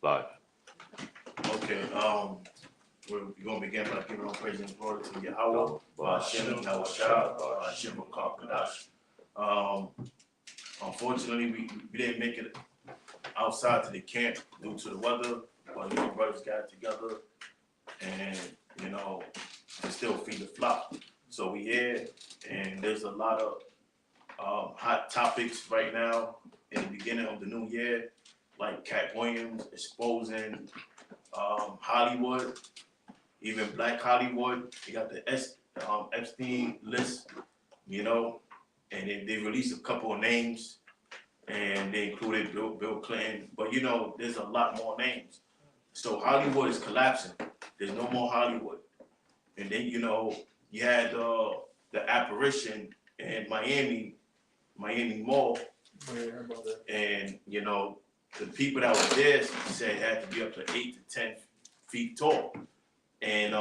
Live. Okay, we're gonna begin by giving all praise and glory to Yahweh, Hashem, Yahushua, Hashem, Kadash. Um, Unfortunately, we didn't make it outside to the camp due to the weather, but brothers got together and, to still feed the flock. So we here, and there's a lot of hot topics right now in the beginning of the new year, like Cat Williams exposing Hollywood, even Black Hollywood. You got the Epstein list, and they released a couple of names, and they included Bill Clinton. But there's a lot more names. So Hollywood is collapsing. There's no more Hollywood. And then you had the apparition in Miami Mall, and the people that were there said it had to be up to 8 to 10 feet tall, and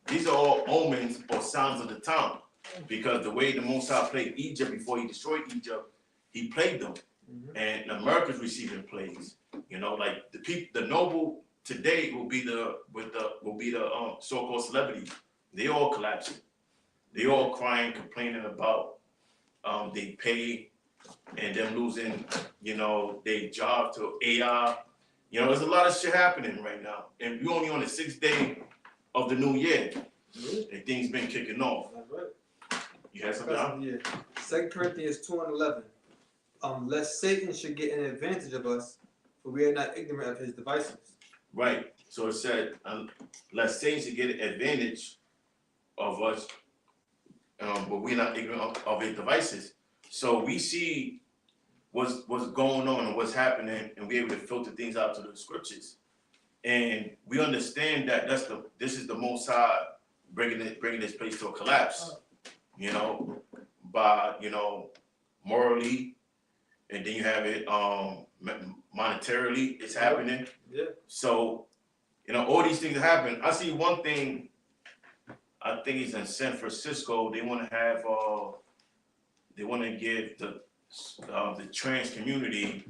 these are all omens or signs of the time, because the way the Mosai played Egypt before he destroyed Egypt, he played them, and America's receiving plagues. Like the noble today will be the so-called celebrities. They all collapsing. They all crying, complaining about they pay and them losing, their job to AI. There's a lot of shit happening right now, and we're only on the 6th day of the new year, and things been kicking off. You had something out? Yeah. 2 Corinthians 2:11. Lest Satan should get an advantage of us, for we are not ignorant of his devices. Right. So it said, lest Satan should get an advantage of us, but we're not ignorant of his devices. So we see what's going on and what's happening, and we're able to filter things out to the scriptures. And we understand that this is the Most High bringing this place to a collapse, by morally, and then you have it monetarily. It's happening. Yeah. So all these things are happening. I see one thing. I think it's in San Francisco. They want to have they want to give the trans community,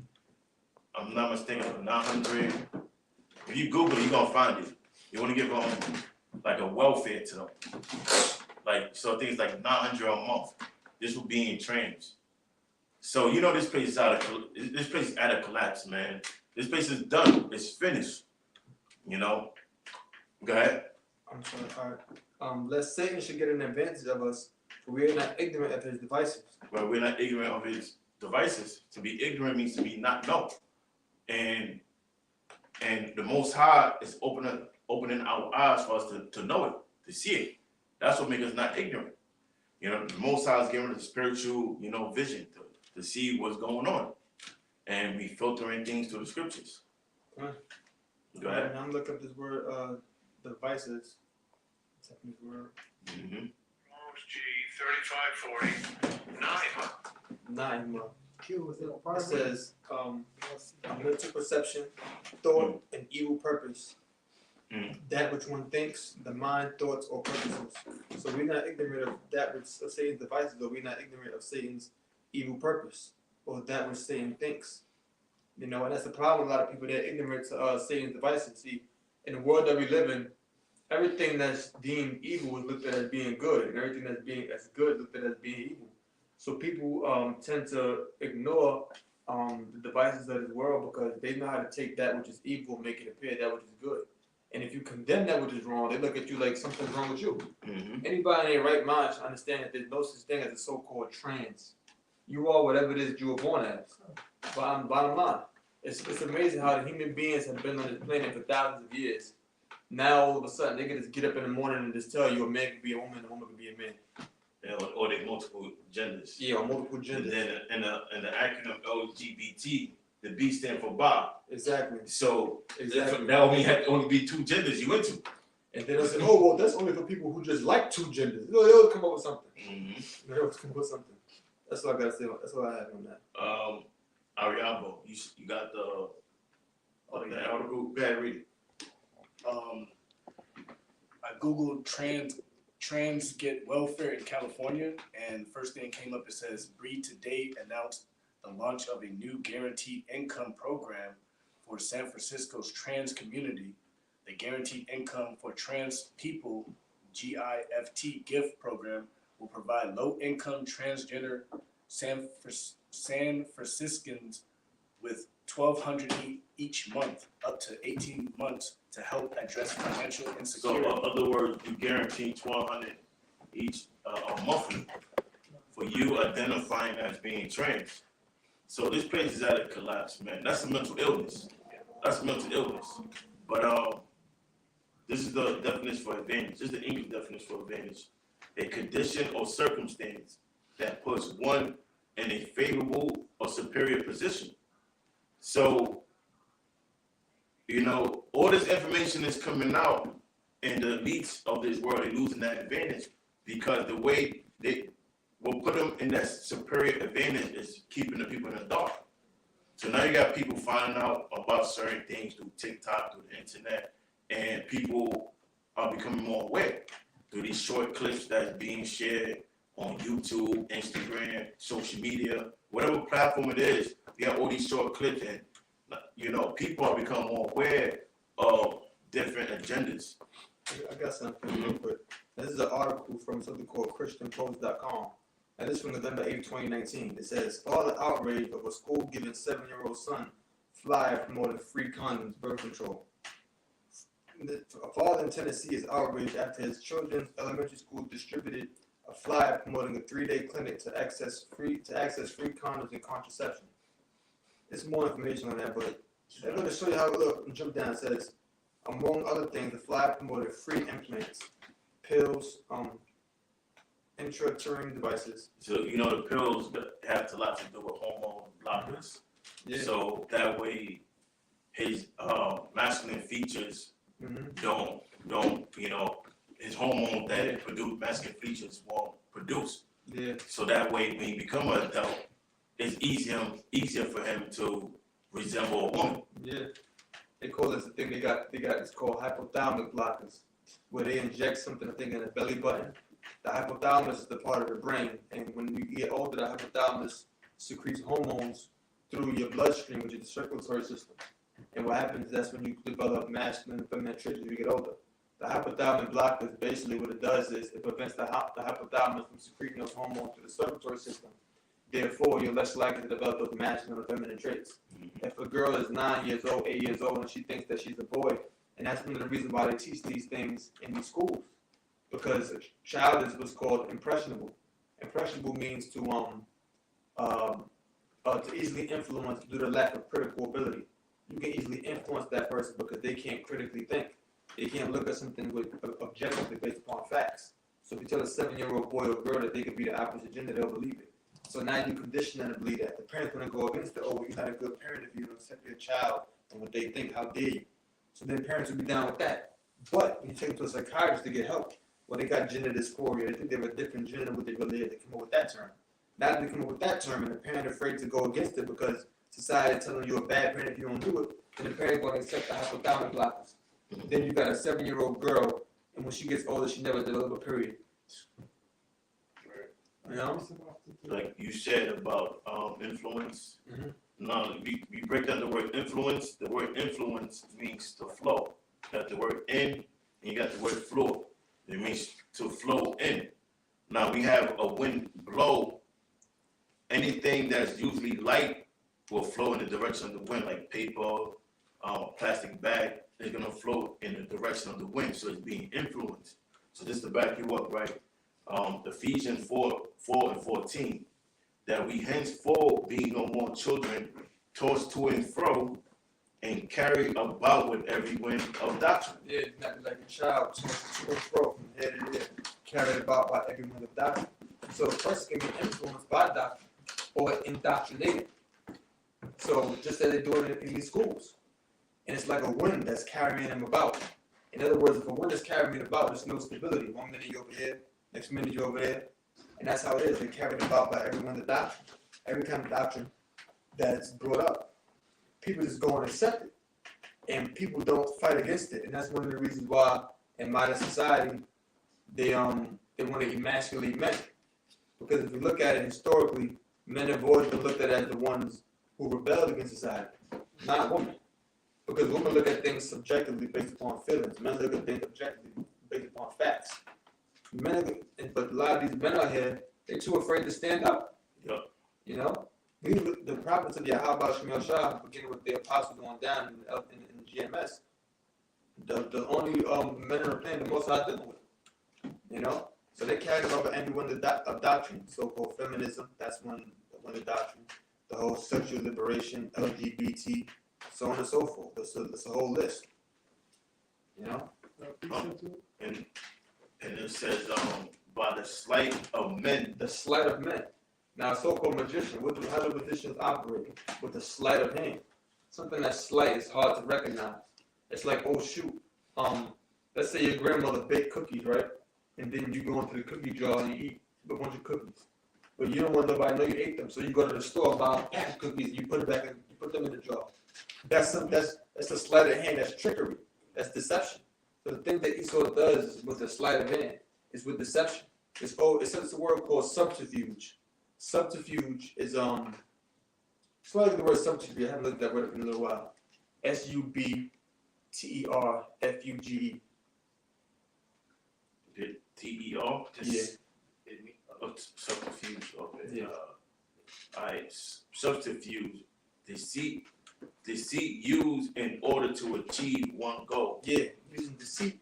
I'm not mistaken, 900. If you Google it, you're gonna find it. They want to give them like a welfare to them, so things like 900 a month. This will be in trans. So this place is at a collapse, man. This place is done. It's finished. Go ahead. I'm sorry. All right. Lest Satan should get an advantage of us, for we are not ignorant of his devices. Well, we're not ignorant of his devices. To be ignorant means to be not know. And the Most High is opening our eyes for us to know it, to see it. That's what makes us not ignorant. The Most High is giving us a spiritual, vision to see what's going on. And we filtering things through the scriptures. Right. Go ahead. I'm looking up this word, devices. This word. Mm-hmm. G 3540 9. It says a mental perception, thought, and evil purpose. That which one thinks, the mind, thoughts, or purposes. So we're not ignorant of that which of Satan's devices, or we're not ignorant of Satan's evil purpose, or that which Satan thinks. And that's the problem. A lot of people, they're ignorant to Satan's devices. See, in the world that we live in, everything that's deemed evil is looked at as being good, and everything that's good is looked at as being evil. So people tend to ignore the devices of this world because they know how to take that which is evil and make it appear that which is good. And if you condemn that which is wrong, they look at you like something's wrong with you. Mm-hmm. Anybody in their right mind should understand that there's no such thing as a so-called trans. You are whatever it is that you were born as. Bottom line, it's amazing how the human beings have been on this planet for thousands of years. Now all of a sudden they can just get up in the morning and just tell you a man can be a woman and a woman can be a man. Yeah, or they multiple genders. Yeah, or multiple genders. And then in the acronym LGBT, the B stand for bi. Exactly. So Exactly. that only be 2 genders you into. And then they'll say, oh, well, that's only for people who just like 2 genders. They'll come up with something. Mm-hmm. They'll come up with something. That's what I got to say. That's what I have on that. Ariabo, you got the article. Go ahead, read it. I googled trans get welfare in California, and the first thing came up, it says Breed Today announced the launch of a new guaranteed income program for San Francisco's trans community. The Guaranteed Income for Trans People (GIFT) gift program will provide low-income transgender San Franciscans with $1,200 each month, up to 18 months, to help address financial So, insecurity. in other words, you guarantee 1,200 each monthly for you identifying as being trans. So this place is at a collapse, man. That's a mental illness. That's a mental illness. But this is the definition for advantage. This is the English definition for advantage. A condition or circumstance that puts one in a favorable or superior position. So, all this information is coming out, and the elites of this world are losing that advantage because the way they will put them in that superior advantage is keeping the people in the dark. So now you got people finding out about certain things through TikTok, through the internet, and people are becoming more aware through these short clips that's being shared on YouTube, Instagram, social media, whatever platform it is. You have all these short clips, and people are becoming more aware of different agendas. I got something real quick. This is an article from something called ChristianPost.com. And this is from November 8, 2019. It says, "Father outrage over school giving 7-year-old son flyer promoting free condoms, birth control." A father in Tennessee is outraged after his children's elementary school distributed a flyer promoting a 3-day clinic to access free condoms and contraception. There's more information on that, but I'm going to show you how it looks. Jump down. It says, among other things, the flyer promoted free implants, pills, intrauterine devices. So the pills have a lot to do with hormone blockers. Yeah. So that way, his masculine features don't his hormone that it produce masculine features won't produce. Yeah. So that way, when he become an adult, it's easier for him to resemble a woman. Yeah. They call this the thing they got it's called hypothalamic blockers, where they inject something, I think, in the belly button. The hypothalamus is the part of the brain, and when you get older, the hypothalamus secretes hormones through your bloodstream, which is the circulatory system. And what happens is that's when you develop masculine and feminine traits as you get older. The hypothalamic blockers, basically what it does is it prevents the hypothalamus from secreting those hormones through the circulatory system. Therefore, you're less likely to develop those masculine or feminine traits. If a girl is 9 years old, 8 years old, and she thinks that she's a boy, and that's one of the reasons why they teach these things in these schools, because a child is what's called impressionable. Impressionable means to easily influence due to lack of critical ability. You can easily influence that person because they can't critically think. They can't look at something objectively based upon facts. So if you tell a 7-year-old boy or girl that they could be the opposite gender, they'll believe it. So now you condition them to believe that. The parent's going to go against it. Oh, you're not a good parent if you don't accept your child and what they think. How dare you? So then parents will be down with that. But when you take them to a psychiatrist to get help, well, they got gender dysphoria. They think they have a different gender than what they really is. They come up with that term. Now they come up with that term, and the parent afraid to go against it because society is telling you a bad parent if you don't do it, and the parent going to accept the hypothalamic blockers. Then you got a 7-year-old girl, and when she gets older, she never delivers, period. You know? Like you said about influence. No, we break down the word influence. The word influence means to flow. You got the word in, and you got the word flow. It means to flow in. Now we have a wind blow. Anything that's usually light will flow in the direction of the wind, like paper, plastic bag is gonna flow in the direction of the wind, so it's being influenced. So just to back you up, right? Ephesians 4:14, that we henceforth be no more children, tossed to and fro, and carried about with every wind of doctrine. Yeah, not like a child, tossed to and fro from head to head, carried about by every wind of doctrine. So a person can be influenced by doctrine or indoctrinated. So just as they do it in these schools. And it's like a wind that's carrying them about. In other words, if a wind is carrying me about, there's no stability. 1 minute you're over here, next minute you're over there. And that's how it is. They're carried about by every wind of doctrine. Every kind of doctrine that's brought up. People just go and accept it. And people don't fight against it. And that's one of the reasons why in modern society they want to emasculate men. Because if you look at it historically, men have always been looked at as the ones who rebelled against society, not women. Because women look at things subjectively based upon feelings. Men look at things objectively based upon facts. But a lot of these men out here, they're too afraid to stand up. Yeah. You know? The prophets of Yahweh Shemel Shah, beginning with the apostles going down in GMS, the only men on the planet the most I dealing with. You know? So they carried over every one of doctrine, so-called feminism, that's one of the doctrine. The whole sexual liberation, LGBT, so on and so forth. It's a whole list. You know? And it says, by the sleight of men. The sleight of men. Now, a so-called magician, how do magicians operate? With the sleight of hand. Something that's slight is hard to recognize. It's like, oh shoot, let's say your grandmother baked cookies, right? And then you go into the cookie jar and you eat a bunch of cookies. But you don't want nobody to know you ate them, so you go to the store, buy a pack of cookies, and you put it back in, you put them in the jar. That's a sleight of hand, that's trickery, that's deception. So the thing that Esau does with the sleight of hand is with deception. It's a word called subterfuge. Subterfuge is it's like the word subterfuge. I haven't looked at that word in a little while. SUBTERFUGE. TER? Yeah. Subterfuge. Okay. Yeah. Alright. Subterfuge. Deceit used in order to achieve one goal. Yeah, using deceit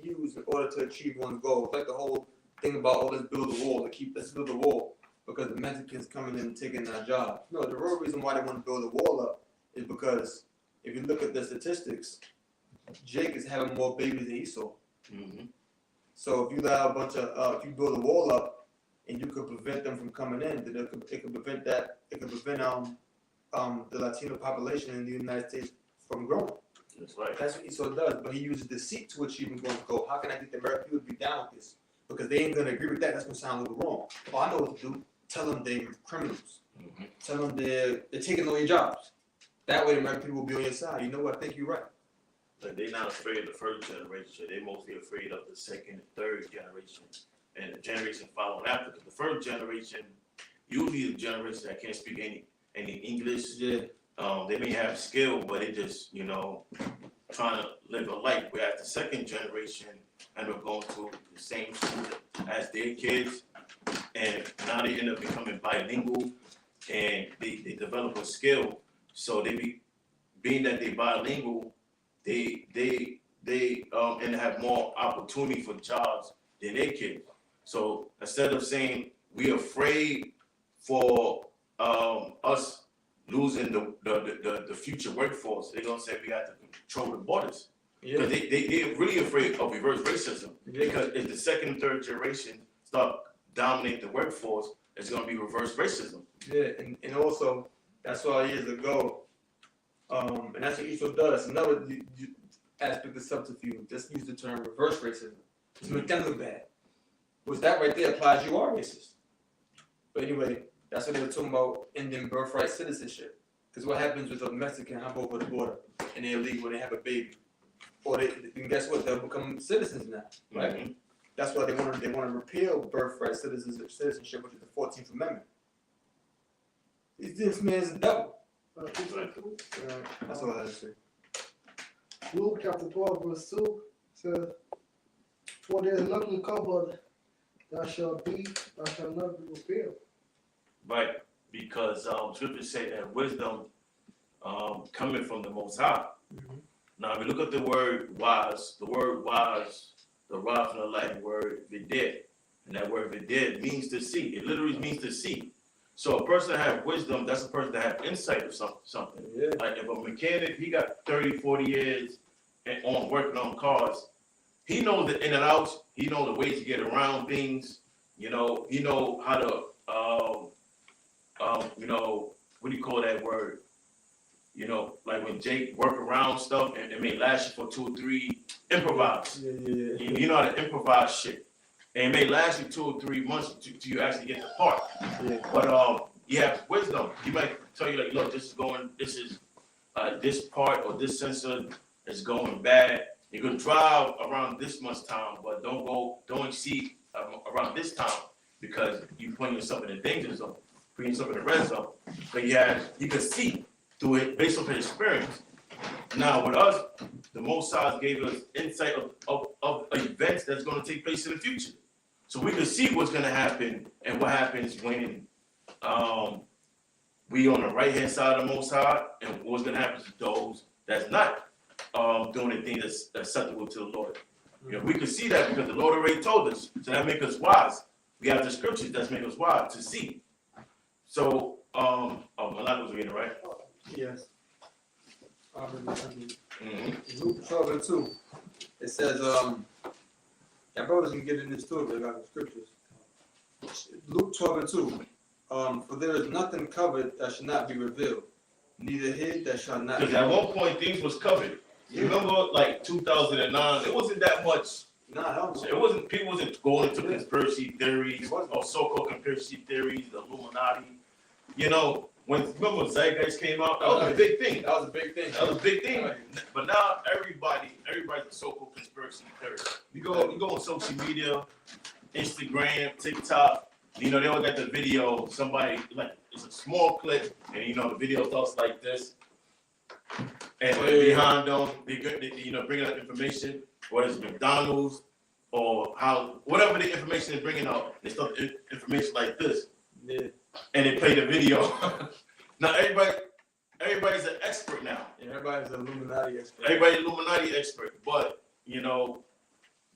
used in order to achieve one goal. It's like the whole thing about, oh, let's build a wall, let's build a wall because the Mexicans coming in and taking our jobs. No, the real reason why they want to build a wall up is because if you look at the statistics, Jake is having more babies than Esau. Mm-hmm. So if you allow if you build a wall up and you could prevent them from coming in, then it could prevent the Latino population in the United States from growing. That's right. That's what Esau does, but he uses deceit to achieve one's goal. How can I get the American people to be down with this? Because they ain't gonna agree with that. That's gonna sound a little wrong. Oh, I know what to do. Tell them they're criminals. Mm-hmm. Tell them they're taking away your jobs. That way, the American people will be on your side. You know what? I think you're right. But they're not afraid of the first generation. They're mostly afraid of the second and third generation, and the generation following after. Because the first generation, usually the generation that can't speak any English. Yeah. They may have skill, but they just, trying to live a life. Whereas the second generation end up going to the same school as their kids, and now they end up becoming bilingual, and they develop a skill. So being that they bilingual, they and have more opportunity for jobs than their kids. So instead of saying we're afraid for us losing the future workforce, they're gonna say we have to control the borders. Yeah. Because they're really afraid of reverse racism. Yeah. Because if the second and third generation start dominating the workforce, it's gonna be reverse racism. Yeah, and also that's why years ago, and that's what Esau does. Another aspect of subterfuge. Just use the term reverse racism to make them look bad. Which that right there applies you are racist. But anyway, that's what they were talking about, ending birthright citizenship. Because what happens with a Mexican hop over the border and they're illegal when they have a baby, or and guess what? They'll become citizens now, right? Mm-hmm. That's why they want to repeal birthright citizenship, which is the 14th Amendment. This man's a devil. That's all I have to say. Luke chapter 12, verse 2 says, "For there is nothing covered that shall not be revealed." Right, because scriptures say that wisdom coming from the Most High. Mhm. Now, if you look at the word wise, derived from the Latin word vided, and that word vided means to see. It literally means to see. So a person that has wisdom, that's a person that has insight of something. Yeah. Like if a mechanic, he got 30, 40 years on working on cars, he knows the in and outs, he knows the ways to get around things, he know how to, what do you call that word? Like when Jake work around stuff and it may last you for 2 or 3, improvise. Yeah. You know how to improvise shit. And it may last you 2 or 3 months till you actually get the part. Yeah. But you have wisdom. He might tell you like, look, this part or this sensor is going bad. You can drive around this much time, but don't exceed around this time because you're putting yourself in a danger zone, putting yourself in a red zone. But you can see through it based on experience. Now with us, the Most High gave us insight of events that's going to take place in the future, so we can see what's going to happen and what happens when we on the right hand side of the Most High, and what's going to happen to those that's not doing anything that's acceptable to the Lord. You know, we can see that because the Lord already told us, so that makes us wise. We have the scriptures that make us wise to see. So, Malak was reading, right? Yes. Mm-hmm. Luke 12:2. It says, y'all brothers can get in this too if they got the scriptures. Luke 12:2. For there is nothing covered that shall not be revealed, neither hid that shall not be Because at known. one point things was covered. You remember, like 2009, it wasn't that much. Nah, that was It wasn't. People wasn't going into conspiracy theories or so-called conspiracy theories, the Illuminati. You know, remember when Zeitgeist came out? That was a big thing. That was a big thing. That was a big thing. Right. But now everybody's a so-called conspiracy theorist. You go on social media, Instagram, TikTok. You know, they all got the video. Somebody like it's a small clip, and you know the video talks like this. And behind them, they bringing up information, whether it's McDonald's or whatever the information they're bringing out, they start information like this. Yeah. And they play the video. Now everybody's an expert now. Yeah, everybody's an Illuminati expert. Everybody's Illuminati expert, but you know,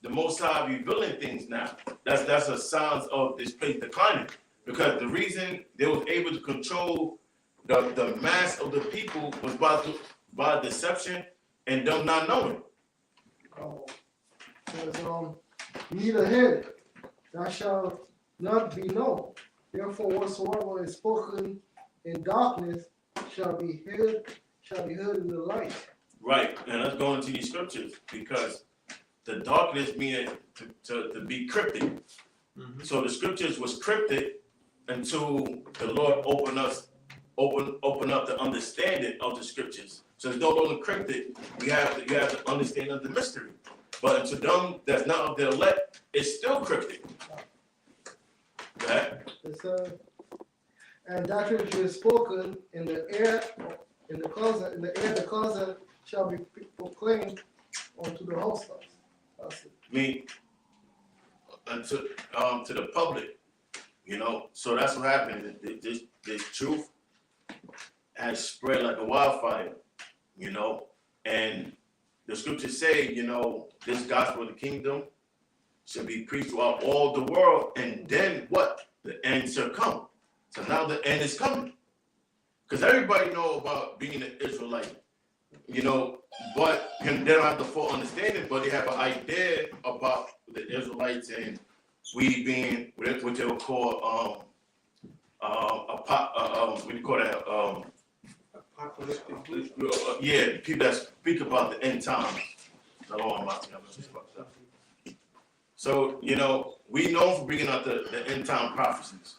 the Most High revealing things now. That's a sign of this place declining, because the reason they was able to control the mass of the people was by deception and them not knowing. Says, neither hid, that shall not be known. Therefore, whatsoever is spoken in darkness shall be heard in the light. Right, and let's go into these scriptures, because the darkness meaning to be cryptic. Mm-hmm. So the scriptures was cryptic until the Lord open up the understanding of the scriptures. So it's no longer cryptic. You have the understanding of the mystery. But to them that's not of the elect, it's still cryptic. Okay? It says, and that which is spoken in the air, the closet shall be proclaimed unto the housetops. That's it. I mean, to the public, you know. So that's what happened. This truth has spread like a wildfire, you know. And the scriptures say, you know, this gospel of the kingdom should be preached throughout all the world, and then what? The end shall come. So now the end is coming, because everybody know about being an Israelite, you know, but they don't have the full understanding, but they have an idea about the Israelites and we being what they would call what do you call that? Apocalyptic. Yeah, people that speak about the end times. So, you know, we know for bringing out the end time prophecies.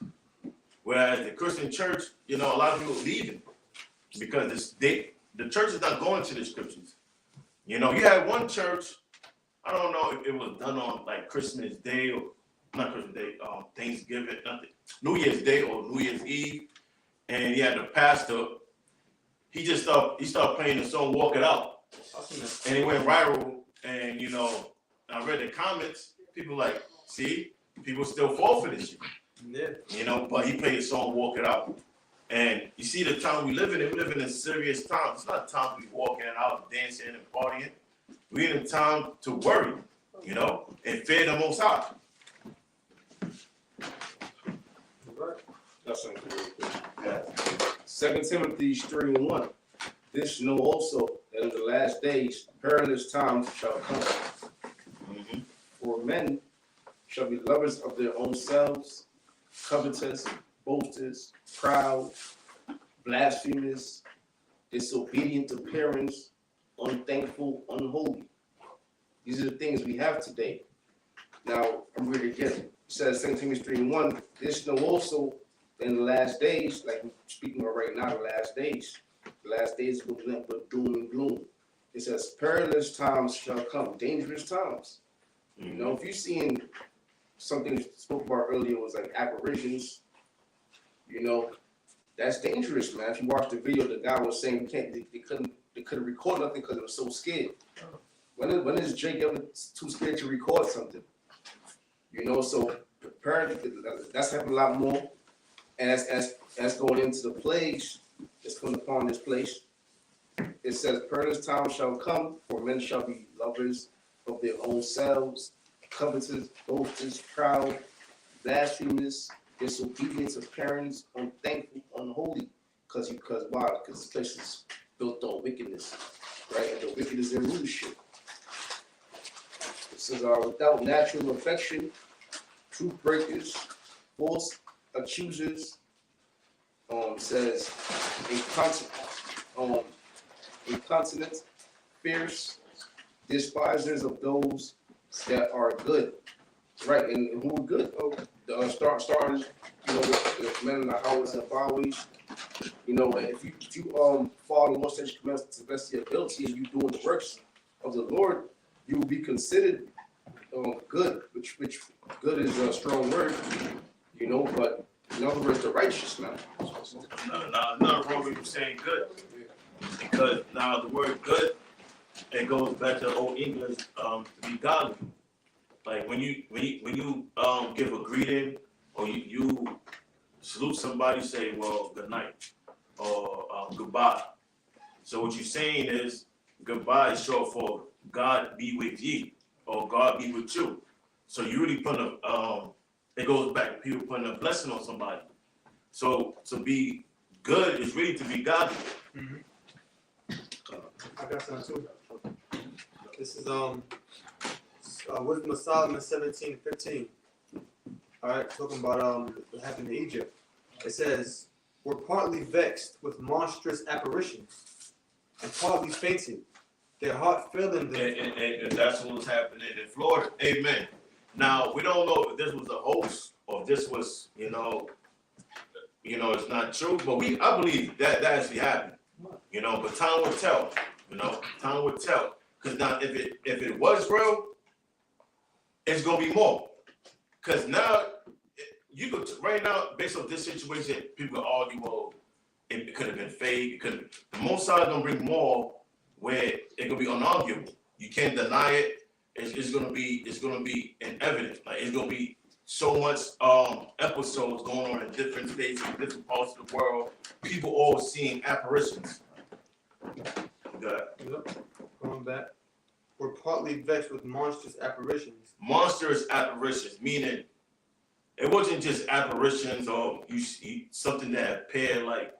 Whereas the Christian church, you know, a lot of people leaving because the church is not going to the scriptures. You know, you had one church, I don't know if it was done on like Christmas Day or not Christmas Day, Thanksgiving, nothing, New Year's Day or New Year's Eve, and he had the pastor. He started playing the song "Walk It Out," and it went viral. And you know, I read the comments. People like, see, people still fall for this shit. Yeah. You know, but he played the song "Walk It Out," and you see the time we live in. We live in serious times. It's not time to be walking out, dancing, and partying. We in a time to worry, you know, and fear the Most High. That's something real quick. 2 Timothy 3:1. This know also that in the last days perilous times shall come. Mm-hmm. For men shall be lovers of their own selves, covetous, boasters, proud, blasphemous, disobedient to parents, unthankful, unholy. These are the things we have today. Now, I'm reading again. It says 2 Timothy 3:1. This know also in the last days, like we're speaking about right now, the last days will be nothing but doom and gloom. It says perilous times shall come, dangerous times. You know, if you're seeing something spoke about earlier was like apparitions, you know, That's dangerous, man. If you watch the video, the guy was saying they couldn't record nothing because they were so scared. When is Drake ever too scared to record something? You know, so apparently that's happening a lot more. And as going into the plagues that's coming upon this place, it says, perilous time shall come, for men shall be lovers of their own selves, covetous, boasters, proud, blasphemous, disobedient to parents, unthankful, unholy. Because why? Because this place is built on wickedness, right? And the wickedness in rulership. It says, without natural affection, truth breakers, false accusers, says incontinent, fierce, despisers of those that are good, right? And who are good? Starting, you know, the men in the house and byways. You know, if you follow the most that you commence to the best of your ability, and you doing the works of the Lord, you will be considered good, which good is a strong word, you know, but in other words, the righteous man. Not wrong with you saying good, because now the word good, it goes back to Old English, to be godly. Like when you give a greeting or you salute somebody, say, well, good night or goodbye. So what you're saying is goodbye is short for God be with ye or God be with you. So you really put it goes back to people putting a blessing on somebody. So to be good is really to be godly. I got some too. This is Wisdom of Solomon 17:15. All right, talking about what happened in Egypt. It says, "We're partly vexed with monstrous apparitions, and partly fainted. Their heart failing them." And that's what was happening in Florida. Amen. Now we don't know if this was a hoax or if this was, you know, it's not true. But I believe that actually happened. You know, but time will tell. You know, time will tell. Because now, if it was real, it's gonna be more. Because now, you could right now, based on this situation, people can argue, well, it could have been fake. It could. The Most High gonna bring more where it gonna be unarguable. You can't deny it. It's gonna be in evidence. Like it's gonna be so much episodes going on in different states, in different parts of the world. People all seeing apparitions. Going back. We're partly vexed with monstrous apparitions. Monstrous apparitions, meaning it wasn't just apparitions or you see something that appeared like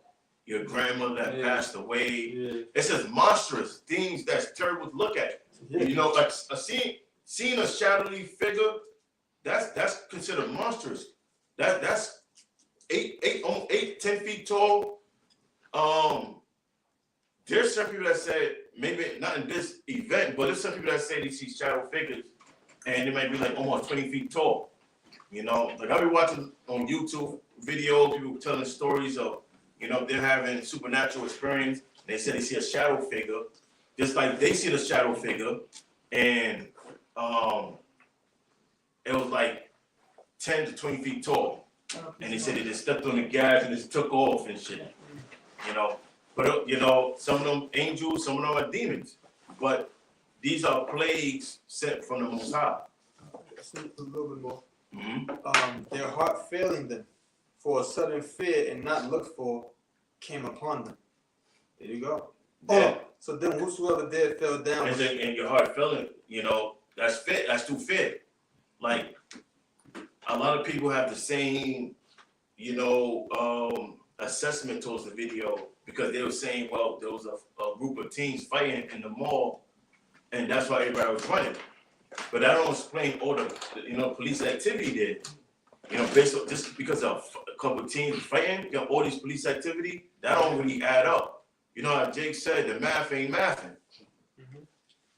your grandmother that passed away. Yeah. It says monstrous things that's terrible to look at. Yeah. You know, like seeing a shadowy figure, that's considered monstrous. That's 10 feet tall. There's some people that say, maybe not in this event, but there's some people that say they see shadow figures and they might be like almost 20 feet tall. You know, like I've been watching on YouTube videos, people telling stories of, you know, they're having supernatural experience. They say they see a shadow figure, just like they see the shadow figure, and it was like 10 to 20 feet tall. And they said they just stepped on the gas and just took off and shit. You know. But, you know, some of them angels, some of them are demons. But these are plagues sent from the Most High. A little bit more. Mm-hmm. Their heart failing them, for a sudden fear and not looked for came upon them. There you go. Yeah. So then whosoever there fell down. And your heart feeling, you know, that's fear. That's through fear. Like, a lot of people have the same, you know, assessment towards the video. Because they were saying, well, there was a group of teens fighting in the mall, and that's why everybody was running. But that don't explain all the, you know, police activity there. You know, based on just because of a couple of teens fighting, you know, all this police activity, that don't really add up. You know, how Jake said, the math ain't mathing.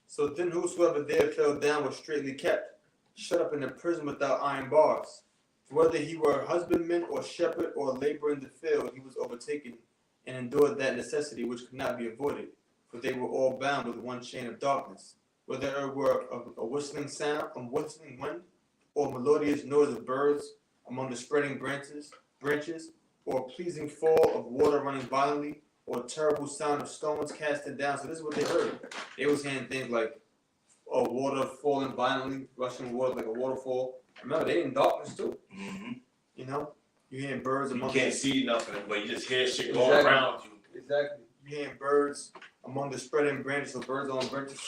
So then whosoever there fell down was straitly kept, shut up in a prison without iron bars. Whether he were a husbandman or shepherd or laborer in the field, he was overtaken and endured that necessity which could not be avoided, for they were all bound with one chain of darkness. Whether it were a whistling sound, a whistling wind, or melodious noise of birds among the spreading branches, or pleasing fall of water running violently, or terrible sound of stones casted down. So this is what they heard. They was hearing things like water falling violently, rushing water like a waterfall. Remember, they in darkness too. Mm-hmm. You know, you hearing birds You among can't see nothing, but you just hear shit going Exactly. around you. Exactly. You hearing birds among the spreading branches. So birds on branches.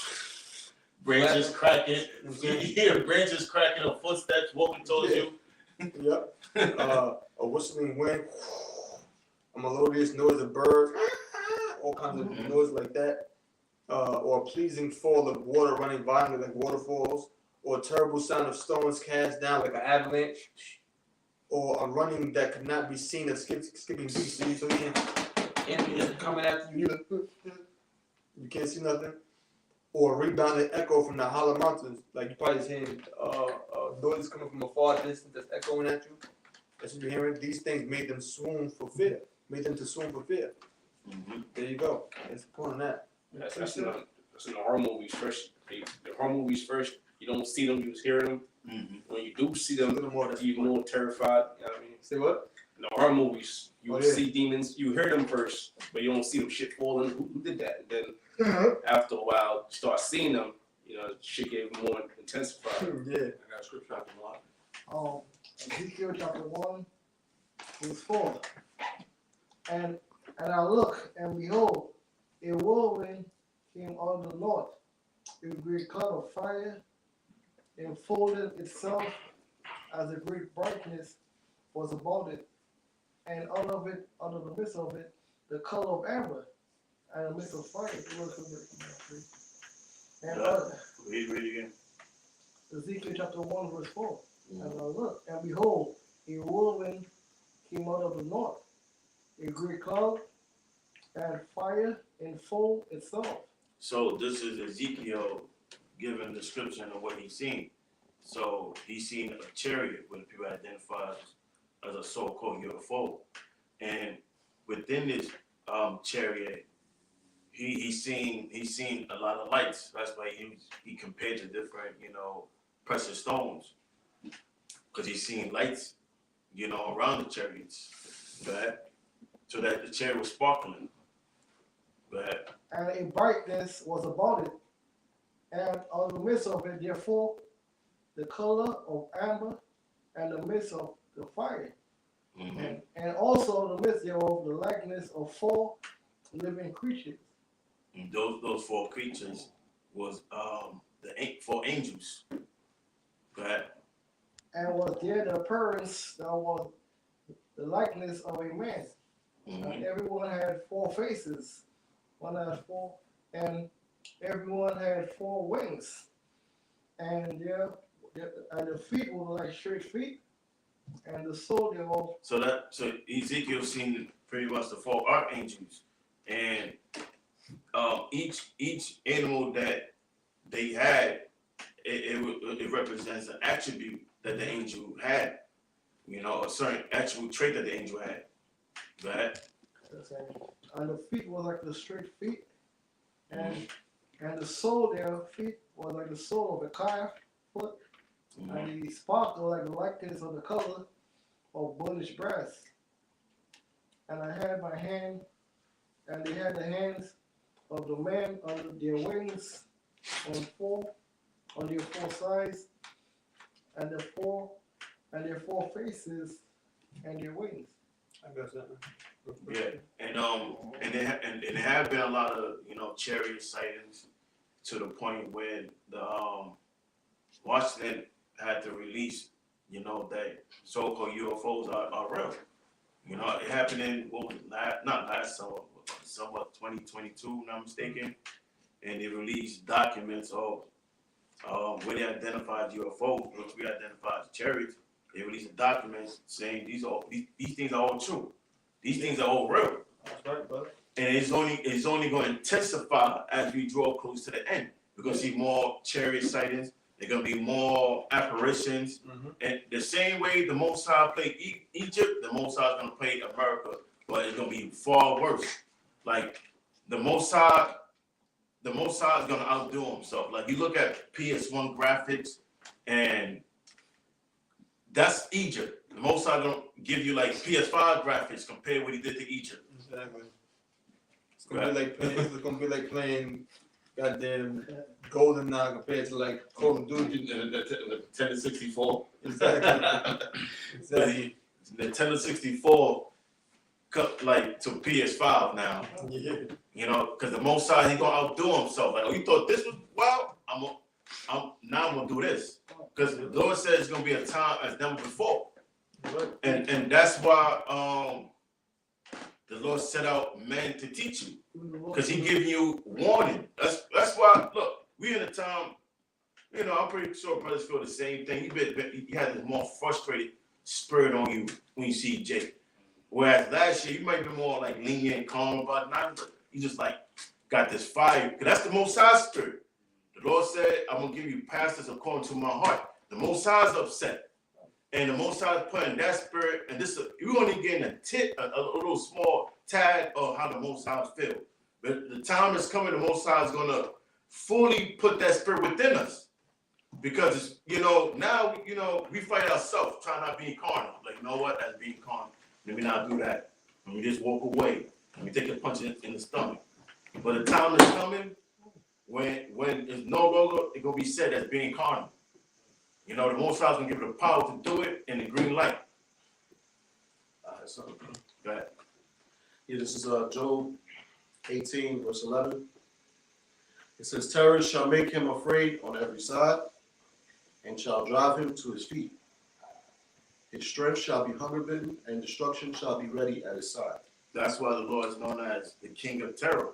Branches cracking. Mhm. You hear branches cracking or footsteps walking towards Yeah. you. Yep. A whistling wind. A melodious noise of birds. All kinds of Mhm. noise like that. Or a pleasing fall of water running violently like waterfalls. Or a terrible sound of stones cast down like an avalanche. Or a running that could not be seen of skipping beasts. So you can't coming after you. You can't see nothing. Or a rebounding echo from the hollow mountains. Like you probably just hearing noises coming from a far distance that's echoing at you. That's what you're hearing. These things made them swoon for fear. Made them to swoon for fear. Mm-hmm. There you go. That's the point on that. That's in the horror movies first. The horror movies first. You don't see them, you just hear them. Mm-hmm. When you do see A them, little more. you're more terrified. You know what I mean? Say what? In the horror movies, you Oh, yeah. see demons, you hear them first, but you don't see them shit falling. Who did that? And then after a while, you start seeing them, you know, shit get more intensified. Yeah. I got a scripture I can lock. Ezekiel chapter 1, verse 4. And I looked, and behold, a whirlwind came out of the north, a great cloud of fire, enfolded itself as a great brightness was about it, and out of the midst of it, the color of amber, and the midst of fire. And Read again. Ezekiel chapter 1, verse 4. And I looked, and behold, a whirlwind came out of the north, a great cloud, and fire enfolded itself. So this is Ezekiel giving the description of what he's seen. So he's seen a chariot, what people identify as a so-called UFO, and within this chariot, he's seen a lot of lights. That's why he compared to different precious stones, because he's seen lights around the chariots, but so that the chariot was sparkling, but And a brightness was about it, and on the midst of it, therefore, the color of amber, and the midst of the fire, and also the midst thereof the likeness of 4 living creatures. And those 4 creatures was the 4 angels, but And was there the appearance that was the likeness of a man. And everyone had 4 faces. One had 4, and everyone had 4 wings. And the feet were like straight feet, and the soul thereof. so Ezekiel seen pretty much the 4 archangels, and each animal that they had, it represents an attribute that the angel had, a certain attribute trait that the angel had, right? And the feet was like the straight feet, and the sole their feet was like the sole of a calf foot, and the sparkle like the likeness of the color of burnished brass. And I had my hand, and they had the hands of the man under their wings on their 4 sides, and their 4 faces and their wings. I got something. Yeah, and there have been a lot of chariot sightings to the point where the Washington had to release that so-called UFOs are real. It happened in not last summer 2022, not mistaken, and they released documents of where they identified UFOs, which we identified as chariots. They released documents saying these things are all true. These things are all real. That's right, brother. And it's only going to intensify as we draw close to the end. We're going to see more chariot sightings. There's going to be more apparitions. And the same way the Most High played Egypt, the Most High is going to play America, but it's going to be far worse. Like the Most High is going to outdo himself. Like you look at PS1 graphics, and that's Egypt. the Most High gonna give you like PS5 graphics compared to what he did to Egypt. Exactly. It's gonna be like playing goddamn GoldenEye compared to like Call of Duty. The 10 to 64. Exactly. Exactly. Nintendo 64 cut like to PS5 now. Yeah. You know, because the Most High, he gonna outdo himself. Like, oh, you thought this was well? I'm gonna do this. Because the Lord says it's gonna be a time as never before. And that's why the Lord set out men to teach you. Because he giving you warning. That's why, look, we in a time, you know, I'm pretty sure brothers feel the same thing. He had this more frustrated spirit on you when you see Jake. Whereas last year, you might be more like lenient, calm about it. Now, you just like got this fire. Because that's the Most High spirit. The Lord said, I'm going to give you pastors according to my heart. The Most High is upset. And the Most High is putting that spirit, and this you're only getting a little small tad of how the Most High feel. But the time is coming, the Most High is going to fully put that spirit within us. Because, it's, you know, now, you know, we fight ourselves, trying not being carnal. Like, you know what, that's being carnal. Let me not do that. Let me just walk away. Let me take a punch in the stomach. But the time is coming when it's no longer it's going to be said as being carnal. You know, the Most High is going to give it the power to do it in the green light. So, Go ahead. yeah, this is Job 18, verse 11. It says, terrors shall make him afraid on every side, and shall drive him to his feet. His strength shall be hunger bitten, and destruction shall be ready at his side. That's why the Lord is known as the King of Terror.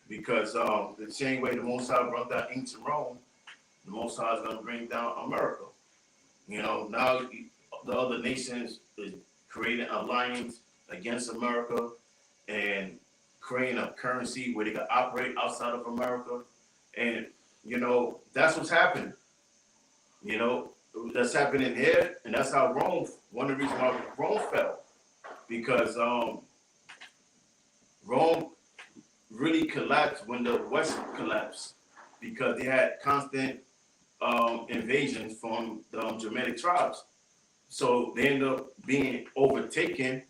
Because the same way the Most High brought down ancient Rome, the Most High is going to bring down America. You know, now the other nations is creating an alliance against America and creating a currency where they can operate outside of America. And, you know, that's what's happening. You know, that's happening here. And that's how Rome, one of the reasons why Rome fell. Because Rome really collapsed when the West collapsed. Because they had constant invasions from the Germanic tribes. So they ended up being overtaken.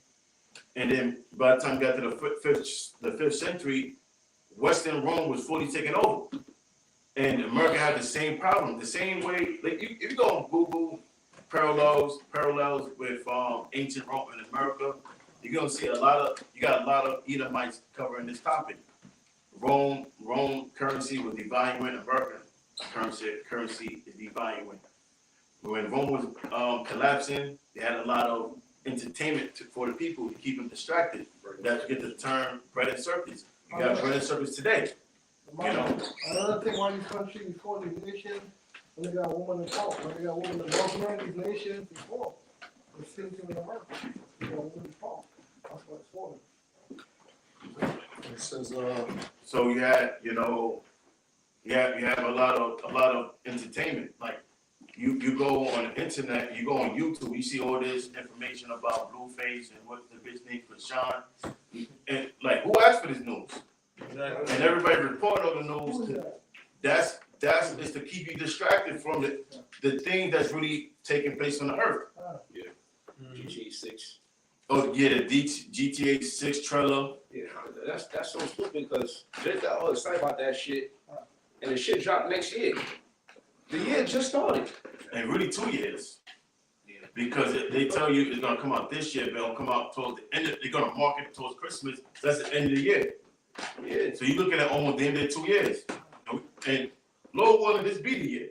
And then by the time we got to the fifth century, Western Rome was fully taken over. And America had the same problem, the same way. Like if you go on Google parallels with ancient Rome in America, you're gonna see you got a lot of Edomites covering this topic. Rome currency was devaluing, American currency is devaluing. When Rome was collapsing, they had a lot of entertainment for the people to keep them distracted. That's get the term bread and circus. You got bread and circus today. You know. Another thing why these countries before these nations, when they got women in power, when they got women in government, these nations before. The same thing in America. They got women in power. That's what it's for. It says, So you had, you know, you have a lot of entertainment. Like you go on the internet, you go on YouTube, you see all this information about Blueface and what the bitch name for Sean. And like, who asked for this news? Exactly. And everybody report on the Who is news. that? That's is to keep you distracted from the thing that's really taking place on the earth. GTA 6. Oh yeah, the GTA 6 trailer. Yeah, that's so stupid because they got all excited about that shit, and the shit dropped next year. The year just started. And really 2 years. Because they tell you it's gonna come out this year, but it'll come out towards the end. They're gonna market it towards Christmas. That's the end of the year. Yeah. So you're looking at almost the end of 2 years. And Lord willing, this be the year.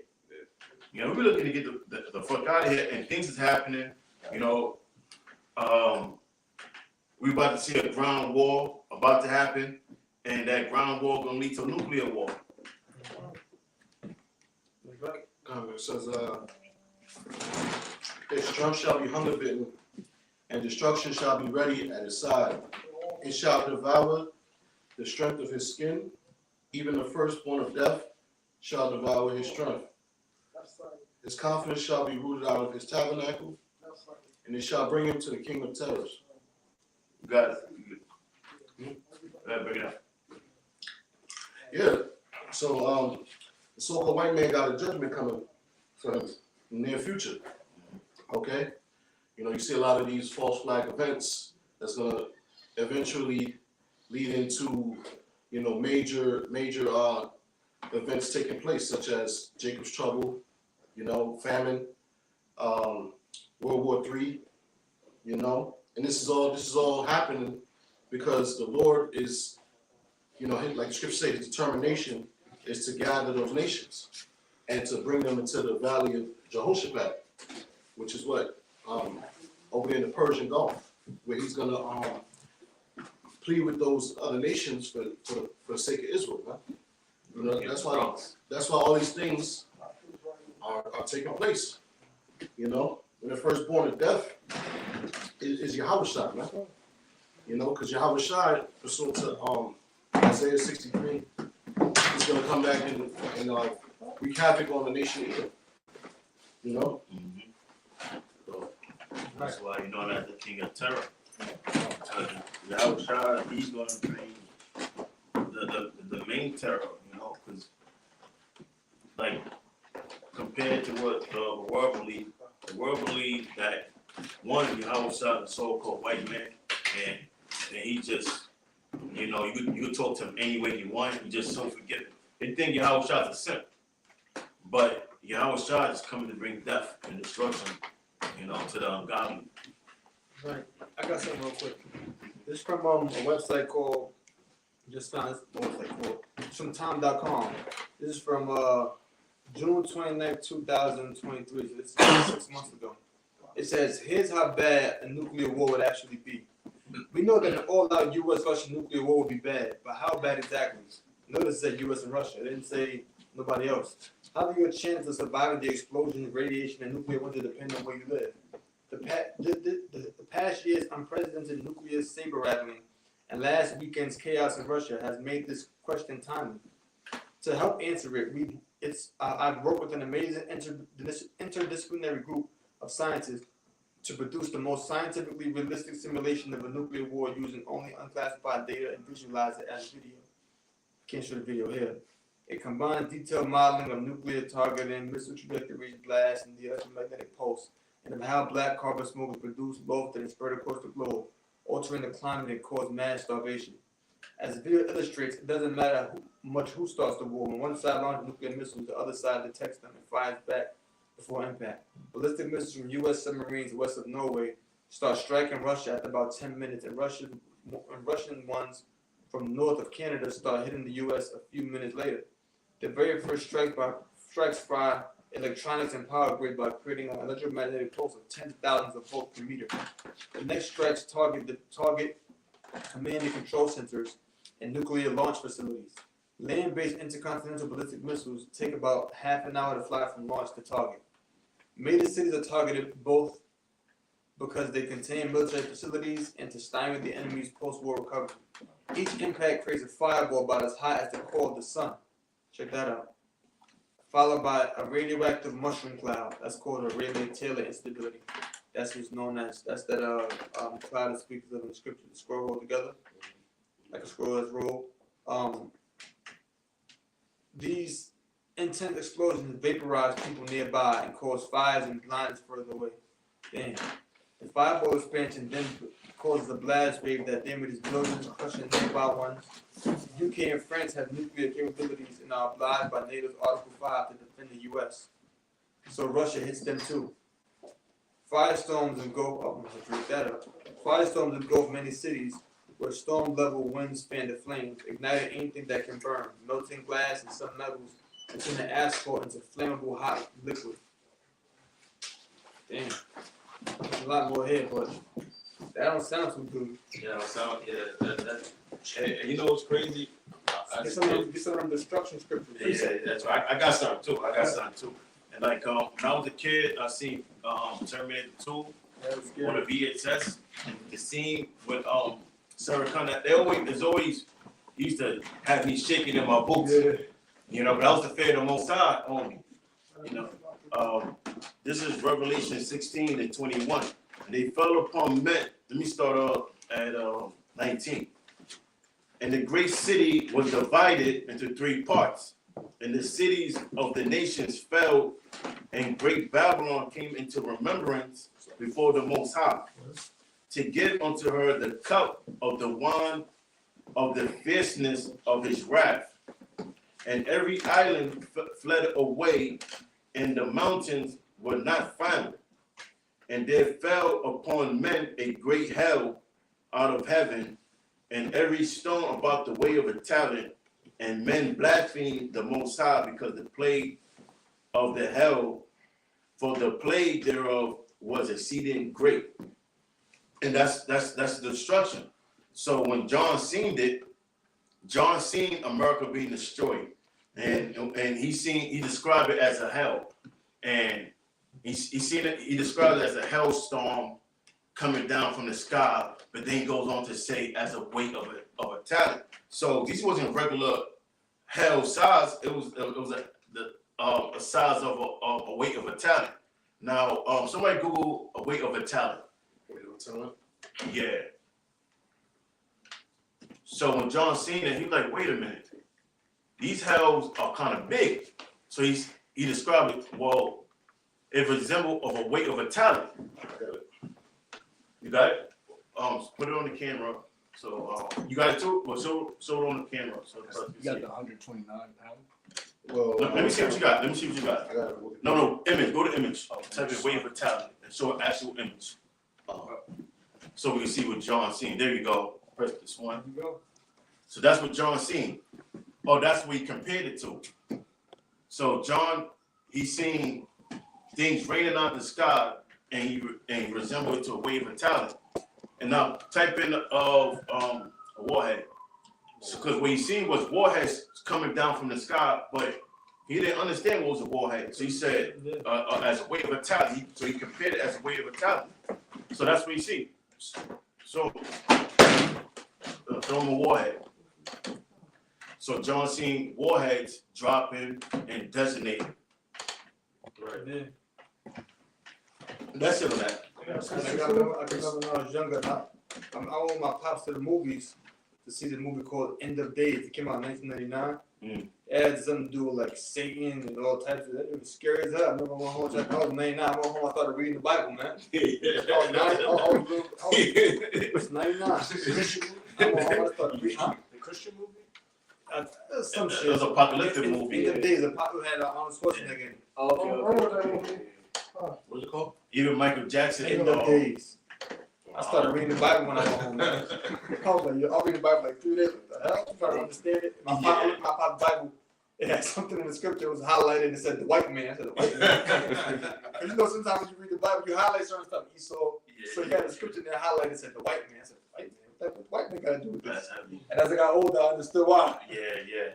You know, we're looking to get the fuck out of here, and things is happening. You know, we about to see a ground war about to happen, and that ground war gonna lead to a nuclear war. It says, his strength shall be hunger bitten, and destruction shall be ready at his side. It shall devour the strength of his skin, even the firstborn of death shall devour his strength. That's right. His confidence shall be rooted out of his tabernacle, That's right. and it shall bring him to the king of terrors. You got it. Bring it up. Yeah. So the so-called white man got a judgment coming for him in the near future. Okay? You know, you see a lot of these false flag events that's gonna eventually lead into, you know, major events taking place, such as Jacob's Trouble, you know, famine, World War III, you know, and this is all happening because the Lord is, you know, like the scripture says, his determination is to gather those nations and to bring them into the valley of Jehoshaphat, which is what over there in the Persian Gulf, where he's gonna plead with those other nations for the sake of Israel, man. You know, that's why all these things are taking place. You know, when the firstborn of death is Yahushua, man. You know, because Yahushua, pursuant to Isaiah 63, he's gonna come back and wreak havoc on the nation of Israel. You know? So that's why you know that the king of terror. Yahushua, he's gonna bring the main terror, you know, because like compared to what the world believe that one Yahushua, the so-called white man, and he just, you know, you talk to him any way you want, he just so forgiving. They think Yahushua is a simp, but Yahushua is coming to bring death and destruction, you know, to the ungodly. Right. I got something real quick. This is from a website called, just found this website called, it's from Time.com. This is from June 29th, 2023. So this is 6 months ago. It says, here's how bad a nuclear war would actually be. We know that an all-out U.S.-Russia nuclear war would be bad, but how bad exactly? Notice it said U.S. and Russia. It didn't say nobody else. How do your chances of surviving the explosion, radiation, and nuclear winter depend on where you live? The past year's unprecedented nuclear saber-rattling and last weekend's chaos in Russia has made this question timely. To help answer it, I've worked with an amazing interdisciplinary group of scientists to produce the most scientifically realistic simulation of a nuclear war using only unclassified data and visualize it as video. Can't show the video here. It combines detailed modeling of nuclear targeting, missile trajectories, blasts, and the electromagnetic pulse, and of how black carbon smoke is produced, loafed, and spread across the globe, altering the climate and cause mass starvation. As the video illustrates, it doesn't matter who starts the war. When one side launches nuclear missiles, the other side detects them and fires back before impact. Ballistic missiles from U.S. submarines west of Norway start striking Russia after about 10 minutes, and Russian ones from north of Canada start hitting the U.S. a few minutes later. The very first strikes fry electronics and power grid by creating an electromagnetic pulse of tens of thousands of volts per meter. The next strikes target command and control centers and nuclear launch facilities. Land-based intercontinental ballistic missiles take about half an hour to fly from launch to target. Major cities are targeted both because they contain military facilities and to stymie the enemy's post-war recovery. Each impact creates a fireball about as high as the core of the sun. Check that out. Followed by a radioactive mushroom cloud. That's called a Rayleigh-Taylor instability. That's what's known as, that's that cloud that speaks of in the scripture, the scroll rolled together, like a scroll that's rolled. These intense explosions vaporize people nearby and cause fires and blindness further away. Damn. The fireball expansion then causes a blast wave that damages buildings, crushing nearby ones. The UK and France have nuclear capabilities and are obliged by NATO's Article 5 to defend the US. So Russia hits them too. Firestorms engulf many cities where storm-level winds fan the flames, igniting anything that can burn, melting glass and some metals, and turning the asphalt into flammable hot liquid. Damn. There's a lot more here, but that don't sound too good. And you know what's crazy? Get some of them destruction scriptures. Yeah, that's right. I got something too. And like when I was a kid, I seen Terminator 2 on the VHS, and the scene with Sarah Connor. There's always used to have me shaking in my boots. Yeah. You know, but I was the fear of the Most High only. You know, this is Revelation 16:21. And they fell upon men. Let me start off at 19. And the great city was divided into 3 parts. And the cities of the nations fell, and great Babylon came into remembrance, before the Most High, to give unto her the cup of the wine of the fierceness of his wrath. And every island fled away, and the mountains were not found. And there fell upon men a great hail out of heaven, and every stone about the way of a talent, and men blasphemed the Most High because the plague of the hell, for the plague thereof was exceeding great. And that's the destruction. So when John seen it, John seen America being destroyed, and he described it as a hell, and he described it as a hailstorm coming down from the sky, but then he goes on to say as a weight of a talent. So these wasn't regular hell size; it was a size of a weight of a talent. Now, somebody Google a weight of a talent. Yeah. So when John seen it, he was like, wait a minute. These hells are kind of big. So he described it, well, it resembled of a weight of a talent. You got it? Put it on the camera. So you got it too? Well, show it on the camera. So You got the 129 pound. Well, let me see what you got. Let me see what you got. I got it. No, image. Go to image. Type in weight of a talent and show an actual image. So we can see what John's seen. There you go. Press this one. You go. So that's what John seen. Oh, that's what he compared it to. So John, he seen things raining out the sky, and he resembled it to a wave of talent. And now type in of a warhead, because what he seen was warheads coming down from the sky, but he didn't understand what was a warhead. So he said as a wave of talent. So he compared it as a wave of talent. So that's what he see. So throw him a warhead. So John seen warheads dropping and detonating. Right. Yeah. That's it on that. I remember when I was younger, I went with my pops to the movies to see the movie called End of Days. It came out in 1999. It had something to do with like Satan and all types of that. It was scary as hell. I remember I went home, I was 99. I went home, I started reading the Bible, man. It was 99. I went home, I started reading. The Christian movie? Some shit. It was a apocalyptic movie. End of Days, the pop had Arnold Schwarzenegger in it. Okay. What's it called? Even Michael Jackson. End of Days. I started reading the Bible when I went home, man. I was like, I'll read the Bible for like 3 days. What the hell? I'm trying to understand it. My pop's Bible, it had something in the scripture, it was highlighted and it said the white man. I said the white man. Because you know, sometimes when you read the Bible, you highlight certain stuff. So you got the scripture there highlighted and said the white man. I said, the white man? What the white man got to do with this? That's heavy. And as I got older, I understood why. Yeah.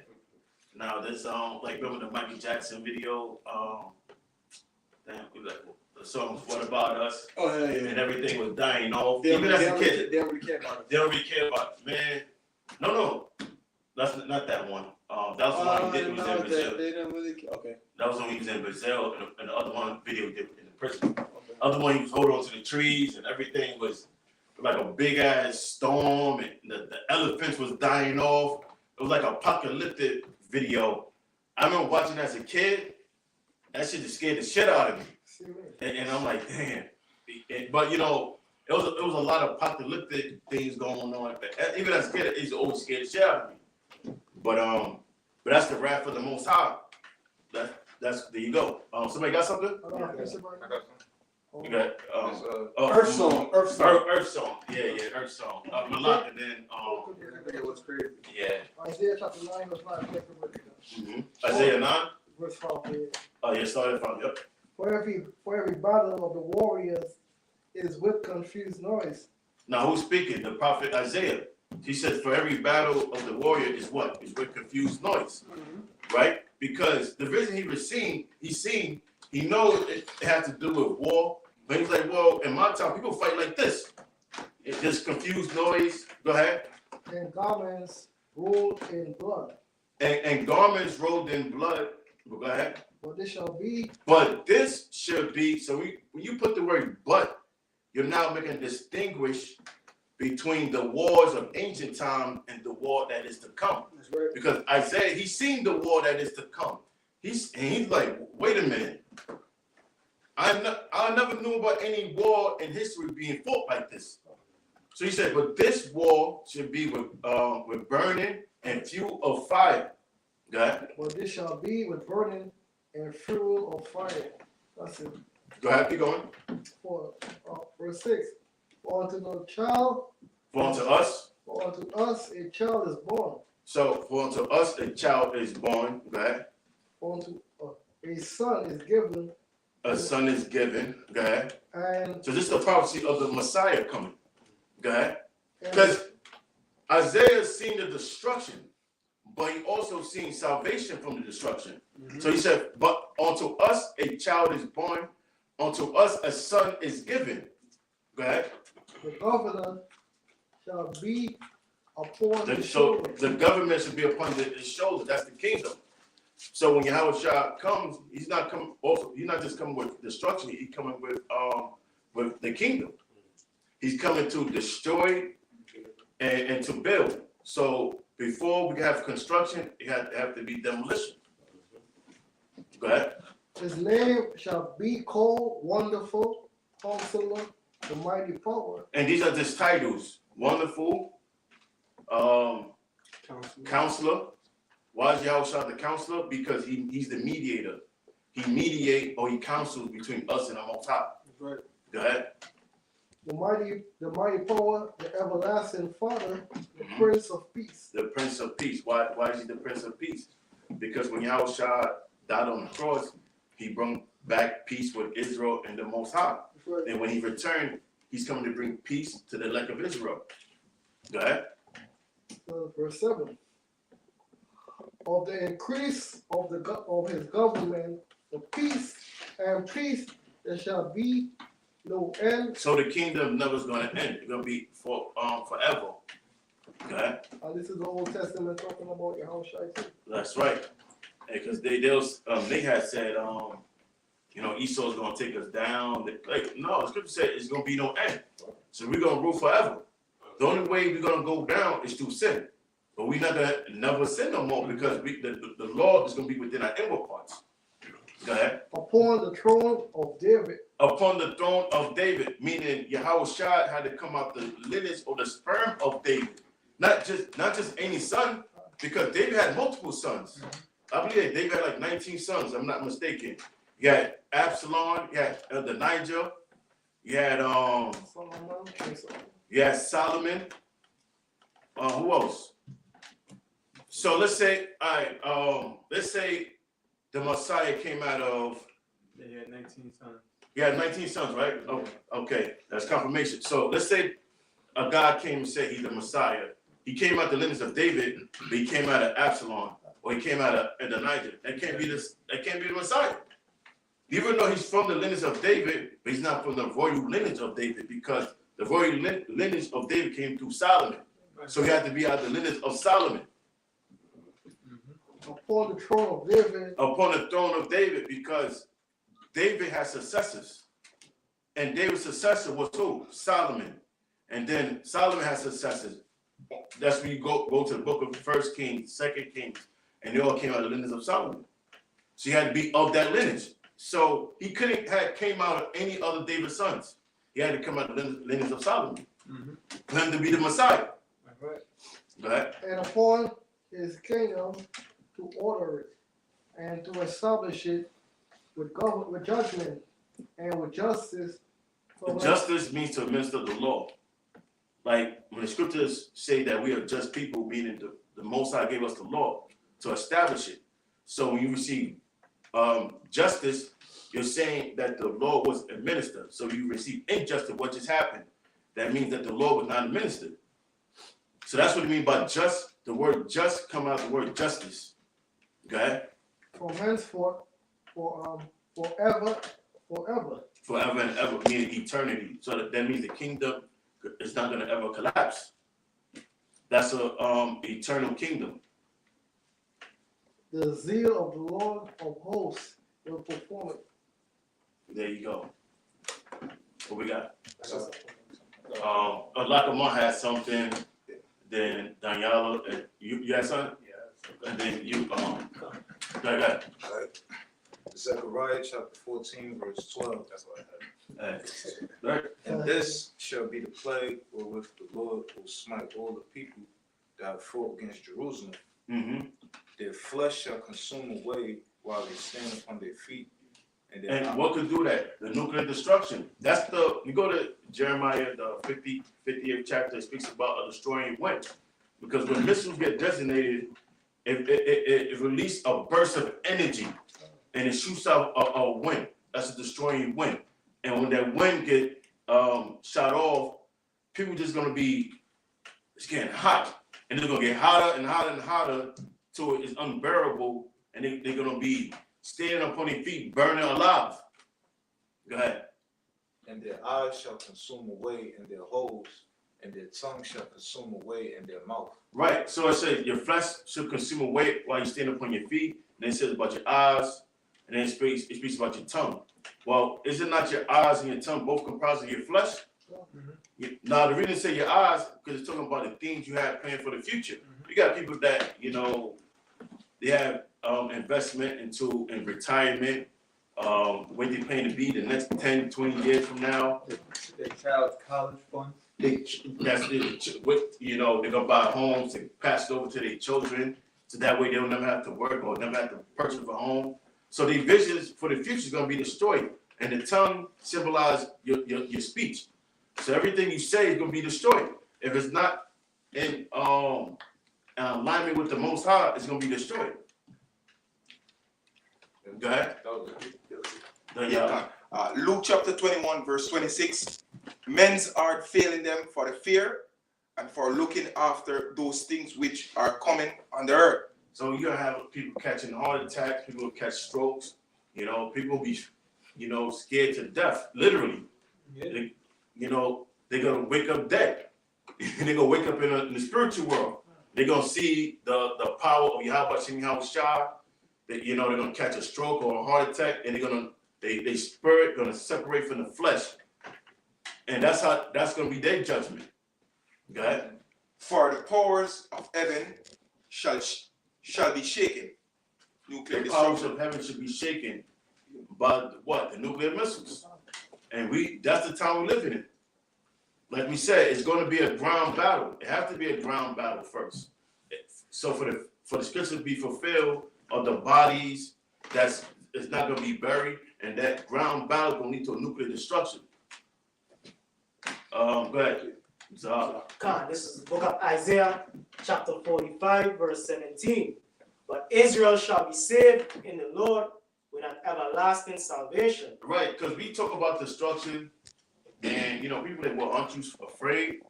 Now this like remember the Michael Jackson video? The songs "What About Us" Oh, yeah. and everything was dying off. They Even as a kid, they don't really care about it. they don't really care about it. Man. No, that's not that one. That was the one he did was in Brazil. They don't really care. Okay. That was when he was in Brazil, and the other one video did in the prison. Other one he was holding onto the trees, and everything was like a big ass storm, and the elephants was dying off. It was like an apocalyptic video. I remember watching as a kid. That shit just scared the shit out of me. And I'm like, damn. But you know, it was a lot of apocalyptic things going on. Even as a kid, it used to always scare the shit out of me. But that's the wrath of the Most High. That's there you go. Somebody got something? You got Earth Song. Earth Song. Yeah, Earth Song. Malak, and then I think it was crazy. yeah. Isaiah chapter 9 was not taken with it. Isaiah 9. Verse 5. Oh yeah, started from yep. For every battle of the warriors is with confused noise. Now who's speaking? The prophet Isaiah. He said, for every battle of the warrior is what? Is with confused noise. Right? Because the vision he knows it has to do with war. But he's like, well, in my time, people fight like this. It's just confused noise. Go ahead. And garments rolled in blood. And garments rolled in blood. Go ahead. For this shall be. But this should be, so when you put the word but, you're now making a distinguish between the wars of ancient time and the war that is to come. That's right. Because Isaiah, he's seen the war that is to come. He's like, wait a minute. I never knew about any war in history being fought like this. So he said, but this war should be with burning and fuel of fire. Go ahead. But this shall be with burning and fuel of fire. That's it. Go ahead, keep going. For verse 6. For unto the child, For unto us, a child is born. so for unto us a child is born. Go ahead. For unto a son is given. A son is given. Go ahead. And So this is the prophecy of the Messiah coming. Go ahead. and Because Isaiah seen the destruction, but he also seen salvation from the destruction. So he said, but unto us a child is born, unto us a son is given. Go ahead. the governor shall be upon his So shoulder. the government should be upon his shoulder. That's the kingdom. So when Yahushua comes, he's not just coming with destruction, he's coming with the kingdom. He's coming to destroy and to build. So before we can have construction, it have to be demolition. Go ahead. His name shall be called Wonderful, Counselor, the Mighty Power, And these are just titles. Wonderful, counselor. Why is Yahushua the counselor? Because he's the mediator. He mediates or he counsels between us and the Most High. Right. Go ahead. the mighty power, the everlasting Father, the Prince of Peace. The Prince of Peace. Why is he the Prince of Peace? Because when Yahushua died on the cross, he brought back peace with Israel and the Most High. That's right. And when he returned, he's coming to bring peace to the elect of Israel. Go ahead. Verse 7. Of the increase of his government, the peace there shall be no end. So the kingdom never is going to end. It's going to be forever. Go ahead. This is the Old Testament talking about Yahushua too. That's right. Because they had said, Esau's going to take us down. No, the scripture said it's going to be no end. So we're going to rule forever. The only way we're going to go down is through sin. But we're not going to never sin no more because the law is going to be within our inward parts. Go ahead. Upon the throne of David. Upon the throne of David, meaning Yahushua had to come out the lineage or the sperm of David. Not just any son, because David had multiple sons. I believe David had like 19 sons, I'm not mistaken. You had Absalom, you had Adonijah, you had Solomon. Who else? So let's say, let's say the Messiah came out of. They had 19 sons. He had 19 sons, right? Oh, okay, that's confirmation. So let's say a God came and said he's the Messiah. He came out the lineage of David, but he came out of Absalom, or he came out of Adonijah. That can't be the Messiah. Even though he's from the lineage of David, but he's not from the royal lineage of David, because the royal lineage of David came through Solomon. So he had to be out of the lineage of Solomon. Upon the throne of David. Upon the throne of David, because David has successors. And David's successor was who? Solomon. And then Solomon has successors. That's when you go to the book of 1 Kings, 2 Kings, and they all came out of the lineage of Solomon. So he had to be of that lineage. So he couldn't have came out of any other David's sons. He had to come out of the lineage of Solomon. For him to be the Messiah. Right. Go ahead. And upon his kingdom to order it and to establish it with judgment and with justice. Justice means to administer the law. Like when the scriptures say that we are just people, meaning the Most High gave us the law to establish it. So when you receive justice, you're saying that the law was administered. So you receive injustice, what just happened. That means that the law was not administered. So that's what it means by just. The word just come out of the word justice. Go ahead. From henceforth, forever. Forever and ever, meaning eternity. So that means the kingdom is not going to ever collapse. That's a eternal kingdom. The zeal of the Lord of hosts will perform it. There you go. What we got? Lackawanna has something. Then Daniela, you had something? Yeah. And then you, go ahead. It Zechariah chapter 14, verse 12. That's what I had. Right. And this shall be the plague wherewith the Lord will smite all the people that have fought against Jerusalem. Mm-hmm. Their flesh shall consume away while they stand upon their feet. And their And what could do that? The nuclear destruction. That's you go to Jeremiah, the 50th chapter, it speaks about a destroying wind. Because when missiles get designated, it releases a burst of energy and it shoots out a wind. That's a destroying wind. And when that wind get shot off, people just gonna be, it's getting hot. And it's gonna get hotter and hotter and hotter till it's unbearable. And they're gonna be standing up on their feet, burning alive. Go ahead. And their eyes shall consume away in their holes, and their tongue shall consume away in their mouth. Right. So it says your flesh should consume away while you stand up on your feet. And then it says about your eyes, and then it speaks about your tongue. Well, is it not your eyes and your tongue both comprised of your flesh? Now, the reason I say your eyes, because it's talking about the things you have planned for the future. You got people that, they have investment in retirement, where they plan to be the next 10, 20 years from now. Their child's college fund. They're gonna buy homes and pass it over to their children, so that way they'll never have to work or never have to purchase a home. So their visions for the future is gonna be destroyed, and the tongue symbolizes your speech. So everything you say is gonna be destroyed. If it's not in alignment with the Most High, it's gonna be destroyed. Go ahead. Luke chapter 21, verse 26. Men's heart failing them for the fear and for looking after those things which are coming on the earth. So you're gonna have people catching heart attacks, people will catch strokes, people will be, scared to death, literally. Yeah. They're gonna wake up dead. They're gonna wake up in the spiritual world. They're gonna see the power of Yahweh Shem Yahushua. They're gonna catch a stroke or a heart attack, and they spirit gonna separate from the flesh. And that's gonna be their judgment. Go ahead. For the powers of heaven shall be shaken. Nuclear The powers destruction. of heaven should be shaken by what? The nuclear missiles. And that's the time we're living in. Like we said, it's going to be a ground battle. It has to be a ground battle first. So for the scripture to be fulfilled of the bodies it's not going to be buried, and that ground battle is going to lead to a nuclear destruction. Go ahead. This is the book of Isaiah, chapter 45, verse 17. But Israel shall be saved in the Lord with an everlasting salvation. Right, because we talk about destruction, and people say, well, aren't you afraid?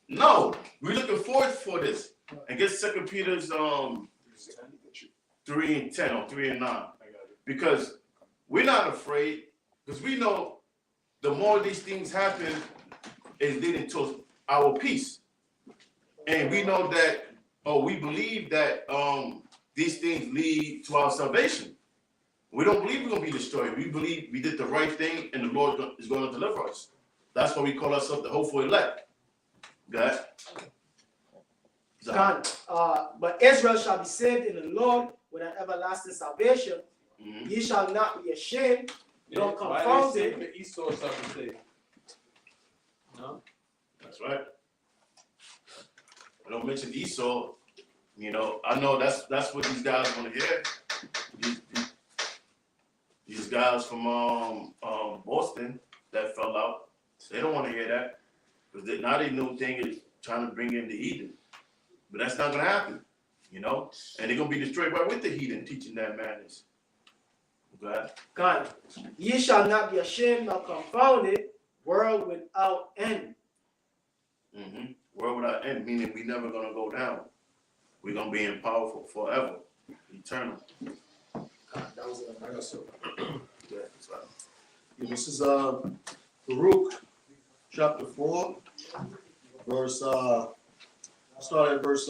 No, we're looking forward for this. And get 2 Peter's 3 and 10 or 3 and 9. Because we're not afraid, because we know the more these things happen, is leading to our peace. And we know that, we believe that these things lead to our salvation. We don't believe we're going to be destroyed. We believe we did the right thing and the Lord is going to deliver us. That's why we call ourselves the hopeful elect. Guys? But Israel shall be saved in the Lord with an everlasting salvation. Mm-hmm. Ye shall not be ashamed, nor confounded. Why Esau shall be saved? No? That's right. I don't mention Esau. I know that's what these guys want to hear. These guys from Boston that fell out, they don't want to hear that, because now they new thing is trying to bring in the heathen, but that's not gonna happen, and they're gonna be destroyed right with the heathen teaching that madness. God, ye shall not be ashamed nor confounded, world without end. Mm-hmm. World without end, meaning we never gonna go down. We're gonna be in power forever, eternal. That was Yeah, that's right. This is Baruch chapter 4, verse start at verse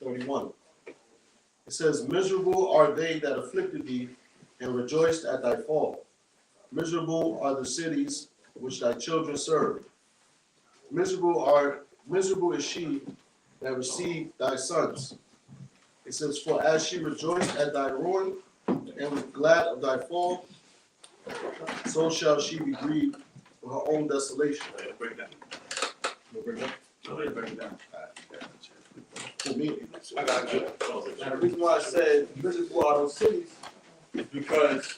31. It says, "Miserable are they that afflicted thee, and rejoiced at thy fall. Miserable are the cities which thy children serve. Miserable is she that received thy sons." It says, "For as she rejoiced at thy ruin, and was glad of thy fall, so shall she be grieved for her own desolation. Break down. No, bring that. Go ahead, break it down. For me, I got you. Now, the reason why I said miserable are those cities is because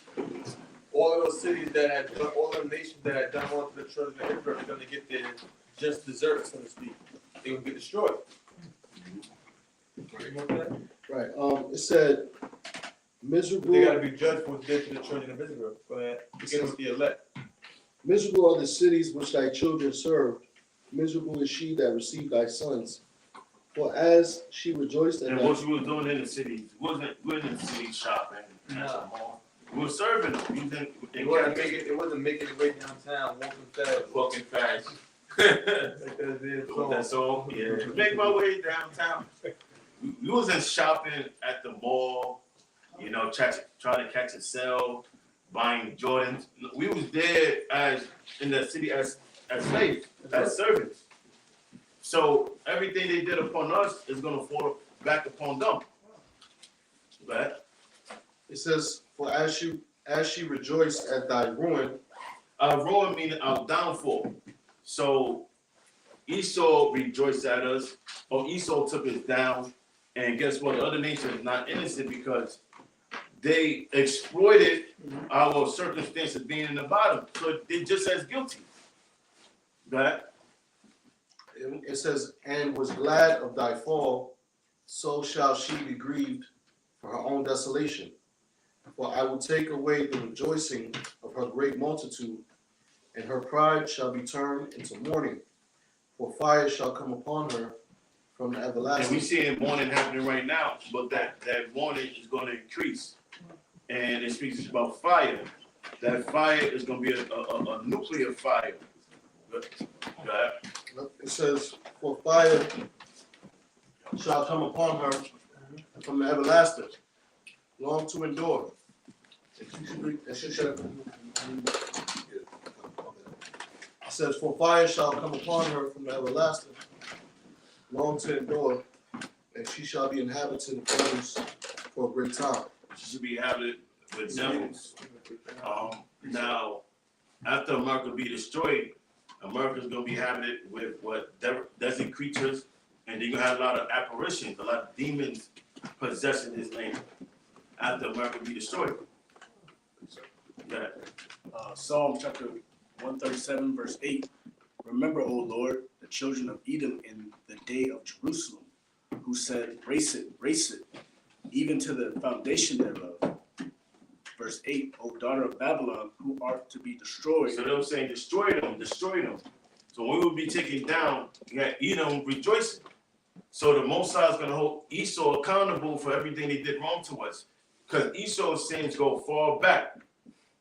all of those cities that had done, all of the nations that had done wrong to the children of Israel are gonna get their just desserts, so to speak. They will get destroyed. Right, you want that? right, it said, miserable. They gotta be judged for what they did to the children of Israel. Go ahead. Against the elect. Miserable are the cities which thy children served. Miserable is she that received thy sons. For as she rejoiced at And thy what you was doing in the cities, wasn't in the city shopping. We were serving them. You didn't. It wasn't making it way downtown, walking fast. Walking fast. Like That's all. Yeah. Make my way downtown. We wasn't shopping at the mall. You know, trying to catch a sale, buying Jordans. We was there as in the city as slaves, as servants. So everything they did upon us is gonna fall back upon them. Right? It says, for as she rejoiced at thy ruin. Our ruin meaning our downfall. So Esau rejoiced at us, or Esau took us down, and guess what? The other nation is not innocent because they exploited our circumstances being in the bottom. So they're just as guilty. Right? It says, and was glad of thy fall, so shall she be grieved for her own desolation. For I will take away the rejoicing of her great multitude, and her pride shall be turned into mourning. For fire shall come upon her from the And everlasting. we see mourning happening right now, but that mourning is going to increase. And it speaks about fire. That fire is going to be a nuclear fire. Right? It says, for fire shall come upon her from the everlasting, long to endure. It says, for fire shall come upon her from the everlasting, long to endure, and she shall be inhabited of devils for a great time. She should be inhabited with devils. Now, after America be destroyed, America's gonna be inhabited with what desert creatures, and they're gonna have a lot of apparitions, a lot of demons possessing this land after America be destroyed. Yeah. Psalm chapter 137, verse 8. Remember, O Lord, the children of Edom in the day of Jerusalem, who said, race it, even to the foundation thereof. Verse 8, O daughter of Babylon, who art to be destroyed. So they were saying, destroy them. So when we will be taken down, you got Edom rejoicing. So the Most High is going to hold Esau accountable for everything they did wrong to us. Because Esau's sins go far back.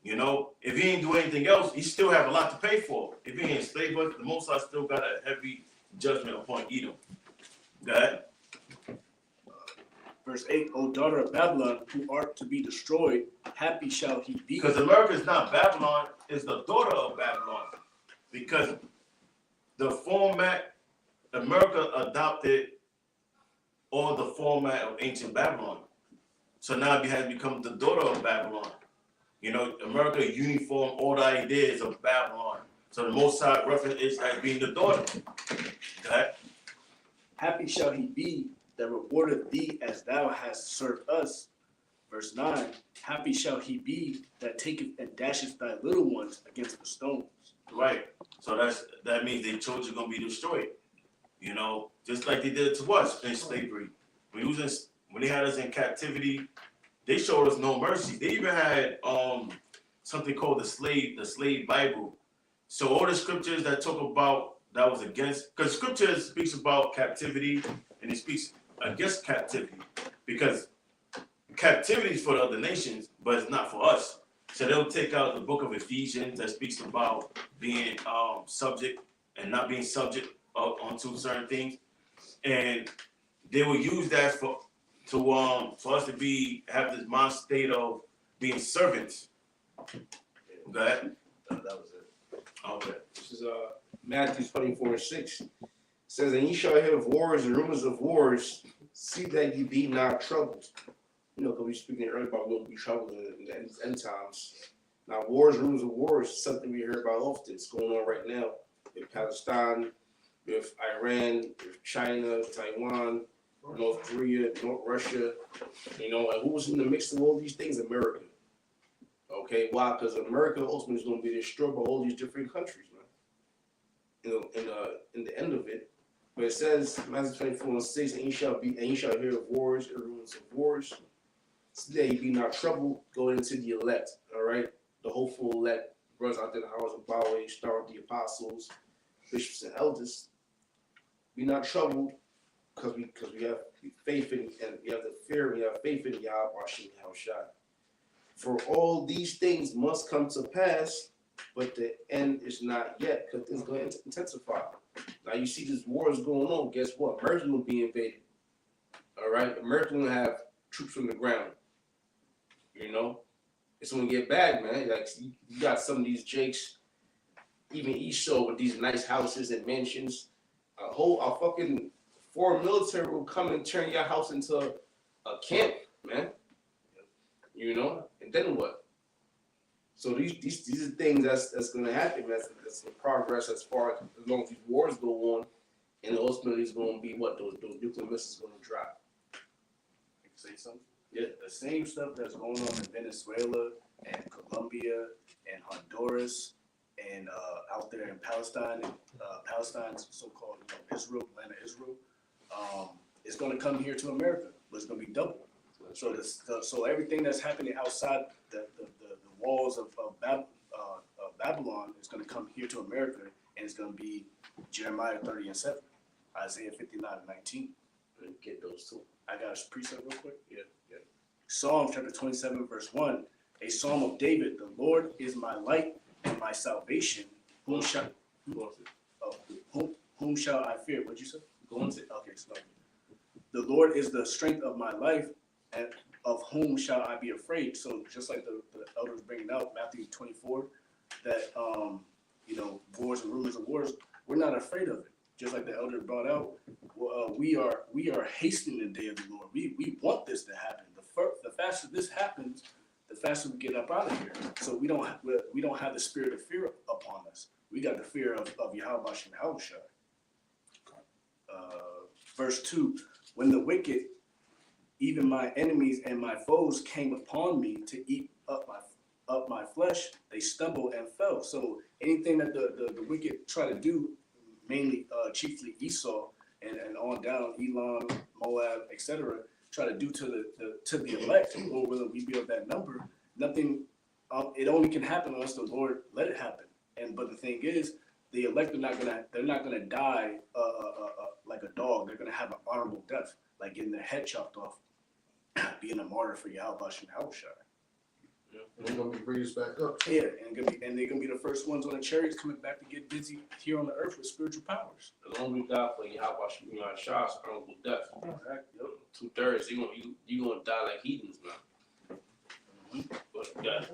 You know, if he ain't do anything else, he still have a lot to pay for. If he ain't enslaved us, the Most High still got a heavy judgment upon Edom. Go ahead. Verse 8, O daughter of Babylon, who art to be destroyed, happy shall he be. Because America is not Babylon, it's the daughter of Babylon. Because the format, America adopted all the format of ancient Babylon. So now it has become the daughter of Babylon. You know, America uniform all the ideas of Babylon. So the Most High reference is as being the daughter. Okay? Happy shall he be that rewardeth thee as thou hast served us. Verse 9, happy shall he be that taketh and dasheth thy little ones against the stones. Right. So that means their children are gonna be destroyed. You know, just like they did to us in slavery. When they had us in captivity, they showed us no mercy. They even had something called the slave Bible. So all the scriptures that talk about that was against, because scripture speaks about captivity and it speaks against captivity, because captivity is for the other nations, but it's not for us. So they'll take out the book of Ephesians that speaks about being subject and not being subject onto certain things, and they will use that for us to have this mind state of being servants. Okay. That was it. Okay. This is Matthew 24:6. It says, and ye shall hear of wars and rumors of wars. See that ye be not troubled. You know, because we were speaking earlier about what we trouble in the end times. Now, wars, rumors of wars, is something we hear about often. It's going on right now with Palestine, with Iran, with China, Taiwan, North Korea, North Russia. You know, and who was in the mix of all these things? America. Okay, why? Because America ultimately is going to be destroyed by all these different countries, man. In the end of it. But it says, Matthew 24:6, and ye shall hear of wars and rumors of wars. Today ye be not troubled, going into the elect, all right? The hopeful elect, brothers out there in the house of Yahweh, star of the apostles, bishops and elders. Be not troubled, because we have faith in, and we have the fear, we have faith in Yahweh Hashem Yahushua. For all these things must come to pass, but the end is not yet, because it's going to intensify. Now you see these wars going on. Guess what? America will be invaded. All right, America will have troops on the ground. You know, it's gonna get bad, man. Like you got some of these jakes, even Esau with these nice houses and mansions. A fucking foreign military will come and turn your house into a camp, man. You know, and then what? So these are things that's gonna happen. That's the progress as far as long as these wars go on, and ultimately it's gonna be what those nuclear missiles gonna drop. You can say something. Yeah, the same stuff that's going on in Venezuela and Colombia and Honduras and out there in Palestine, Palestine's so-called Israel, land of Israel, is going to come here to America, but it's going to be double. So so everything that's happening outside the walls of Babylon is going to come here to America, and it's going to be Jeremiah 30:7, Isaiah 59:19. Get those two. I got a precept real quick. Yeah. Psalm chapter 27, verse 1, a psalm of David. The Lord is my light and my salvation. Whom shall I fear? What'd you say? Go on to Okay, so the Lord is the strength of my life, and of whom shall I be afraid? So just like the elders bringing out Matthew 24, that wars and rumors of wars, we're not afraid of it. Just like the elder brought out, we are hastening the day of the Lord. We want this to happen. The faster this happens, the faster we get up out of here. So we don't have the spirit of fear upon us. We got the fear of Yahweh Shem Yahushua. Verse 2, when the wicked, even my enemies and my foes, came upon me to eat up my flesh, they stumbled and fell. So anything that the wicked try to do, mainly chiefly Esau and on down, Elam, Moab, etc., try to do to the elect, or whether we be of that number, nothing. It only can happen unless the Lord let it happen. But the thing is, the elect they're not gonna die like a dog. They're gonna have an honorable death, like getting their head chopped off, being a martyr for Yahweh Shem Yahushua. And they're gonna be raised back up. Yeah, and they're gonna be the first ones on the chariots coming back to get busy here on the earth with spiritual powers. As long as we die for Yahweh Shem Yahushua's honorable death. Yep. 2/3, you gonna die like heathens, man. But yeah.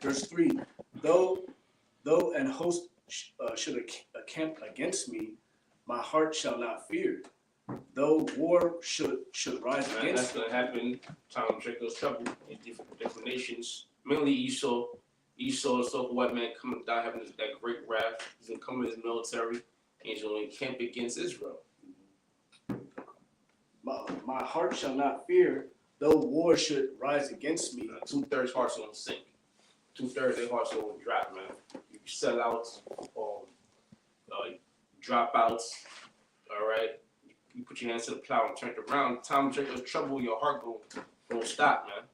Verse 3. Though an host should accamp against me, my heart shall not fear. Though war should rise Man, against that's gonna happen. Time of Jacob's trouble in different nations. Mainly Esau. Esau, the so-called white man, coming down having that great wrath. He's gonna come with his military, and he's gonna encamp against Israel. my heart shall not fear, though war should rise against me. 2/3 hearts gonna sink. 2/3 their hearts gonna drop, man. You sell out or dropouts. All right. You put your hands to the plow and turn it around. Time of Jacob's trouble, your heart gonna stop, man.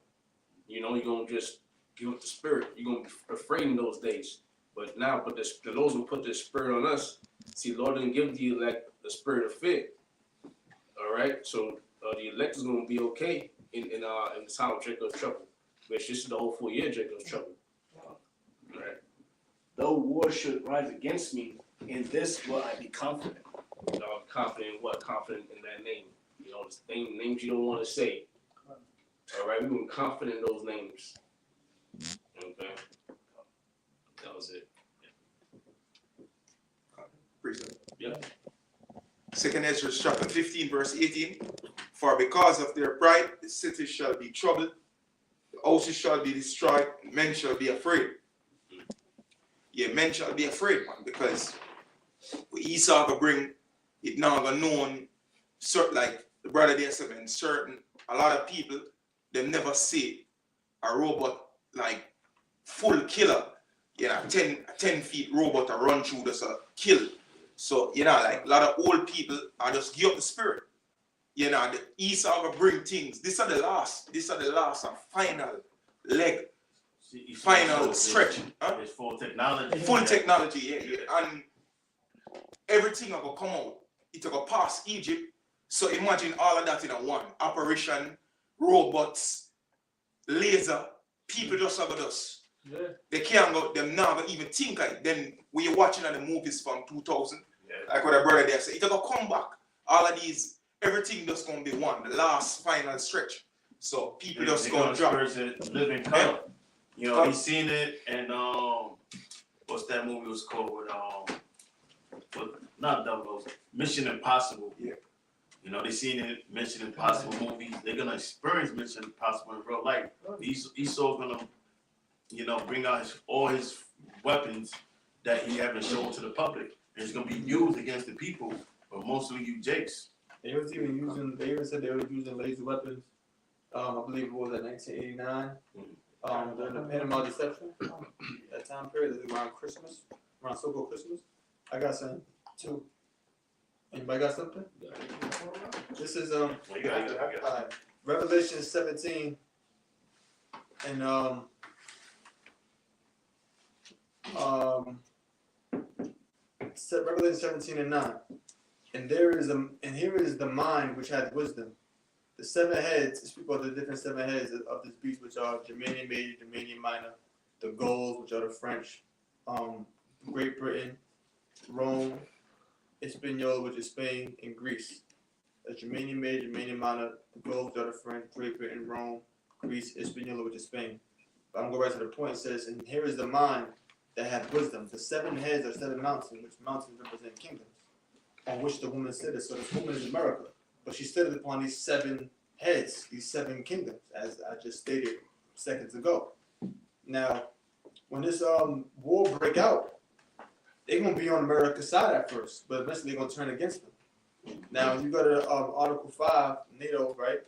You know, you're gonna just give up the spirit. You're gonna be afraid in those days. But the Lord will put the spirit on us. See, Lord didn't give the elect the spirit of fear. All right, so the elect is gonna be okay in the time of Jacob's trouble. But it's just the whole full year of Jacob's trouble. All right. Though war should rise against me, in this will I be confident. Confident in what? Confident in that name. You know, the names you don't want to say. All right, we were confident in those names. Okay, that was it. Precept. Yeah. 2nd Ezra chapter 15, verse 18. For because of their pride, the city shall be troubled, the houses shall be destroyed, men shall be afraid. Yeah, men shall be afraid, man, because what Esau gonna bring, it now gonna known, certain, like the brother there said, man, certain, a lot of people, they never see a robot like full killer, you know, 10 feet robot to run through just a kill. So, you know, like a lot of old people are just give up the spirit. You know, the Esau will bring things. These are the last and final leg, final stretch. Huh? It's full technology. Full technology, yeah. And everything will come out. It will pass Egypt. So imagine all of that in a one. Operation, robots, laser, people just have us. Yeah. They can't go, them now gonna even think like then when you're watching the movies from 2000, Yeah. like what a brother there said, it's gonna come back. All of these, everything just gonna be one, the last final stretch. So people just gonna drop. Live in color. You know, he's seen it, and what's that movie was called with not Double Mission Impossible. Yeah. You know, they seen it, Mission Impossible movies. They're gonna experience Mission Impossible in real life. Esau's gonna, you know, bring out all his weapons that he haven't shown to the public. And it's gonna be used against the people, but mostly you Jakes. They was even using. They even said they were using laser weapons. I believe it was at 1989. During the Panama Deception. That time period, around Christmas, around so-called Christmas. I got something too. Anybody got something? This is Revelation 17 and Revelation 17 and 9. And here is the mind which hath wisdom. The 7 heads, speak about the different 7 heads of this beast, which are Germanium Major, Germanium Minor, the Gauls, which are the French, Great Britain, Rome, Hispaniola, which is Spain, and Greece. The Germanium Major, Germanium Minor, the Gauls, which are the French, Great Britain, Rome, Greece, Hispaniola, which is Spain. But I'm going right to the point. It says, and here is the mind that hath wisdom. The 7 heads are 7 mountains, which mountains represent kingdoms, on which the woman sitteth. So this woman is America. But she stood upon these 7 heads, these 7 kingdoms, as I just stated seconds ago. Now, when this war break out, they're gonna be on America's side at first, but eventually they're gonna turn against them. Now, you go to Article 5, NATO, right?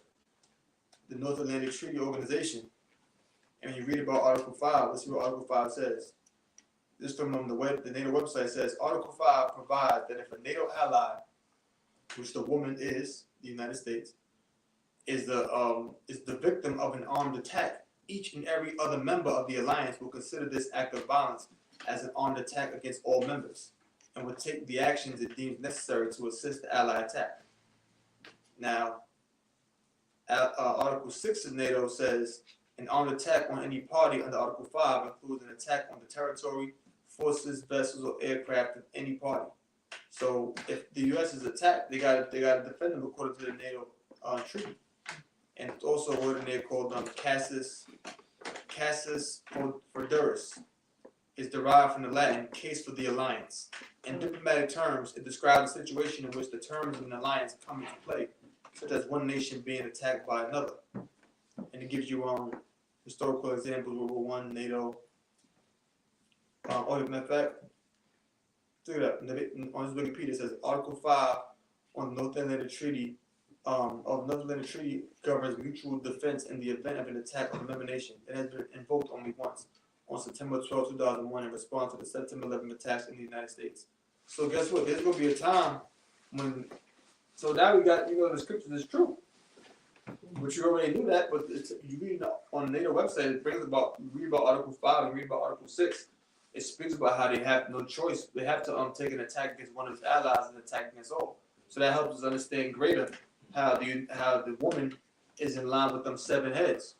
The North Atlantic Treaty Organization, and you read about Article 5. Let's see what Article 5 says. This from the NATO website says Article 5 provides that if a NATO ally, which the woman is, the United States, is the victim of an armed attack, each and every other member of the alliance will consider this act of violence as an armed attack against all members, and will take the actions it deems necessary to assist the ally attack. Now, Article 6 of NATO says an armed attack on any party under Article 5 includes an attack on the territory, forces, vessels, or aircraft of any party. So if the U.S. is attacked, they got to defend them according to the NATO treaty, and it's also a word in there called casus foederis. Is derived from the Latin "case for the alliance." In diplomatic terms, it describes a situation in which the terms of an alliance come into play, such as one nation being attacked by another. And it gives you historical examples: World War I, NATO. Matter of fact, look it up. On his Wikipedia, it says Article 5 on the North Atlantic Treaty of North Atlantic Treaty governs mutual defense in the event of an attack on a member nation. It has been invoked only once, on September 12, 2001, in response to the September 11 attacks in the United States. So guess what? There's going to be a time when. So now we got, the scriptures is true. But you already knew that. But you read on the NATO website, it brings about. You read about Article 5 and read about Article 6. It speaks about how they have no choice. They have to take an attack against one of its allies and attack against all. So that helps us understand greater how the woman is in line with them 7 heads.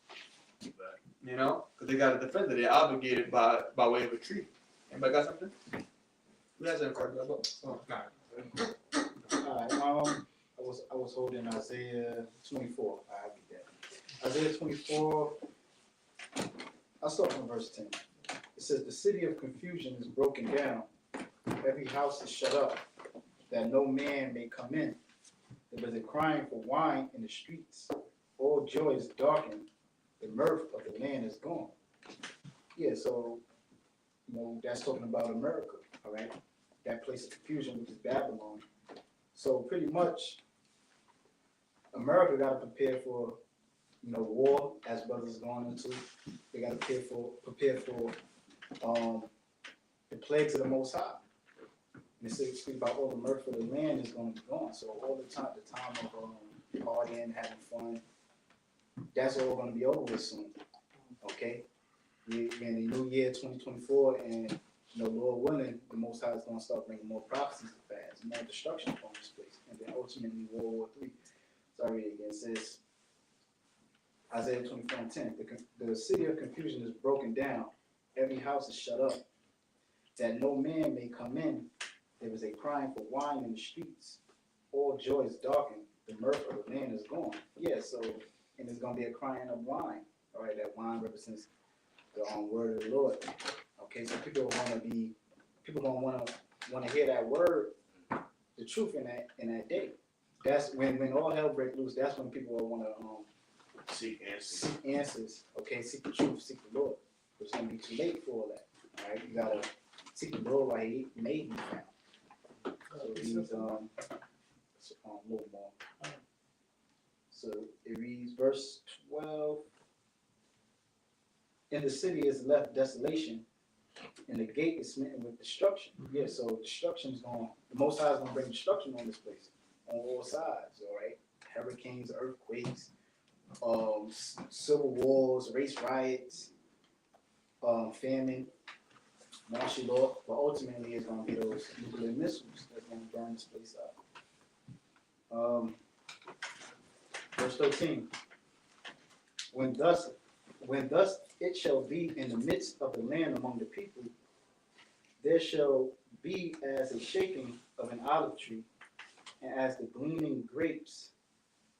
Because they got to defend it. They're obligated by way of a treaty. Anybody got something? Who has anything about? All right. I was holding Isaiah 24. I'll get that. Isaiah 24. I'll start from verse 10. It says, "The city of confusion is broken down. Every house is shut up. that no man may come in. There was a crying for wine in the streets. All joy is darkened. The mirth of the land is gone. Yeah, so, that's talking about America, all right? That place of confusion, which is Babylon. So pretty much, America got to prepare for, war, as brothers are going into. They got to prepare for the plagues of the Most High. And it speaks about all the mirth of the land is going to be gone. So all the time of partying, having fun, that's all going to be over with soon. Okay? We're in the new year 2024, and Lord willing, the Most High is going to start bringing more prophecies to pass, more destruction upon this place, and then ultimately World War III. Sorry again, it says Isaiah 24:10. The city of confusion is broken down; every house is shut up, that no man may come in. There is a crying for wine in the streets. All joy is darkened; the mirth of the land is gone. Yeah, so and there's going to be a crying of wine. All right, that wine represents the word of the Lord. Okay, so people gonna want to hear that word, the truth in that day. That's when all hell breaks loose. That's when people will want to Seek answers. seek answers. Okay, seek the truth, seek the Lord. It's gonna be too late for all that. All right, you gotta seek the Lord while He may be found. So it reads a little more. So it reads verse 12. And the city is left desolation, and the gate is smitten with destruction. Yeah, so destruction is going. The Most High is going to bring destruction on this place, on all sides. All right, hurricanes, earthquakes, civil wars, race riots, famine, martial law. But ultimately, it's going to be those nuclear missiles that's going to burn this place up. Verse 13. When thus it shall be in the midst of the land among the people, there shall be as a shaking of an olive tree, and as the gleaning grapes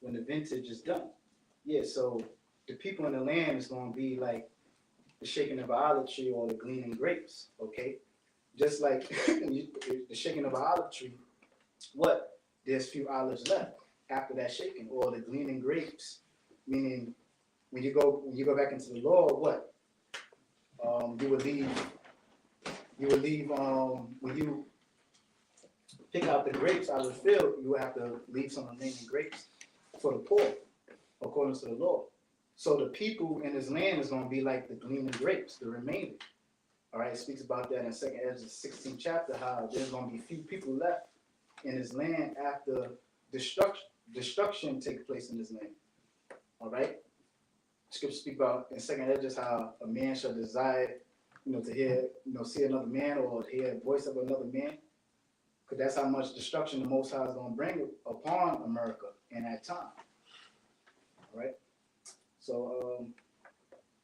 when the vintage is done. Yeah, so the people in the land is going to be like the shaking of an olive tree or the gleaning grapes, okay? Just like the shaking of an olive tree, there's few olives left after that shaking, or the gleaning grapes, meaning when you go back into the Lord, what? You would leave when you pick out the grapes out of the field, you would have to leave some remaining grapes for the poor, according to the law. So the people in his land is going to be like the gleaning grapes, the remaining. All right, it speaks about that in 2nd Ezra 16th chapter, how there's going to be few people left in his land after destruction takes place in his land. All right. Scripture speak about in 2nd Ezra how a man shall desire, to hear, see another man or to hear the voice of another man. Because that's how much destruction the Most High is going to bring upon America in that time. All right. So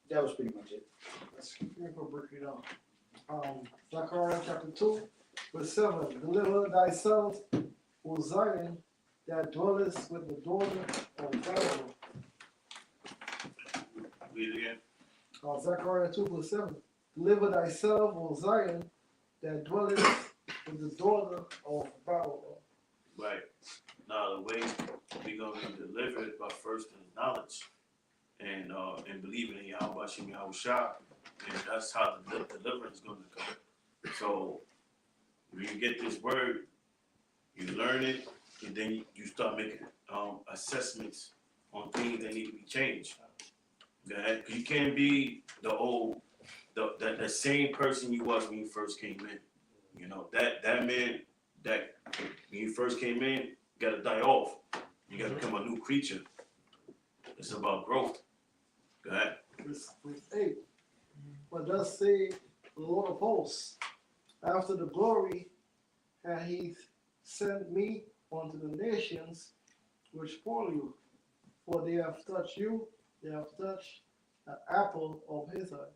that was pretty much it. Let's break it down. Zechariah chapter 2, verse 7. Deliver thyself, O Zion, that dwellest with the daughter of Babylon. Read it again. Zechariah 2, verse 7. Deliver thyself, O Zion, that dwellest with the daughter of Babylon. Right. Now the way we're gonna be delivered by first in knowledge and believing in Yahweh Shem Yahweh Shah, and that's how the deliverance is gonna come. So when you get this word, you learn it, and then you start making assessments on things that need to be changed. Okay? You can't be the same person you was when you first came in. That man that when you first came in, gotta die off. You gotta become a new creature. It's about growth. Go ahead. Verse 8. But thus say the Lord of hosts, after the glory had he sent me unto the nations which follow you, for they have touched you, they have touched the apple of his eye.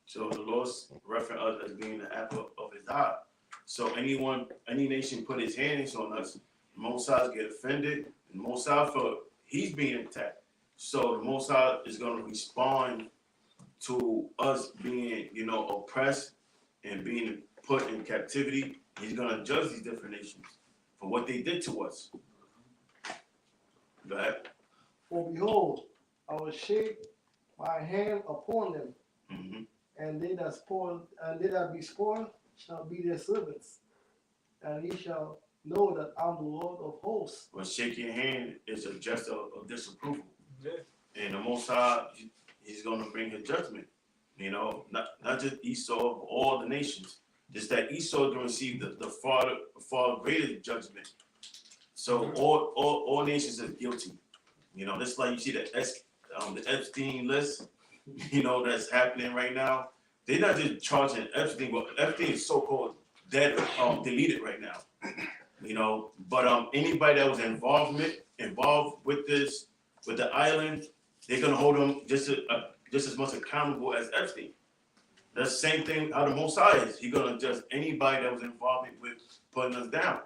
So the Lord's referring us as being the apple of his eye. So any nation put his hands on us, Most High get offended, and Most High for he's being attacked. So the Most High is going to respond to us being, oppressed and being put in captivity. He's going to judge these different nations for what they did to us. Go ahead. For behold, I will shake my hand upon them, Mhm. and they that be spoiled shall be their servants, and he shall know that I'm the Lord of hosts. But shake your hand is a gesture of disapproval. Yeah. And the Most High, he's gonna bring his judgment. You know, not just Esau, but all the nations. Just that Esau is gonna receive the far greater judgment. So all nations are guilty. You know, that's like you see the Epstein list, you know, that's happening right now. They're not just charging Epstein, but Epstein is so-called dead, deleted right now. You know, but anybody that was involved with this, with the island, they're gonna hold them just as much accountable as Epstein. That's the same thing how the Most High is. He's gonna judge anybody that was involved with putting us down.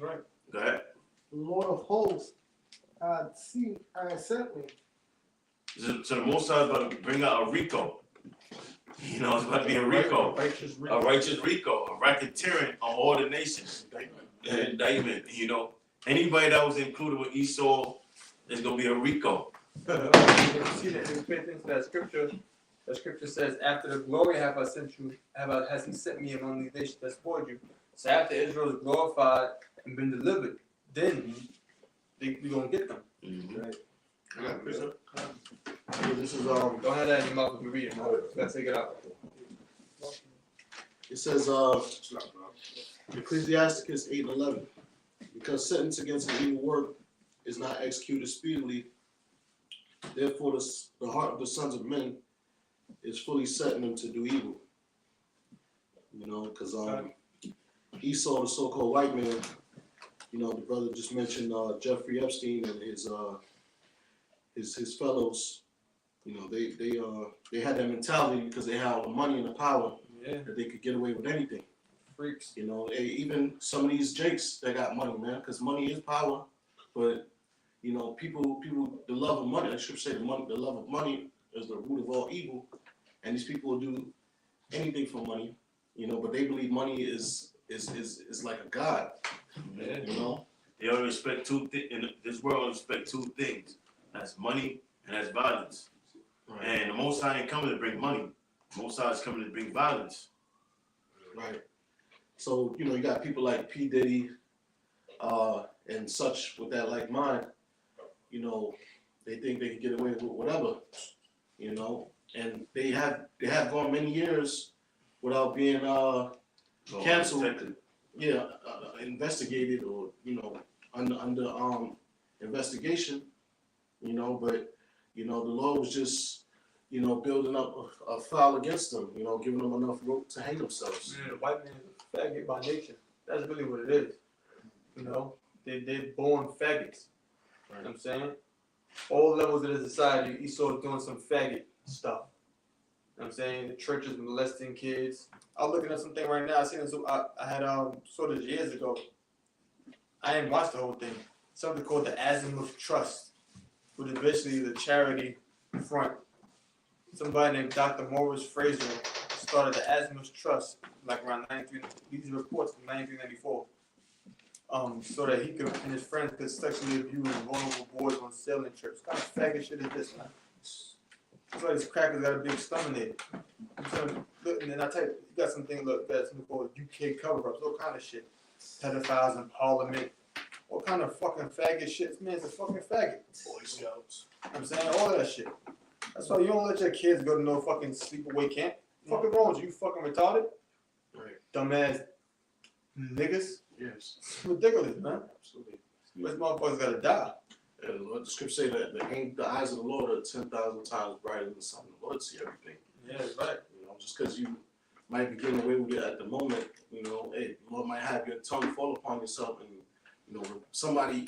Right. Go ahead. The Lord of hosts had sent me. So the Most High is about to bring out a RICO. You know, it's about to be a RICO. A righteous RICO, a racketeering on all the nations. Indictment, you know. Anybody that was included with Esau is gonna be a RICO. See that? If you pay attention to that scripture, the scripture says, "After the glory have I sent you, has He sent me among these nations that spoiled you." So after Israel is glorified and been delivered, then we gonna get them. Mhm. Right? This is Don't have that in your mouth if you read it. No, gotta take it out. it says Ecclesiasticus 8:11, because sentence against an evil work is not executed speedily, therefore the heart of the sons of men is fully set in them to do evil. You know, because Esau, the so-called white man, you know, the brother just mentioned Jeffrey Epstein and his fellows. You know, they had that mentality because they had all the money and the power Yeah. that they could get away with anything. Freaks. You know, even some of these jakes that got money, man, because money is power. But you know, people, the love of money. I should say the love of money is the root of all evil, and these people will do anything for money. You know, but they believe money is like a god. Yeah. You know. They only respect in this world only respect two things. That's money and that's violence. Right. And the Most High ain't coming to bring money. The Most High is coming to bring violence. Right. So, you know, you got people like P. Diddy, and such with that like mind, you know, they think they can get away with whatever, you know, and they have gone many years without being canceled. Yeah, investigated or, you know, under investigation, you know, but, you know, the law was just, you know, building up a file against them, you know, giving them enough rope to hang themselves. The white man is a faggot by nature. That's really what it is. You know, they're born faggots. You know what I'm saying? All levels of the society, Esau doing some faggot stuff. You know what I'm saying? The churches molesting kids. I'm looking at something right now. I seen this. I had saw this years ago. I didn't watch the whole thing. Something called the Azimuth Trust, which is basically the charity front. Somebody named Dr. Morris Fraser started the Azimuth Trust like around 93. These reports from 1994. So that he could and his friends could sexually abuse vulnerable boys on sailing trips. What kind of faggot shit is this, man? That's why these crackers got a big stomach. Look, and then I tell you, you got something. Look, that's something called UK cover-ups. All kind of shit. Pedophiles in Parliament. What kind of fucking faggot shit? This man's a fucking faggot. Boy Scouts. I'm saying all of that shit. That's why you don't let your kids go to no fucking sleepaway camp. Fucking wrong with you? You fucking retarded? Right. Dumbass niggas. Yes. It's ridiculous, man. Absolutely. This motherfucker's gotta die. And the Lord, the scripture say that the eyes of the Lord are 10,000 times brighter than the sun. The Lord see everything. Yeah, that's right. You know, just because you might be getting away with it at the moment, you know, hey, the Lord might have your tongue fall upon yourself, and you know, somebody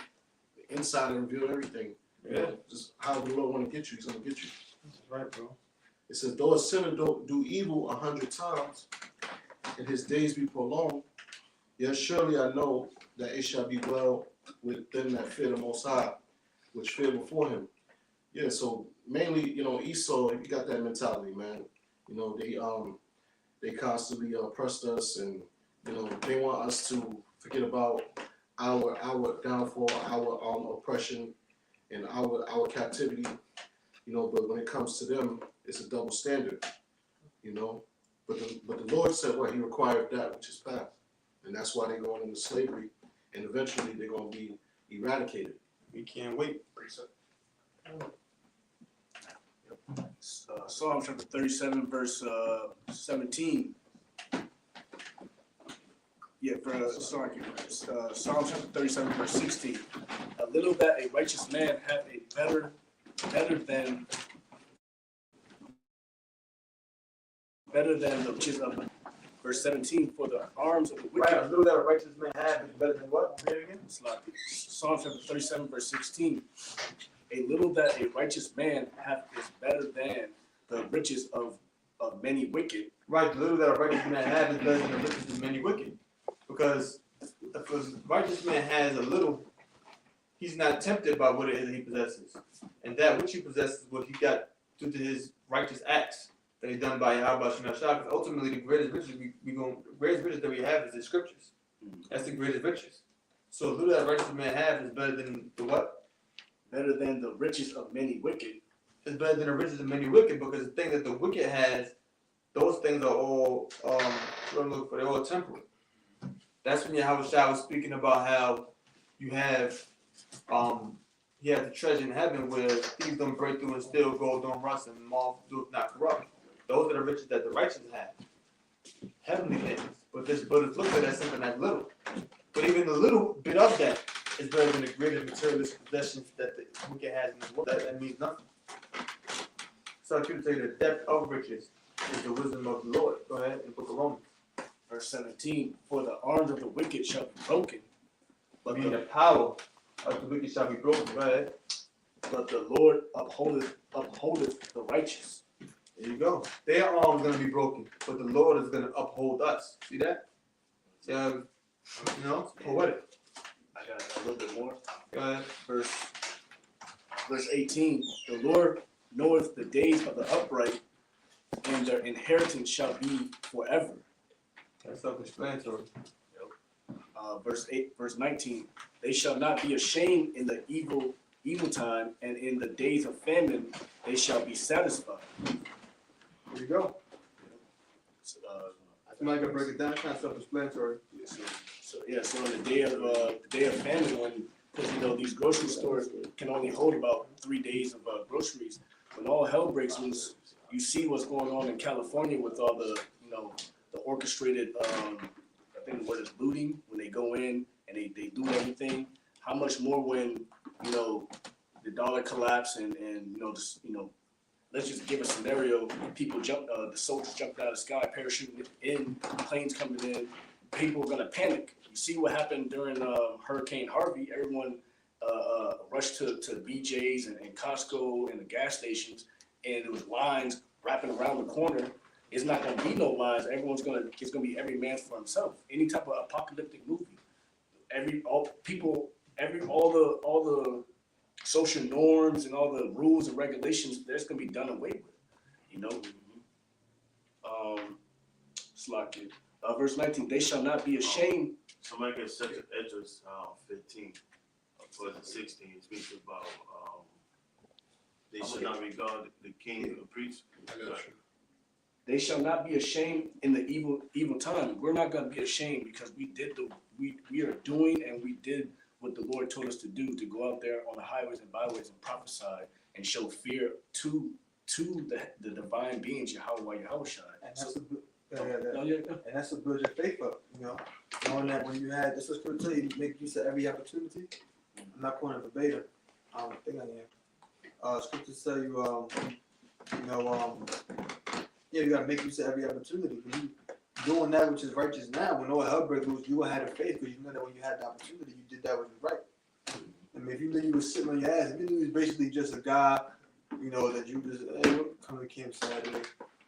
inside and reveal everything. You know, just how the Lord want to get you, He's gonna get you. That's right, bro. It says, though a sinner do evil 100 times, and his days be prolonged, yet surely I know that it shall be well with them that fear the Most High, which fear before Him. Yeah, so mainly, you know, Esau, he got that mentality, man. You know, they constantly oppressed us, and you know, they want us to forget about our downfall, our oppression, and our captivity, you know. But when it comes to them, it's a double standard, you know. But the Lord said what? He required that which is past, and that's why they're going into slavery, and eventually they're going to be eradicated. We can't wait. Psalm chapter 37, verse 17. Psalm chapter 37, verse 16. A little that a righteous man hath a better than the riches of verse 17. For the arms of the wicked. Right, a little that a righteous man have is better than what? Say it again. Psalm chapter 37, verse 16. A little that a righteous man hath is better than the riches of many wicked. Right, the little that a righteous man have is better than the riches of many wicked. Because if a righteous man has a little, he's not tempted by what it is that he possesses. And that which he possesses is what he got due to his righteous acts that he done by Yahweh Shem Shah. Because ultimately the greatest riches that we have is the scriptures. That's the greatest riches. So a little that a righteous man have is better than the what? Better than the riches of many wicked. It's better than the riches of many wicked, because the thing that the wicked has, those things are all they're all temporal. That's when Yahweh Shah was speaking about how you have he has the treasure in heaven where thieves don't break through and steal, gold don't rust, and moth do not corrupt. Those are the riches that the righteous have. Heavenly things. But it's looked at as something that's little. But even the little bit of that is better than the greater materialistic possessions that the wicked has in this world. That means nothing. So I could say the depth of riches is the wisdom of the Lord. Go ahead in the book of Romans. Verse 17. For the arms of the wicked shall be broken. But the power of the wicked shall be broken. Go ahead. But the Lord upholdeth the righteous. There you go. Their arms are going to be broken, but the Lord is going to uphold us. See that? Poetic. I got a little bit more. Go ahead. Verse 18. The Lord knoweth the days of the upright, and their inheritance shall be forever. That's self-explanatory. Verse 19. They shall not be ashamed in the evil time, and in the days of famine they shall be satisfied. There you go. Somebody can break it down. It's not self-explanatory. So in the day of famine, when, because you know these grocery stores can only hold about 3 days of groceries. When all hell breaks loose, you see what's going on in California with all the the orchestrated I think the word is looting, when they go in and they loot everything. How much more when the dollar collapse and let's just give a scenario. People the soldiers jumped out of the sky, parachuting in, planes coming in. People are gonna panic. You see what happened during Hurricane Harvey. Everyone rushed to BJ's and Costco and the gas stations, and there was lines wrapping around the corner. It's not gonna be no lines. It's gonna be every man for himself. Any type of apocalyptic movie. All the social norms and all the rules and regulations, that's gonna be done away with. It's like it. Verse 19, they shall not be ashamed. Somebody can set the Edges 15, or 16, it speaks about they should not regard the king and the priest. They shall not be ashamed in the evil time. We're not gonna be ashamed because we are doing and we did what the Lord told us to do, to go out there on the highways and byways and prophesy and show fear to the divine beings, Yahweh Yahushua. And that's to build your faith up, knowing that when you had, this was going to tell you to make use of every opportunity. I'm not quoting verbatim. I don't think I am. Scriptures tell you, you got to make use of every opportunity. When you doing that which is righteous now, when all hell breaks loose, you will have the faith because you know that when you had the opportunity, you did that which was right. I mean, if you knew you were sitting on your ass, if you knew you was basically just a guy, that you just, hey, come to camp Saturday.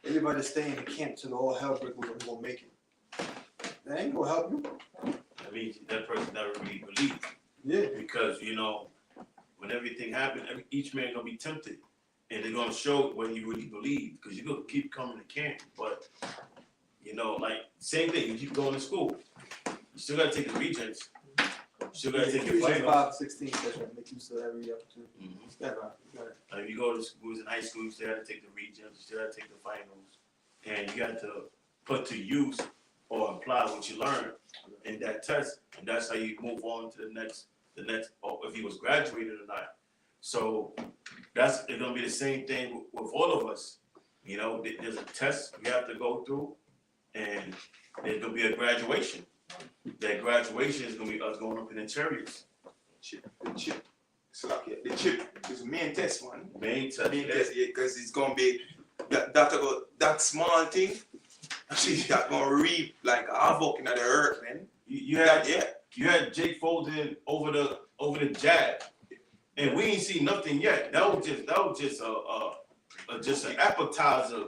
Everybody stay in the camp till all hell breaks loose and gonna make it. That ain't gonna help you. I mean, that person never really believed. Yeah. Because, when everything happened, each man gonna be tempted. And they're gonna show when you really believe, because you're gonna keep coming to camp. But, same thing, you keep going to school. You still gotta take the regents. still gotta take your Ephesians finals. 5:16 says that make use of every opportunity. Mhm. Yeah, right. Got it. If you go to schools in high school, you still have to take the regions, you still have to take the finals. And you got to put to use or apply what you learned in that test. And that's how you move on to the next, or if he was graduated or not. So it's gonna be the same thing with all of us. You know, there's a test we have to go through, and there's gonna be a graduation. That graduation is gonna be us going up in the chariots. The chip. So like, the chip is the main test, man. Main test, Main yeah. test, yeah, because it's gonna be that small thing. Actually, that gonna reap like havoc in the earth, man. You had Jake Foden over the jab, and we ain't seen nothing yet. That was just an appetizer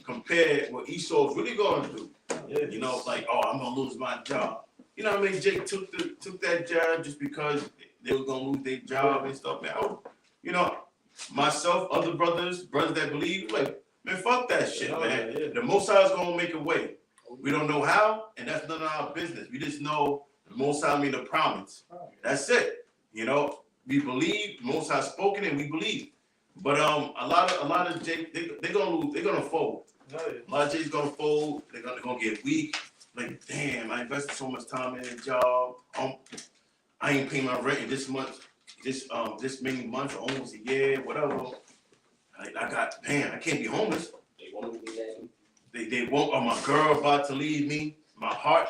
compared what Esau's really going to do. You know, like, oh, I'm gonna lose my job. You know what I mean? Jake took that job just because they were gonna lose their job and stuff. Man, you know, myself, other brothers that believe, like, man, fuck that shit, man. The Most High is gonna make a way. We don't know how, and that's none of our business. We just know the Most High made a promise. That's it. You know, we believe the Most High spoken, and we believe. But a lot of Jake, they're gonna lose. They're gonna fold. A lot of Jake's gonna fold. They're gonna get weak. Like, damn, I invested so much time in a job. I ain't paying my rent in this month, this many months, almost a year, whatever. I can't be homeless. They won't be that. They won't. Oh, my girl about to leave me. My heart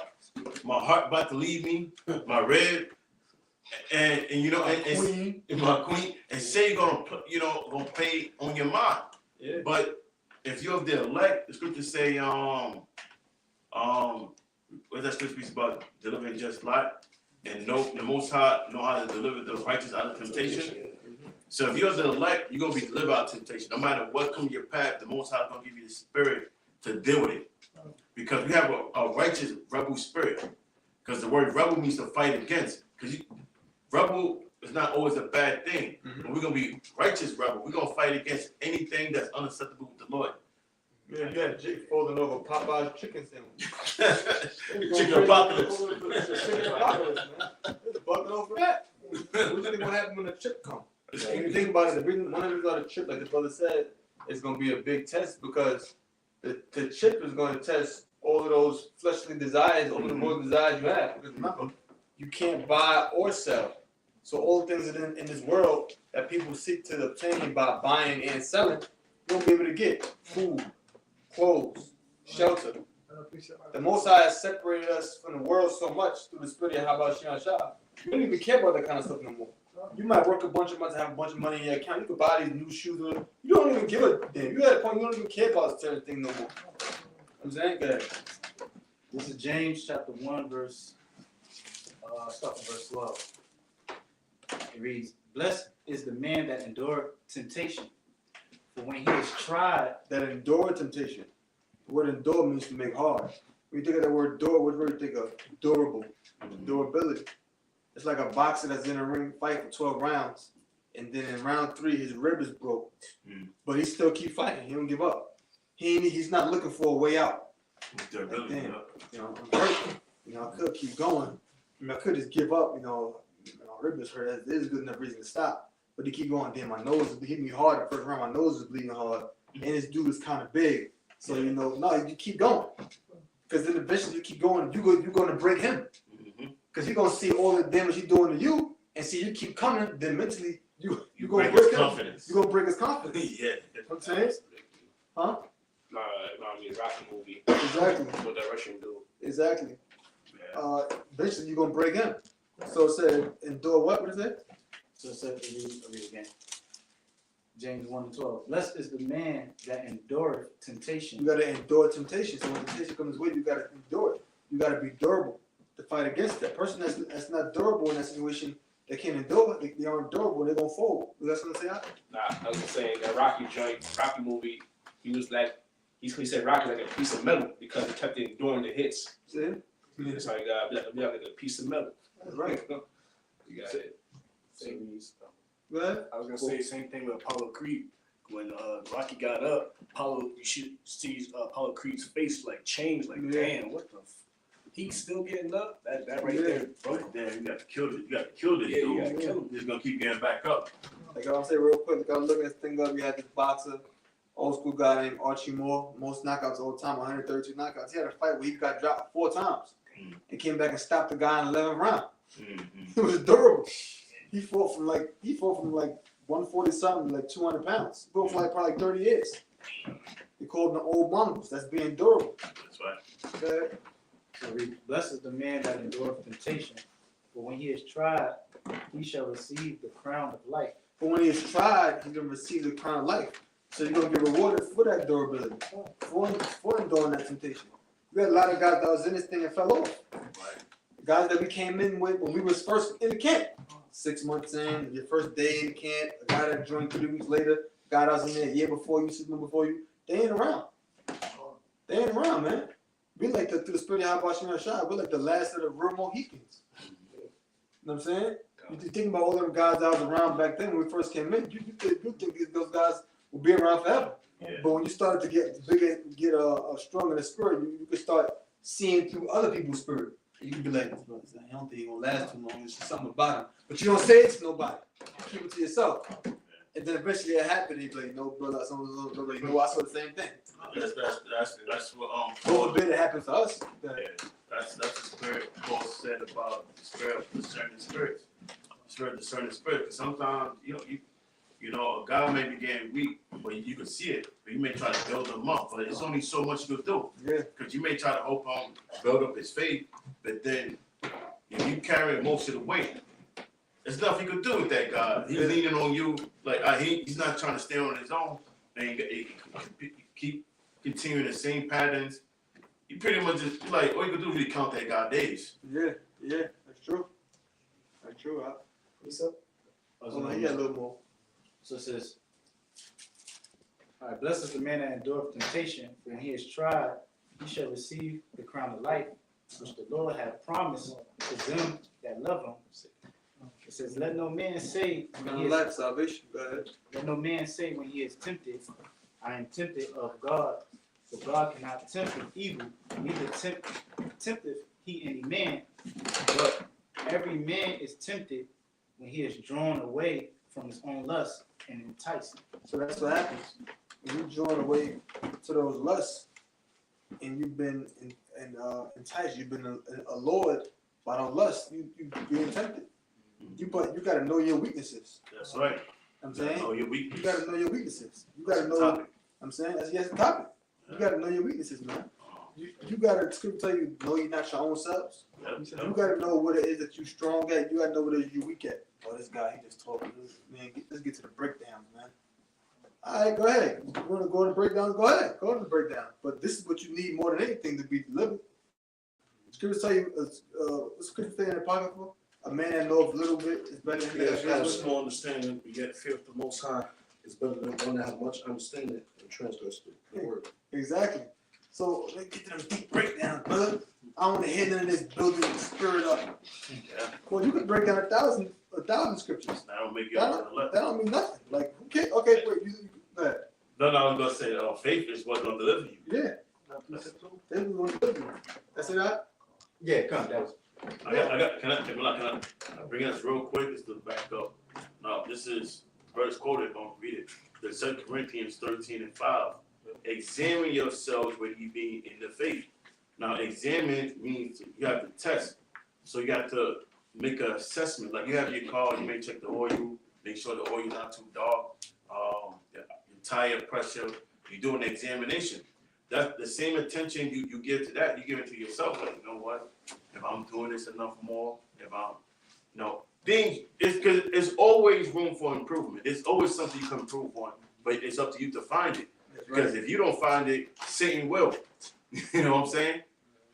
about to leave me. My red, and you know, and my queen, and say you're gonna pay on your mind. Yeah. But if you're of the elect, the scriptures say, what's that scripture about delivering just Lot, and the Most High know how to deliver the righteous out of temptation. So if you're the elect, you're gonna be delivered out of temptation. No matter what comes your path, the Most High is gonna give you the spirit to deal with it. Because we have a righteous rebel spirit. Because the word rebel means to fight against. Because rebel is not always a bad thing. But we're gonna be righteous rebel. We're gonna fight against anything that's unacceptable with the Lord. Yeah, you had Jake folding over Popeye's chicken sandwich. Chicken apocalypse. Chicken apocalypse, man. It's bucking over that. What do you think what happened when the chip comes? When you think about it, the reason one of these are the chip, like the brother said, it's gonna be a big test because the chip is gonna test all of those fleshly desires, all of the more desires you have. Because remember, you can't buy or sell. So all the things that in this world that people seek to obtain by buying and selling, you won't be able to get. Food, clothes, shelter. The Most High has separated us from the world so much through the spirit of Habashiach Shah. You don't even care about that kind of stuff no more. You might work a bunch of months, have a bunch of money in your account. You could buy these new shoes. You don't even give a damn. You at a point you don't even care about certain things no more. I'm saying, go ahead. This is James chapter 1, start from verse 12. It reads, "Blessed is the man that endureth temptation, for when he is tried." That endure temptation. The word endure means to make hard. When you think of that word endure, what word you think of? Durable. Durability. It's like a boxer that's in a ring fight for 12 rounds, and then in round 3 his rib is broke, but he still keep fighting. He don't give up. He's not looking for a way out. Like, damn, you know, I'm hurt. You know, I could keep going. I mean, I could just give up. You know, my rib is hurt. That is good enough reason to stop. But he keep going. Damn, my nose is hitting me hard. The first round, my nose is bleeding hard, and this dude is kind of big. So you know, no, you keep going, because then eventually you keep going. You're going to break him. Because he's gonna see all the damage he's doing to you, and see you keep coming. Then mentally, you gonna break his confidence. You gonna break his confidence. Yeah. I'm saying, huh? I mean, Rocky movie. Exactly. What that Russian dude. Exactly. Eventually, you're gonna break him. So it said, endure what? What is it? So it said, I'll read again. James 1:12. Blessed is the man that endureth temptation. You gotta endure temptation. So when temptation comes his way, you gotta endure it. You gotta be durable to fight against that. Person that's not durable in that situation, they can't endure it. They aren't durable. They're gonna fold. That's what I'm saying. Nah, I was just saying that Rocky movie. He was like, he said Rocky like a piece of metal because he kept enduring the hits. See? That's how you gotta be like a piece of metal. That's right. You got it. Go ahead. I was gonna say the same thing with Apollo Creed. When Rocky got up, you should see Apollo Creed's face like change, like damn, what the he's still getting up. That right there broke. Damn, you got to kill it. You got to kill this Yeah, you dude. gotta kill him. He's gonna keep getting back up. Like I'll say real quick, like I'm looking at this thing up, we had this boxer, old school guy named Archie Moore, most knockouts all time, 132 knockouts. He had a fight where he got dropped 4 times and came back and stopped the guy in the 11th round. It was durable. He fought from like 140 something to like 200 pounds. He fought for like probably 30 years. They called them the old Mongols. That's being durable. That's right. Okay? So blessed is the man that endureth temptation, for when he is tried, he shall receive the crown of life. But when he is tried, he's gonna receive the crown of life. So you're gonna get rewarded for that durability, for enduring that temptation. We had a lot of guys that was in this thing and fell off. The guys that we came in with when we was first in the camp, 6 months in, your first day in the camp, a guy that joined 3 weeks later, guy that was in there a year before you, 6 months before you, they ain't around. They ain't around, man. We like through the spirit of Habashim Rashad, we're like the last of the real Mohicans. You know what I'm saying? You think about all them guys that was around back then when we first came in, you think those guys will be around forever. Yeah. But when you started to get bigger, get stronger in the spirit, you could start seeing through other people's spirit. You could be like, I don't think he's gonna last too long. There's something about him. But you don't say it to nobody. You keep it to yourself. And then eventually it happened. He'd be like, no, brother, you know, I saw the same thing. That's what God forbid it happens to us. Yeah, that's the spirit Paul said about the spirit of discerning spirits. Spirit discerning spirit. Because sometimes you know a guy may be getting weak, but you can see it. But you may try to build him up, but it's only so much you can do. Yeah. Because you may try to help him build up his faith, but then if you carry most of the weight, there's nothing you can do with that guy. He's leaning on you like he's not trying to stay on his own, and he keep continuing the same patterns. You pretty much just like all you can do is really count that guy days. Yeah, that's true. That's true. What's up? Yeah, a little more. So it says, all right, blessed is the man that endureth temptation, for when he is tried, he shall receive the crown of life, which the Lord hath promised to them that love him. It says, let no man say when he is, Salvation. Go ahead. let no man say when he is tempted, I am tempted of God. For God cannot tempt with evil, neither tempteth he any man. But every man is tempted when he is drawn away from his own lust and enticed. So that's what happens. When you're drawn away to those lusts, and you've been enticed, you've been allured by those lusts, you're being tempted. You got to know your weaknesses. That's right. I'm saying Know your weakness. you got to know your weaknesses. You got to know. Topic. I'm saying that's the topic. You got to know your weaknesses, man. You got to scripture tell you know you're not your own selves. You got to know what it is that you're strong at. You got to know what it is you're weak at. Oh, this guy, he just talking. Man, let's get to the breakdowns, man. All right, go ahead. You want to go to the breakdowns? Go ahead. Go to the breakdown. But this is what you need more than anything to be delivered. Scripture tell you, what's scripture say in the Apocrypha? A man that knows a little bit is better than If you have a small understanding, you get fear of the Most High is better than one that have much understanding and transgress the word. Exactly. So let's get to them deep breakdowns, brother. I want to hear none of this building the spirit up. Yeah. Well, you could break down a thousand scriptures. That don't make you That don't mean nothing. Like, okay, wait, you go ahead. No, I was gonna say faith is what's gonna deliver you. Yeah. They was going to live you. That's it, right? Yeah, come, that was. Can I bring this real quick just to back up? Now, this is verse quoted, I'm gonna read it. The 2 Corinthians 13:5. Examine yourselves whether you be in the faith. Now, examine means you have to test. So you have to make an assessment. Like you have your car, you may check the oil, make sure the oil is not too dark, your tire pressure, you're doing an examination. That's the same attention you give to that, you give it to yourself. Like, you know what? If I'm doing this enough more, if I'm, things, because there's always room for improvement. There's always something you can improve on, but it's up to you to find it. Because if you don't find it, Satan will. You know what I'm saying?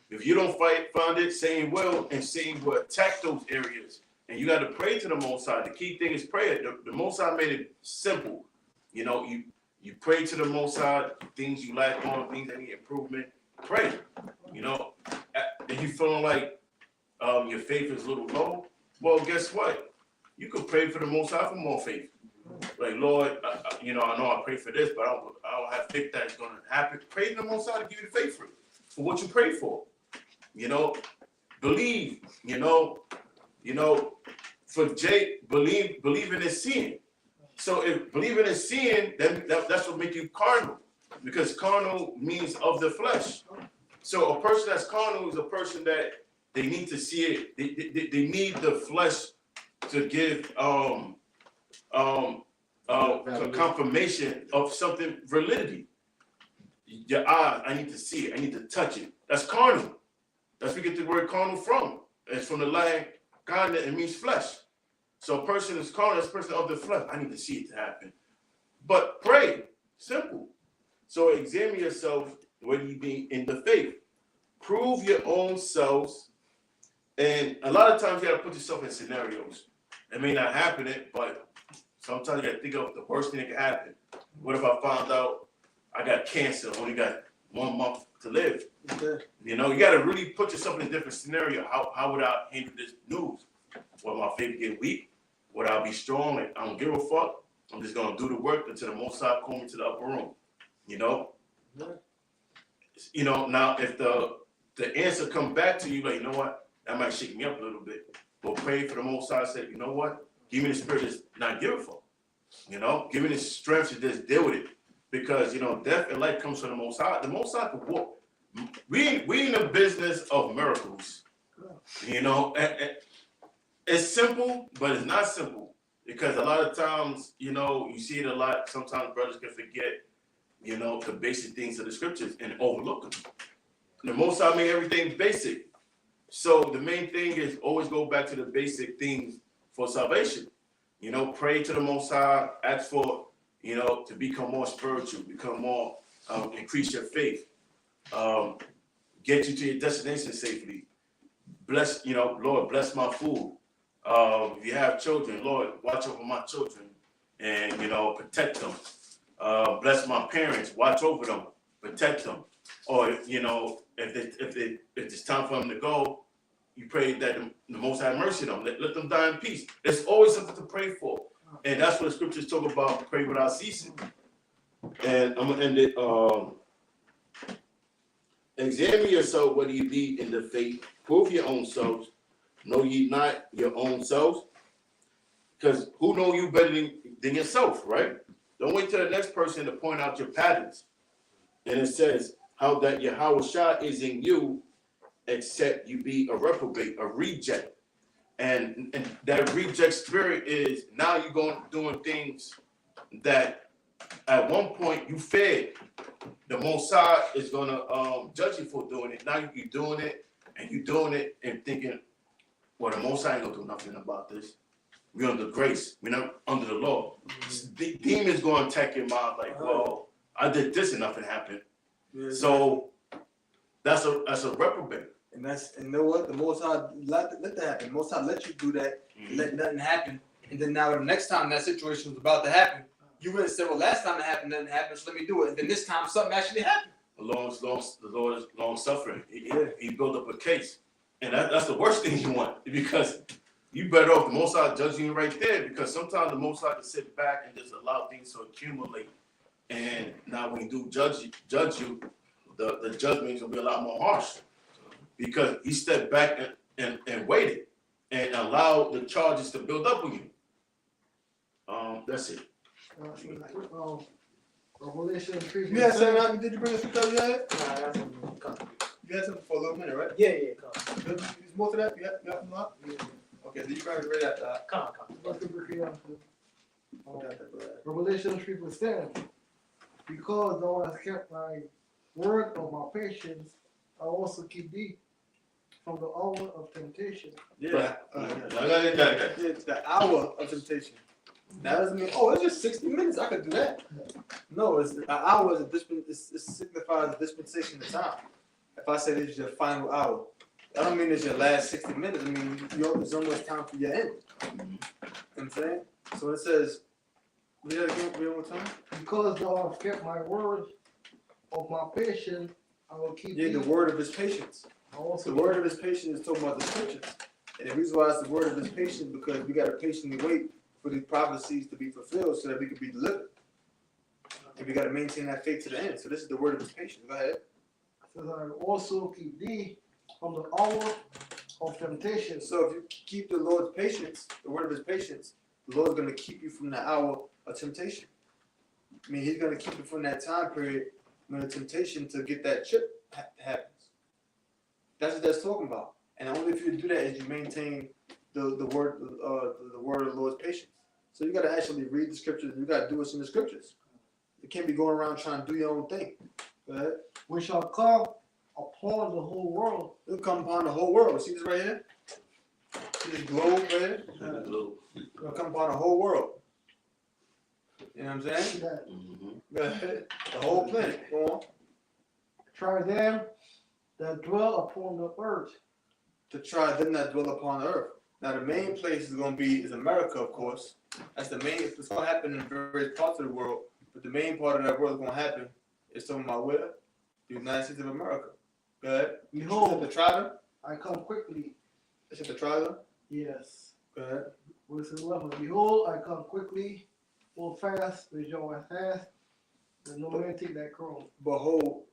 If you don't find it, Satan will, and Satan will attack those areas. And you got to pray to the Most High. The key thing is prayer. The Most High made it simple. You pray to the Most High, things you lack on, things that need improvement. Pray. If you feeling like your faith is a little low, well, guess what? You could pray for the Most High for more faith. Like, Lord, I know I pray for this, but I don't have faith that it's going to happen. Pray to the Most High to give you the faith for what you pray for. you know, believe, for Jake, believing is seeing. So if believing is seeing, then that's what makes you carnal, because carnal means of the flesh. So a person that's carnal is a person that they need to see it. They need the flesh to give confirmation of something validity. Your eyes, I need to see it. I need to touch it. That's carnal. That's where we get the word carnal from. It's from the Latin carne, it means flesh. So a person is carnal, that's a person of the flesh. I need to see it to happen. But pray, simple. So examine yourself, whether you be in the faith. Prove your own selves. And a lot of times you gotta put yourself in scenarios. It may not happen, but sometimes you gotta think of the worst thing that can happen. What if I found out I got cancer, only got 1 month to live? Okay. You gotta really put yourself in a different scenario. How would I handle this news? Will my faith get weak? Would I be strong? Like, I don't give a fuck. I'm just gonna do the work until the Most High call me to the upper room. Now if the answer come back to you, like, you know what, that might shake me up a little bit. But pray for the Most High, say, you know what, give me the spirit to not give a fuck. Give me the strength to just deal with it. Because death and life comes from the Most High. The Most High could walk. We in the business of miracles. It's simple, but it's not simple. Because a lot of times, you see it a lot. Sometimes brothers can forget, the basic things of the scriptures and overlook them. The Most High made everything basic. So the main thing is always go back to the basic things for salvation. Pray to the Most High, ask for, to become more spiritual, become more, increase your faith, get you to your destination safely. Bless, Lord, bless my food. If you have children, Lord, watch over my children and, protect them. Bless my parents, watch over them, protect them. Or, if it's time for them to go, you pray that the Most High have mercy on them. Let them die in peace. There's always something to pray for. And that's what the scriptures talk about, pray without ceasing. And I'm going to end it. Examine yourself whether you be in the faith. Prove your own selves. Know ye not your own selves? Because who know you better than yourself, right? Don't wait till the next person to point out your patterns. And it says, how that Yahweh Shah is in you, except you be a reprobate, a reject. And that reject spirit is now you're going doing things that at one point you fed. The Most High is gonna judge you for doing it. Now you're doing it and thinking, well, the Most High ain't gonna do nothing about this. We're under grace. We're not under the law. The demons gonna attack your mind like, well, I did this and nothing happened. Yeah, so that's a reprobate. And you know what? The Most High let that happen. The Most High let you do that, let nothing happen. And then now the next time that situation was about to happen, you went and said, well, last time it happened, nothing happened, so let me do it. And then this time something actually happened. The Lord is long suffering. He built up a case. And that's the worst thing you want, because you better off the Most High judging you right there, because sometimes the Most High can sit back and just allow things to accumulate. And now when he do judge you, the judgment is gonna be a lot more harsh. Because he stepped back and waited and allowed the charges to build up on you. That's it. Revelation 3. You had something, did you bring us some stuff you had? Nah, that's come. You had something for a little minute, right? Yeah, come. There's more to that? You got some more? Yeah. Okay, so you probably read after that. Come. Revelation 3%. Because thou hast kept my word of my patience, I also keep thee from the hour of temptation. Yeah. It's the hour of temptation. That doesn't mean, it's just 60 minutes. I could do that. No, it's an hour it signifies a dispensation of time. If I say this is your final hour, that don't mean it's your last 60 minutes. I mean, it's almost time for your end. You know what I'm saying? So it says, read that again, read one more time. Because thou hast kept my word of my patience, I will keep thee. The word of his patience. The word of his patience is talking about the scriptures. And the reason why it's the word of his patience because we got to patiently wait for these prophecies to be fulfilled so that we can be delivered. And we got to maintain that faith to the end. So this is the word of his patience. Go ahead. Says I will also keep thee from the hour of temptation. So if you keep the Lord's patience, the word of his patience, the Lord's gonna keep you from the hour of temptation. I mean, he's gonna keep you from that time period when the temptation to get that chip happens. That's what that's talking about. And only if you do that is you maintain the word of the Lord's patience. So you gotta actually read the scriptures. You gotta do what's in the scriptures. You can't be going around trying to do your own thing. Go ahead. We shall come upon the whole world. It'll come upon the whole world. See this right here? See this globe right here? It'll come upon the whole world. You know what I'm saying? That Go ahead. The whole planet. Go on. try them that dwell upon the earth. To try them that dwell upon the earth. Now the main place is America, of course. That's the main. It's gonna happen in various parts of the world, but the main part of that world is gonna happen is talking about where? The United States of America. Go ahead. Behold, The tribe. I come quickly. Is it the tribe? Yes. Go ahead. Verse 11. Behold, I come quickly, hold fast, with your hands, and no man take that crown. Behold,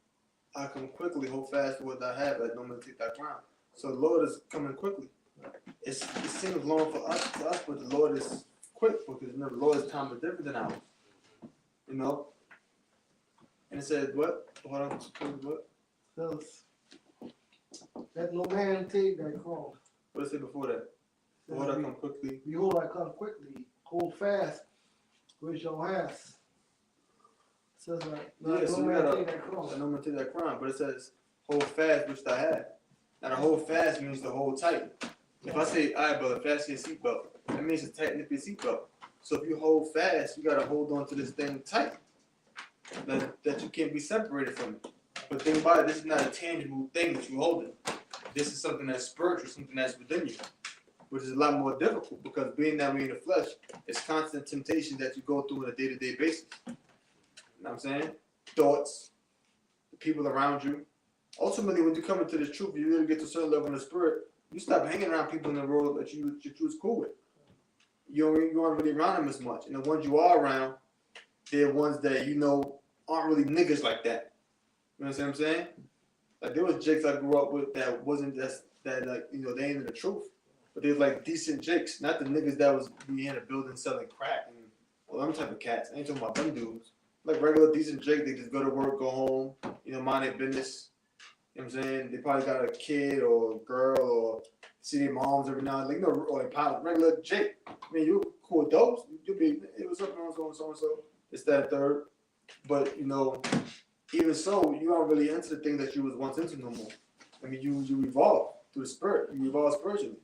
I come quickly, hold fast to what I have, and no man take that crown. So the Lord is coming quickly. It seems long for us, but the Lord is quick because you know the Lord's time is different than ours. You know. And it said what? Hold on. What? Says, let no man take that crown. What did it say before that? Behold, I come quickly. Behold, I come quickly, hold fast, with your hands. Says like, Yeah, let so no we man gotta- take that crown. I know I'm gonna take that crown, but it says hold fast, which I have. Now the hold fast means to hold tight. If I say, all right, brother, fasten your seatbelt, that means to tighten up your seatbelt. So if you hold fast, you gotta hold on to this thing tight, that you can't be separated from it. But think about it, this is not a tangible thing that you're holding. This is something that's spiritual, something that's within you, which is a lot more difficult because being that way in the flesh, it's constant temptation that you go through on a day-to-day basis. You know what I'm saying? Thoughts, the people around you. Ultimately, when you come into this truth, you really get to a certain level in the spirit. You stop hanging around people in the world that you was cool with. You aren't really around them as much, and the ones you are around, they're ones that you know aren't really niggas like that. You know what I'm saying? Like there was jakes I grew up with that wasn't that like you know they ain't in the truth, but they was like decent jakes, not the niggas that was be in a building selling crack and all them type of cats. I ain't talking about them dudes. Like regular decent jake, they just go to work, go home, you know, mind their business. You know what I'm saying? They probably got a kid or a girl or see their moms every now and then, like, you know, or a regular Jake. I mean, you cool adults, you'll be, it was something on so. It's that third. But, you know, even so, you aren't really into the thing that you was once into no more. I mean, you evolve through the spirit. You evolve spiritually. You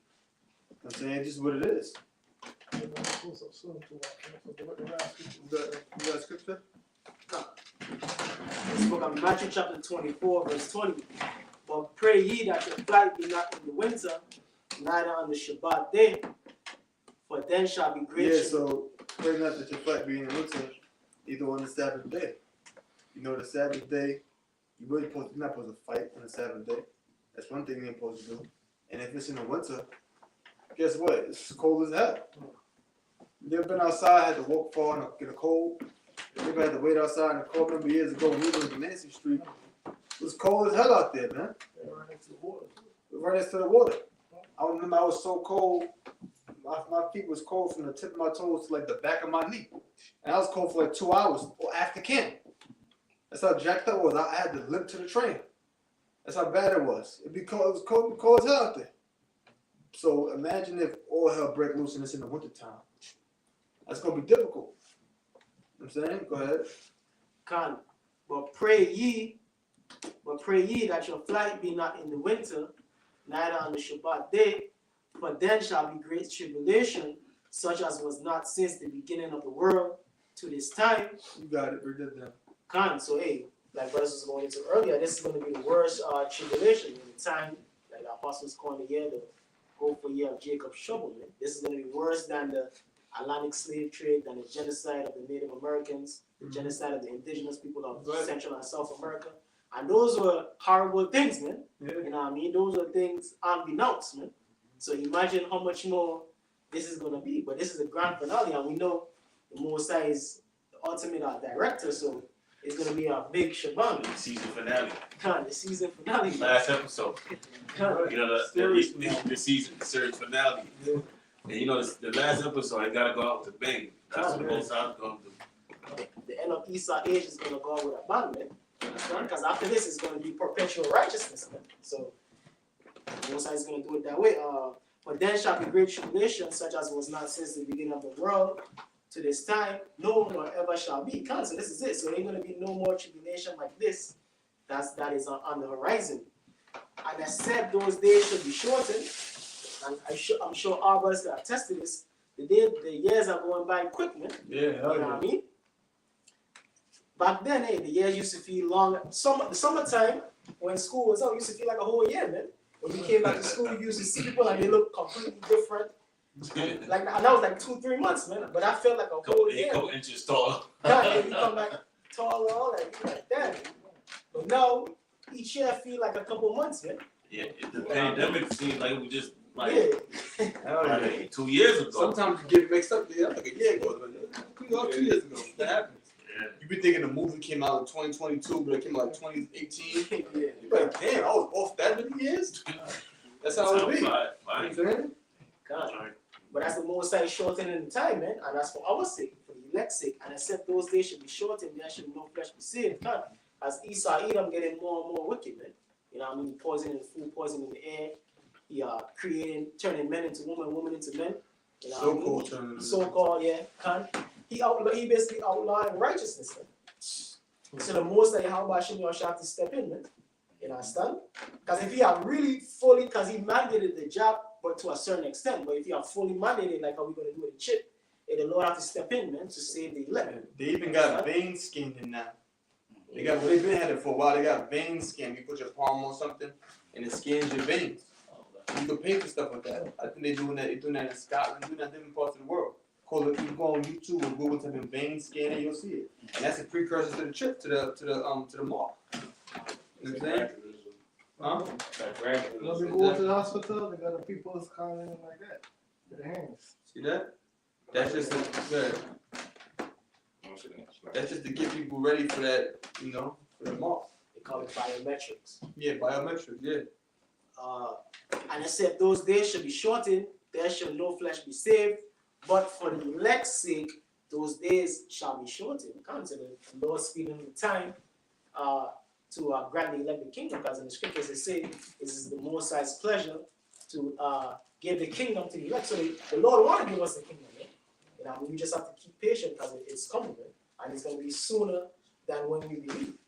know what I'm saying? It's just what it is. You got a scripture? Let's look at Matthew chapter 24, verse 20. But pray ye that your flight be not in the winter, neither on the Shabbat day, for then shall be great. Yeah, so pray not that your flight be in the winter, either on the Sabbath day. You know, the Sabbath day, you're not supposed to fight on the Sabbath day. That's one thing you ain't supposed to do. And if it's in the winter, guess what? It's cold as hell. You ever been outside, had to walk far in the cold? You ever had to wait outside in the cold? Remember years ago when we lived in Nancy Street, it was cold as hell out there, man. Right next to the water. I remember I was so cold, my feet was cold from the tip of my toes to like the back of my knee. And I was cold for like 2 hours after camp. That's how jacked up I was. I had to limp to the train. That's how bad it was. It was cold as hell out there. So imagine if all hell break loose and it's in the wintertime. That's gonna be difficult. You know what I'm saying? Go ahead. Con. But pray ye that your flight be not in the winter, neither on the Shabbat day, for then shall be great tribulation, such as was not since the beginning of the world to this time. You got it. Read that down. Con. So hey, like brothers was going into earlier, this is going to be the worst tribulation in the time, like the apostles calling the year the hopeful year of Jacob's trouble. Man. This is going to be worse than the Atlantic slave trade, than the genocide of the Native Americans, the genocide of the indigenous people of Central and South America. And those were horrible things, man. Yeah. You know what I mean? Those are things unbeknownst, man. So imagine how much more this is going to be. But this is a grand finale, and we know the Most High is the ultimate director. So it's gonna be a big shabang. Season finale, Con, the season finale. last episode. Con, You know, the season, the series finale. And you know, the last episode, I gotta go out with a bang. That's what the Most High is gonna do. the end of Esau age is gonna go with a bang, man. Because after this, it's gonna be perpetual righteousness, man. So, Most High is gonna do it that way. But then shall be great tribulation, such as was not since the beginning of the world to this time, no more ever shall be. So this is it. So there's gonna be no more tribulation like this. That is on the horizon. And except those days should be shortened, and I'm sure all of us can attest to this. The years are going by quick, man. Yeah, You know what I mean? Back then, hey, the years used to feel long. The summertime, when school was out, used to feel like a whole year, man. When you came back to school, you used to see people and they look completely different. Like, and that was like 2-3 months, man. But I felt like a whole year. Couple inches tall. Yeah, you come back taller, all that, you like that. But now, each year feel like a couple months, man. Yeah, the pandemic seems like it was just like, Yeah. Hell yeah. like 2 years ago. Sometimes you get mixed up. Yeah, like a year ago. 2 years ago. That happens. Yeah. You be thinking the movie came out in 2022, but it came out in 2018. Yeah. You be like, damn, I was off that many years. That's how it be. You know what I'm saying? God. But that's the most I shortening the time, man. And that's for our sake, for the elect's sake. And except those days should be shortened, there should no flesh be saved. God. As Esau Edom getting more and more wicked, man. You know what I mean? Poisoning food, poisoning the air. He turning men into women, women into men. You know what I mean? So-called turning. So-called, yeah. Con. He basically outlawing righteousness, man. So the most that Yahweh should have to step in, man. You understand? Because if he had really fully, because he mandated the job, but to a certain extent, but if you are fully mandated, like how we're going to do it in Chip, the Lord have to step in, man, to save the elect. They even got vein skin in now. They've been had it for a while. They got vein skin. You put your palm on something and it scans your veins. You can pay for stuff with that. I think they're doing that in Scotland, doing that in different parts of the world. You can go on YouTube and Google type in vein scanner, you'll see it. And that's a precursor to the trip to the mall. You know what I'm saying? Huh? When we go to the hospital, they got the people calling them like that. With their hands. See that? That's just that's just to get people ready for that, you know, for the mall. They call it biometrics. Yeah, biometrics, yeah. And except those days should be shortened, there shall no flesh be saved, but for the elect's sake, those days shall be shortened. Consider the Lord speeding the time to grant the elect the kingdom, because in the scriptures it say it is the Most High's pleasure to give the kingdom to the elect. So the Lord want to give us the kingdom, man. You know, we just have to keep patient because it's coming, man. And it's going to be sooner than when we believe,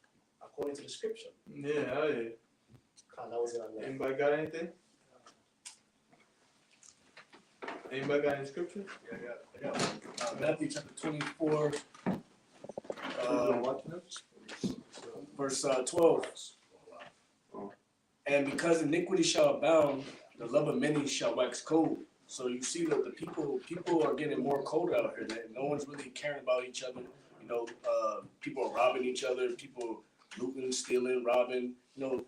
according to the scripture. Yeah, hell yeah. That was it on that. Anybody got anything? Anybody got any scripture? I got Matthew chapter 24, verse 12. And because iniquity shall abound, the love of many shall wax cold. So you see that the people are getting more cold out here. That no one's really caring about each other. You know, people are robbing each other. People looting, stealing, robbing. You know,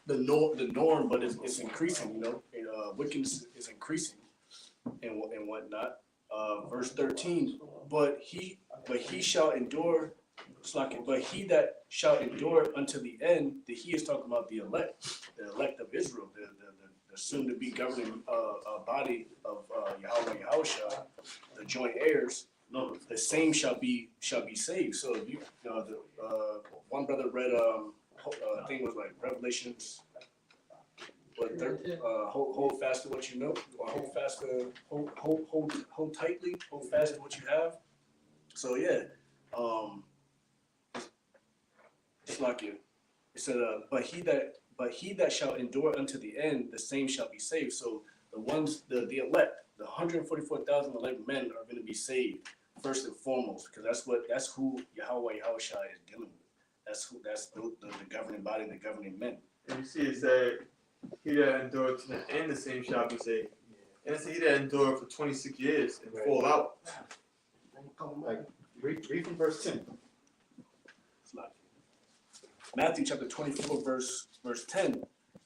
the norm, but it's increasing. You know, wickedness is increasing, and whatnot. Verse 13. But he shall endure. But he that shall endure unto the end, he is talking about the elect of Israel, the soon to be governing body of Yahweh Yahushua, the joint heirs. No, the same shall be saved. So if you one brother read I think it was like Revelations. Hold fast to what you know, or hold fast to hold tightly, hold fast to what you have. So yeah, it's like it said, but he that shall endure unto the end, the same shall be saved. So the ones, the elect, the 144,000 elect men are going to be saved first and foremost, because that's who Yahweh Yahushua is dealing with. That's the governing body, the governing men. And you see it say, he that endured to the end, the same shall be saved. And it's he that endured for 26 years and fall out. Like, read from verse 10. It's like Matthew chapter 24, verse 10.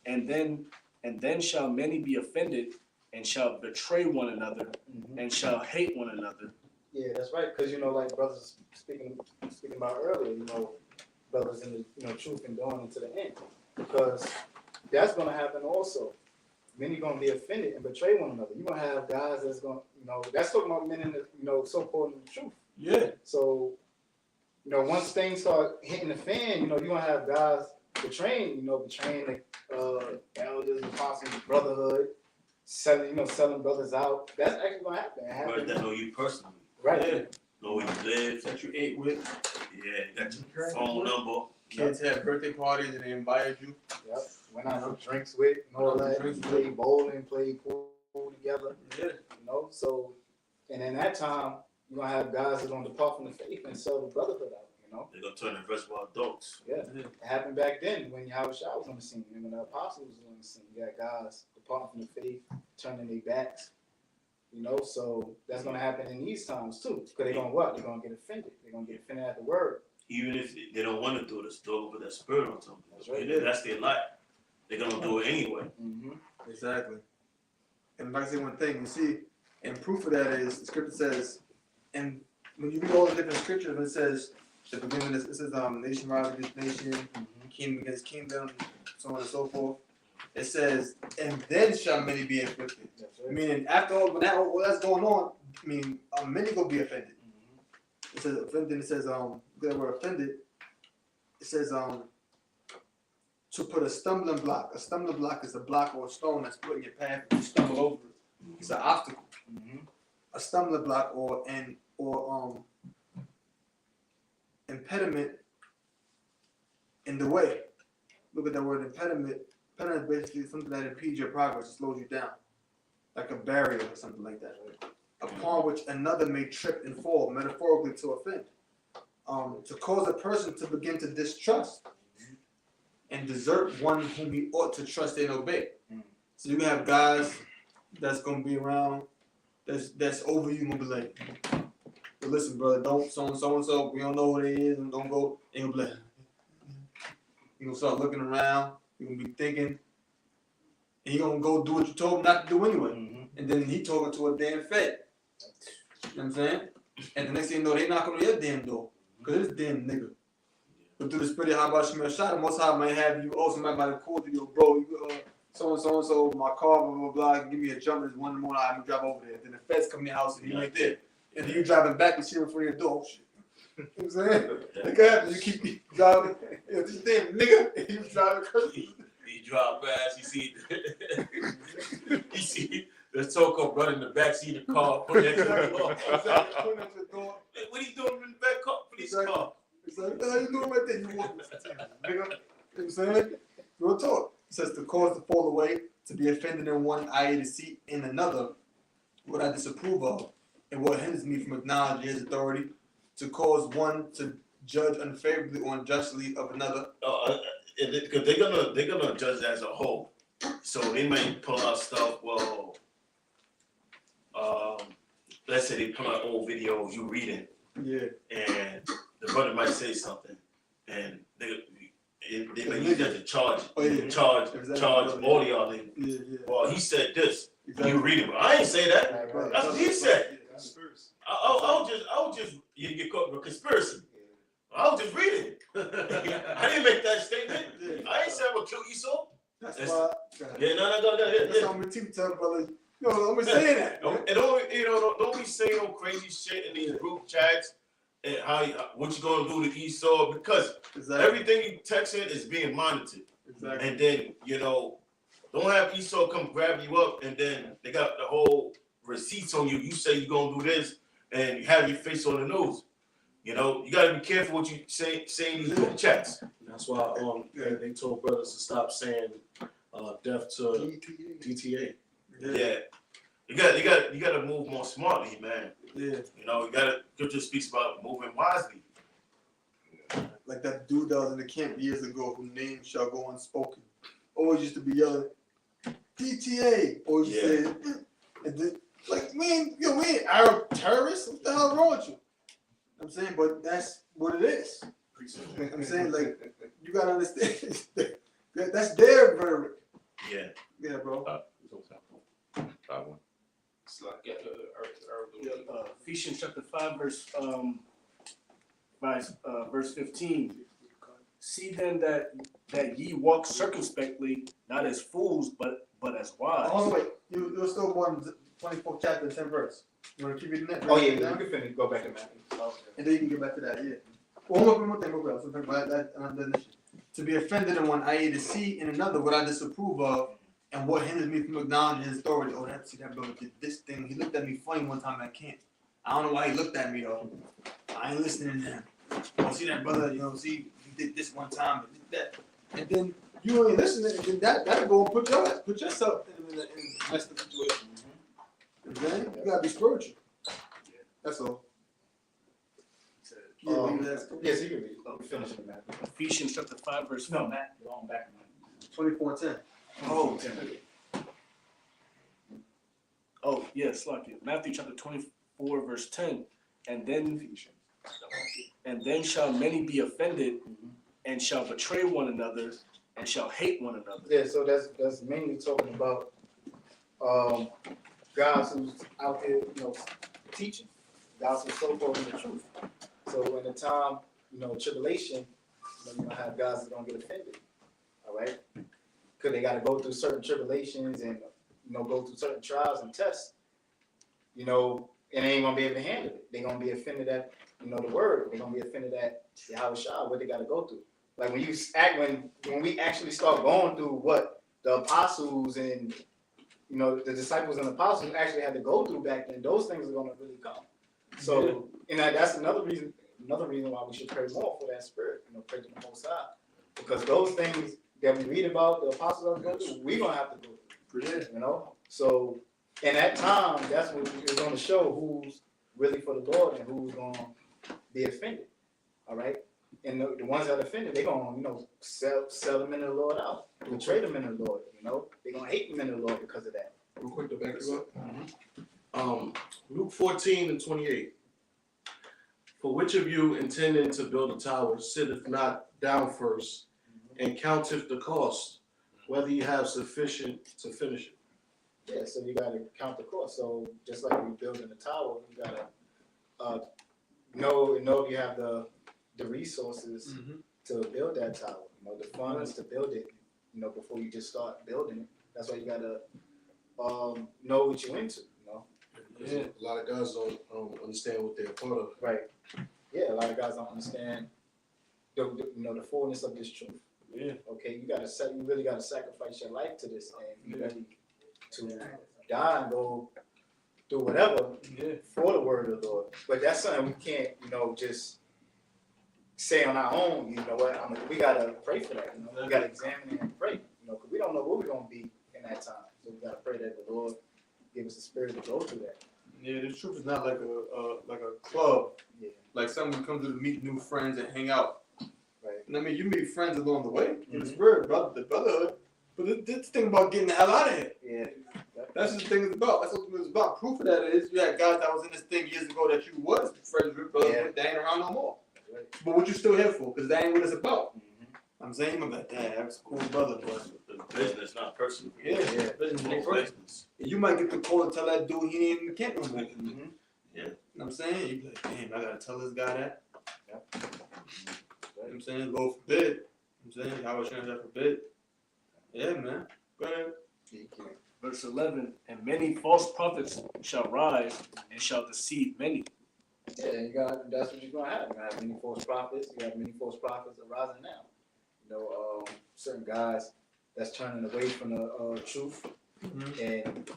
And then shall many be offended, and shall betray one another, and shall hate one another. Yeah, that's right. Because like brothers speaking about earlier, brothers in the truth and going into the end, because that's gonna happen also. Many gonna be offended and betray one another. You're gonna have guys that's gonna, that's talking about men in the, so-called in the truth. Yeah. So, once things start hitting the fan, you're gonna have guys betraying the elders, apostles, brotherhood, selling brothers out. That's actually gonna happen. It Brothers happened. that know you personally, Right. Yeah. know where you live, That you ate with. yeah, got your phone number. Kids had birthday parties and they invited you. Yep. Went out for drinks with and all that. Drinks with. Played bowling, played pool together. Yeah. So, and in that time, you're gonna have guys that are gonna depart from the faith and sell the brotherhood out. They're gonna turn the reservoir adults. Yeah. It happened back then when Yahweh Shah was on the scene and when the apostles was on the scene. You got guys departing from the faith, turning their backs. So that's gonna happen in these times too. Because they're gonna what? They're gonna get offended. They're gonna get offended at the word. Even if they don't want to do it, it's still over that spirit on something. That's right. And that's their life. They're gonna do it anyway. Mm-hmm. Exactly. And like I say one thing, you see, and proof of that is the scripture says, and when you read all the different scriptures, it says the beginning it says nation rises against nation, kingdom against kingdom, so on and so forth. It says, and then shall many be afflicted. Meaning after all that's going on, many gonna be offended. It says offended, it says that we're offended, it says to put a stumbling block. A stumbling block is a block or a stone that's put in your path and you stumble over it. It's an obstacle. A stumbling block or impediment in the way. Look at that word impediment. Impediment is basically something that impedes your progress, it slows you down. Like a barrier or something like that. Upon which another may trip and fall, metaphorically to offend. To cause a person to begin to distrust and desert one whom he ought to trust and obey. So you have guys that's gonna be around, that's over you, gonna be like, but listen, brother, don't so and so, we don't know what it is, and don't go, and you'll be like, you gonna start looking around, you're gonna be thinking, and you're gonna go do what you told him not to do anyway. And then he talking to a damn fed. You know what I'm saying? And the next thing you know, they knocking on your damn door. Because it's damn nigga. But through the spirit of how about Shemel Shah, the Most High might have you, somebody might have called you, bro, you so, my car, blah, blah, blah, give me a jump, there's one in the morning, I'm gonna drive over there. Then the feds come in your house and you ain't there. And then you driving back and shit in front of your door. You know what I'm saying? Look at that, you keep driving, this damn nigga, and you driving crazy. You drive past, you see the so-called brother in the backseat of the car, putting that to the door. Putting at your door. Hey, what are you doing in the back car? Police car. It's like, how you doing right there? You walking nigga. You know what I'm saying? Real talk. It says to cause to fall away, to be offended in one, i.e. to see in another what I disapprove of, and what hinders me from acknowledging his authority, to cause one to judge unfavorably or unjustly of another. Because they're gonna judge as a whole. So they might pull out stuff, well, let's say they pull out old videos you reading. Yeah. And the brother might say something, and they may use that to charge, charge all y'all. Yeah. Well, he said this. Exactly. You read it, but I ain't say that. Right. That's what he said. I was just you get caught with conspiracy. I was just reading. I didn't make that statement. I ain't say I'm gonna kill Esau. That's why. Yeah, no. That's how many people tell brother. No, I'm saying that. And don't be saying no crazy shit in these group chats and what you gonna do to Esau, because everything you texting is being monitored. Exactly. And then don't have Esau come grab you up and then they got the whole receipts on you. You say you're gonna do this and you have your face on the news. You gotta be careful what you say in these group chats. That's why they told brothers to stop saying death to DTA. Yeah. You gotta move more smartly, man. Yeah. Scripture speaks about moving wisely. Like that dude that was in the camp years ago whose name shall go unspoken. Always used to be yelling, DTA. Always say, and then, like, man, we ain't Arab terrorists. What the hell wrong with you? I'm saying, but that's what it is. I'm saying, like, you gotta understand. That's their verdict. Yeah. Yeah, bro. Ephesians chapter 5, verse 15. See then that ye walk circumspectly, not as fools, but as wise. Oh wait, you're still going to 24th chapter, 10th verse. You want to keep reading that? Oh yeah, you can finish. Go back to Matthew. And then you can get back to that. Yeah. One more thing, real quick. About that definition. To be offended in one, i.e., to see in another what I disapprove of, and what hinders me from acknowledging his authority. Oh, that see that brother did this thing. He looked at me funny one time at camp. I don't know why he looked at me though. I ain't listening to him. Oh, see that brother, see he did this one time and did that. And then you ain't listening, and then that'll go and put yourself in a messed up situation. Okay? You gotta be spiritual. That's all. Yeah, leave that. Yes, you can read. We finish it, Matthew. Ephesians chapter 5 verse 4. No, Matt, going back. 24:10. Oh yes, like it. Matthew chapter 24 verse 10. And then shall many be offended, and shall betray one another, and shall hate one another. Yeah, so that's mainly talking about guys who's out there, teaching. Guys who's so far in the truth. So in the time, tribulation, you're gonna have guys that are gonna get offended. All right? Because they gotta go through certain tribulations and go through certain trials and tests, and they ain't gonna be able to handle it. They're gonna be offended at, the word. They're gonna be offended at Yahushua, what they gotta go through. Like when we actually start going through what the apostles and the disciples and apostles actually had to go through back then, those things are gonna really come. So and that's another reason why we should pray more for that spirit, pray to the Most High. Because those things that we read about, the apostles are going through, we're gonna have to go through. So in that time, that's what is gonna show who's really for the Lord and who's gonna be offended. All right? And the ones that are offended, they're gonna, sell them in the Lord out, betray them in the Lord, they're gonna hate them in the Lord because of that. Real quick to back you up. Luke 14:28. For which of you intending to build a tower sitteth not down first and counteth the cost, whether you have sufficient to finish it? Yeah, so you gotta count the cost. So just like you building a tower, you gotta know if you have the resources to build that tower. The funds to build it. Before you just start building it. That's why you gotta know what you're into. Yeah. A lot of guys don't understand what they're part of. Right. Yeah, a lot of guys don't understand the fullness of this truth. Yeah. Okay, you really gotta sacrifice your life to this and be ready to die and go through whatever for the word of the Lord. But that's something we can't, just say on our own. We gotta pray for that. We gotta examine it and pray. Because we don't know where we're gonna be in that time. So we gotta pray that the Lord give us the spirit to go through that. Yeah, the truth is not like a club. Yeah. Like someone comes to meet new friends and hang out. Right. And I mean, you meet friends along the way in the spirit, the brotherhood. But this thing about getting the hell out of here. Yeah. That's what the thing is about. That's what it's about. Proof of that is you had guys that was in this thing years ago that you was friends with, brothers, they ain't around no more. Right. But what you still here for? Because that ain't what it's about. I'm saying, I'm like, damn, that's a cool brother, but The business, not personal. yeah, business ain't personal. And you might get the call and tell that dude he ain't in the camp no more. Yeah. You know what I'm saying? You be like, damn, I gotta tell this guy that. Yep. You know what I'm saying? Lord forbid. You know what I'm saying? I was trying to forbid. Yeah, man. Go ahead. Verse 11. And many false prophets shall rise and shall deceive many. Yeah, that's what you're gonna have. You're gonna have many false prophets. You have many false prophets arising now. Certain guys that's turning away from the truth and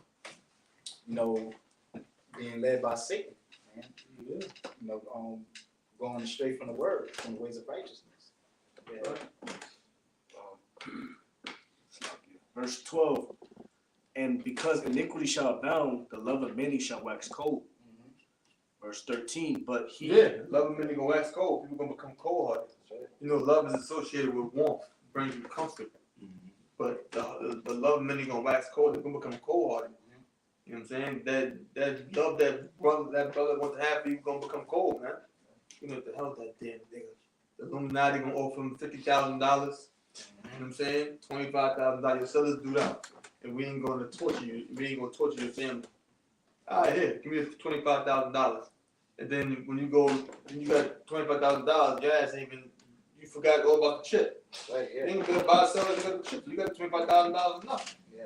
being led by Satan, man. Yeah. Going straight from the word, from the ways of righteousness. Yeah. Verse 12. And because iniquity shall abound, the love of many shall wax cold. Verse 13. But he love of many gonna wax cold. People gonna become cold-hearted. Right. Love is associated with warmth, brings you comfort. But the love of many gonna wax cold. They're gonna become cold-hearted. You know what I'm saying? That love that brother wants to have for you gonna become cold, man. You know what the hell that damn nigga. The Illuminati gonna offer him $50,000. You know what I'm saying? $25,000. So let's do that. And we ain't gonna torture you. We ain't gonna torture your family. All right, here, give me $25,000. And then when you got $25,000, your ass ain't even, you forgot all about the chip. Right, You yeah. ain't gonna buy, sell it, you got the chip. You got $25,000 enough. Yeah.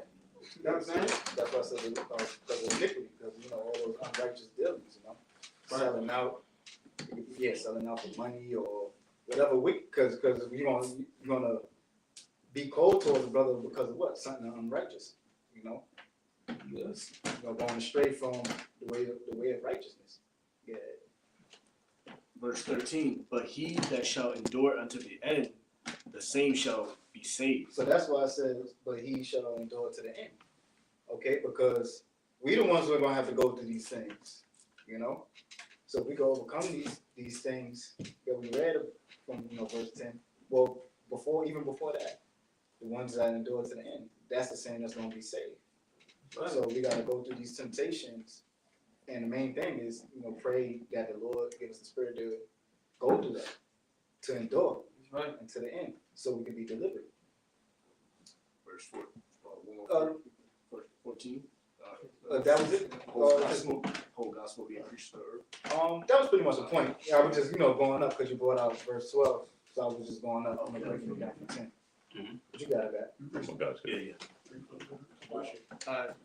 You know what I'm saying? That's why I said, because of iniquity, because, you know, all those unrighteous dealings, you know? Selling out, selling out for money or whatever because you're gonna be cold towards a brother because of what? Something unrighteous, you know? Yes. You know, going astray from the way of righteousness. Yeah. Verse 13, but he that shall endure unto the end, the same shall be saved. So that's why I said, but he shall endure to the end. Okay, because we the ones who are gonna have to go through these things, you know? So we can overcome these things that we read from, you know, verse 10. Well, even before that, the ones that endure to the end, that's the same that's gonna be saved. Right. So we gotta go through these temptations, and the main thing is, you know, pray that the Lord give us the spirit to go through that, to endure Right. until the end, so we can be delivered. Verse 4, Uh, 14. That was it. Whole gospel being preached to the earth. That was pretty much the point. I was just, you know, going up because you brought out verse 12, so I was just going up. I'm breaking it down from 10. But you got it back. Yeah, yeah.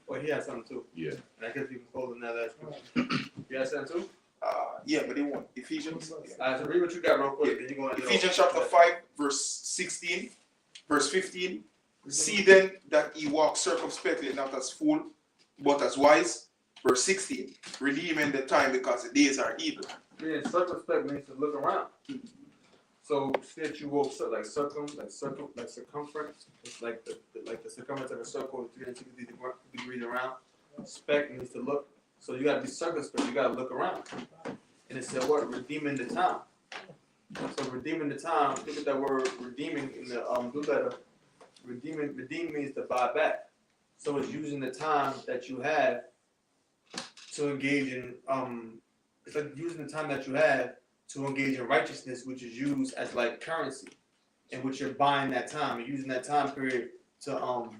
Well, he had something too. Yeah. And I guess we can hold on that last question. You had something too? Yeah, but they want Ephesians. Alright, so read what you got real quick, then you go into Ephesians chapter 5, verse 16, verse 15. See then that ye walk circumspectly, not as fool, but as wise. Verse 16. Redeeming the time because the days are evil. Yeah, circumspect means to look around. So see that you walk like circumference. It's like the circumference of a circle is 360 degrees around. Spec means to look. So you gotta be circumspect, you gotta look around. And it said what? Redeeming the time. So redeeming the time, look at that word redeeming in the blue letter. Redeem means to buy back. So it's using the time that you have to engage in it's like using the time that you have to engage in righteousness, which is used as like currency, in which you're buying that time and using that time period to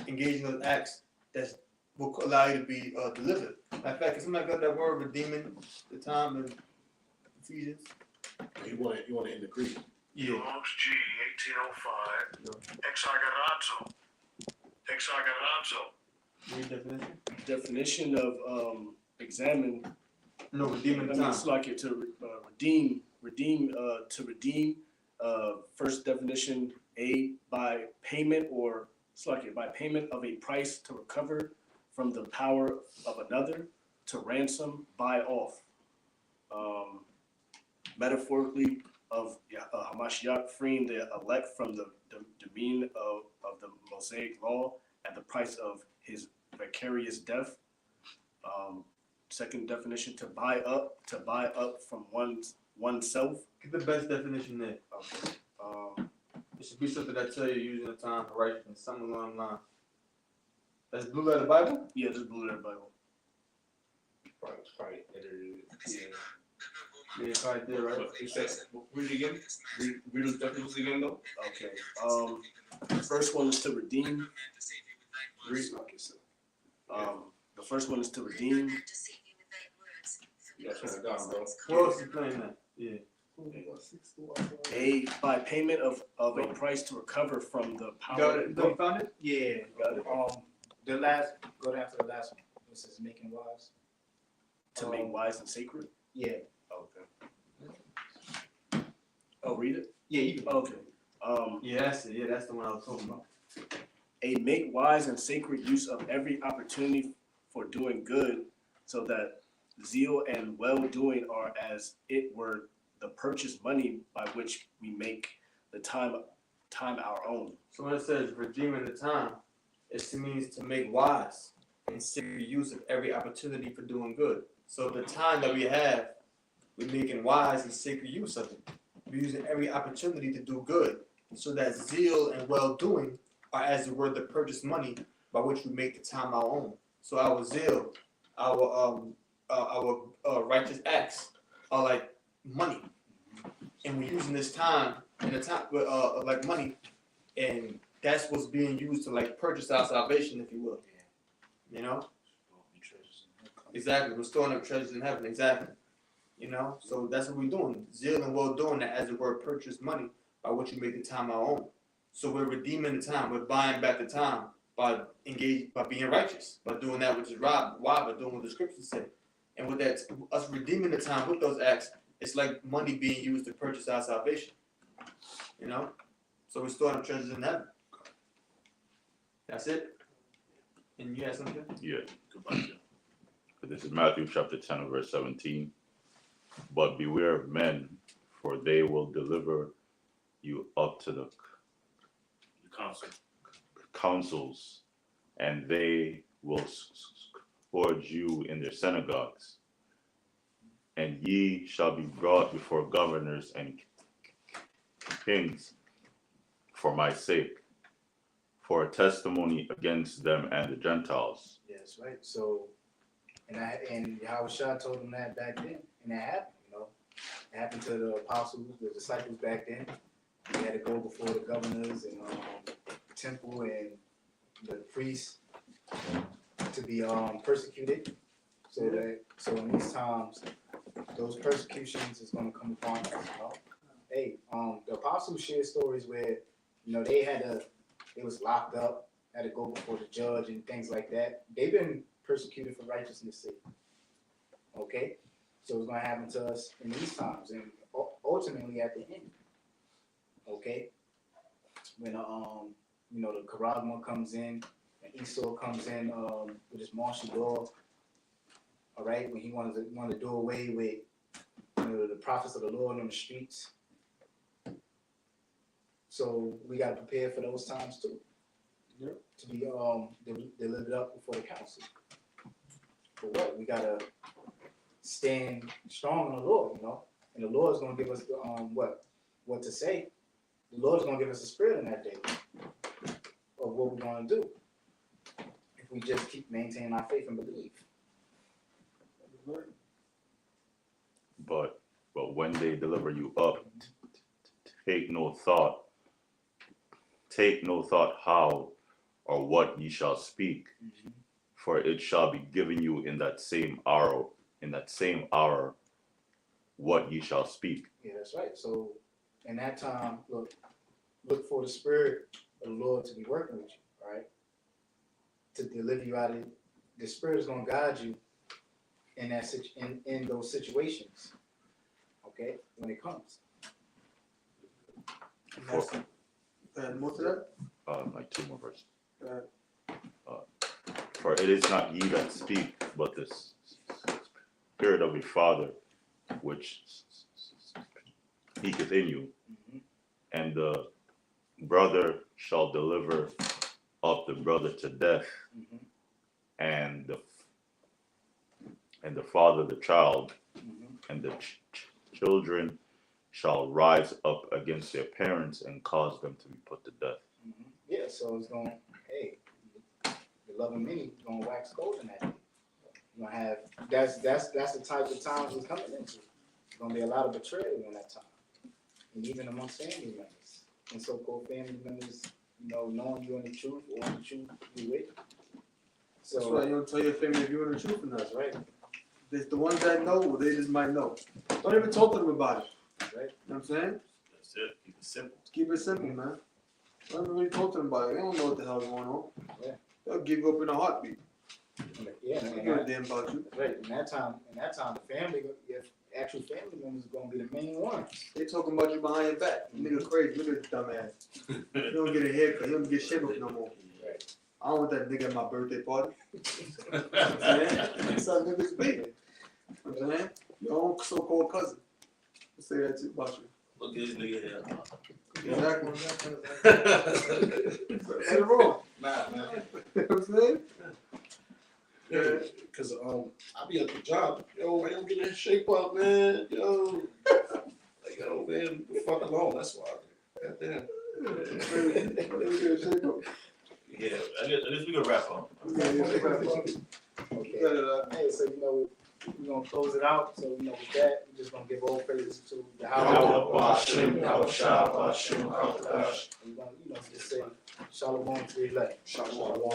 engage in those acts that will allow you to be delivered. In fact, can somebody got that word redeeming the time in Ephesians? You want it in the Greek. Yeah. Strong's G 1805. Exagerazo. Read definition. Definition of examine. No, redeeming the I mean, time. it's like it to redeem. First definition, by payment, or it's like it by payment of a price to recover from the power of another, to ransom, buy off. Metaphorically, of Hamashiach, freeing the elect from the dominion of the Mosaic law at the price of his vicarious death. Second definition, to buy up from oneself. Get the best definition there. Okay. It should be something that tell you using the time for righteousness, something along the line. That's Blue Letter Bible? Yeah, this is Blue Letter Bible. Probably edited it. Yeah, probably did, right? You said, read it again? Read those definitions again, though? Okay. The first one is to redeem. The first one is to redeem. You gotta turn it down, bro. Who else is playing that? Yeah. By payment of a price to recover from the You power. got it? You found it? Yeah. Got it. Go down to the last one. This is making wives. To make wise and sacred. Yeah. Okay. Oh, read it. Yeah, you can. Okay. Yeah, that's it. Yeah, that's the one I was talking about. A make wise and sacred use of every opportunity for doing good, so that zeal and well-doing are as it were the purchase money by which we make the time our own. So when it says redeeming the time, it means to make wise and sacred use of every opportunity for doing good. So the time that we have, we're making wise and sacred use of it. We're using every opportunity to do good, so that zeal and well-doing are as it were the purchase money by which we make the time our own. So our zeal, our righteous acts are like money, and we're using this time and the time like money, and that's what's being used to like purchase our salvation, if you will. You know? Exactly. We're storing up treasures in heaven. Exactly. You know, so that's what we're doing. Zeal and well doing that, as the word purchase money by which we make the time our own. So we're redeeming the time. We're buying back the time by being righteous, by doing that which is right. Why? By doing what the scriptures say. And with that, us redeeming the time with those acts, it's like money being used to purchase our salvation. You know, so we store up treasures in heaven. That's it. And you had something? Yeah. Goodbye, Jim. This is Matthew chapter 10, verse 17. But beware of men, for they will deliver you up to the The council. councils, and they will scourge you in their synagogues. And ye shall be brought before governors and kings for my sake, for a testimony against them and the Gentiles. Yes, right. So, and Yahushua told them that back then, and that happened. You know, it happened to the apostles, the disciples back then. They had to go before the governors and the temple and the priests to be persecuted. So in these times, those persecutions is going to come upon us. You know? Hey, the apostles share stories where they was locked up, had to go before the judge and things like that. They've been persecuted for righteousness' sake. Okay, so it's going to happen to us in these times, and ultimately at the end. Okay, when the Karagma comes in, and Esau comes in with his martial law. All right, when he wanted to do away with the prophets of the Lord on the streets. So we got to prepare for those times too. Yep. To be delivered up before the council. For what? We gotta stand strong in the Lord, you know. And the Lord's gonna give us what to say. The Lord's gonna give us a spirit in that day of what we're gonna do if we just keep maintaining our faith and belief. But when they deliver you up, take no thought how or what ye shall speak, for it shall be given you in that same hour what ye shall speak. Yeah, that's right. So in that time, look for the spirit of the Lord to be working with you, right? To deliver you out of it. The spirit is gonna guide you in that in those situations. Okay, when it comes. Most of that? Like 2 more verses. For it is not ye that speak, but the Spirit of your Father, which speaketh in you. And the brother shall deliver up the brother to death, and the father the child, and the children shall rise up against their parents and cause them to be put to death. Yeah, so it's going, hey, the love of many is going to wax cold in that day. You're going to have, that's the type of times we're coming into. There's going to be a lot of betrayal in that time. And even amongst family members. And so-called family members, knowing you're in the truth or in the truth you with. So, that's why you don't tell your family if you're in the truth or not. That's right. There's the ones that know, or they just might know. Don't even talk to them about it. Right. You know what I'm saying? That's it. Keep it simple. Keep it simple, man. Don't really talk to them about it. They don't know what the hell's going on. Yeah. They'll give you up in a heartbeat. Yeah, They don't give a damn about you. Right. In that time, the family, your actual family members are going to be the main ones. They talking about you behind your back. Nigga crazy. Look at this dumbass. You don't get a haircut. You don't get shit up no more. Right. I don't want that nigga at my birthday party. You know what I'm saying? That's how niggas be. You know what I'm saying? Your own so-called cousin. I'll say that too about you. Look at this nigga here. Exactly. What's wrong? Nah, man. You know what I'm saying? Yeah, cause I be at the job. Yo, man, I'm getting in shape up, man. Yo, like, yo, man, fuck alone. That's why. Goddamn. Yeah, I guess we can wrap up. Okay. Hey, so we're gonna close it out. So with that, we're just gonna give all praises to the Hashem, We're gonna just say shalom to the elect. Shalom.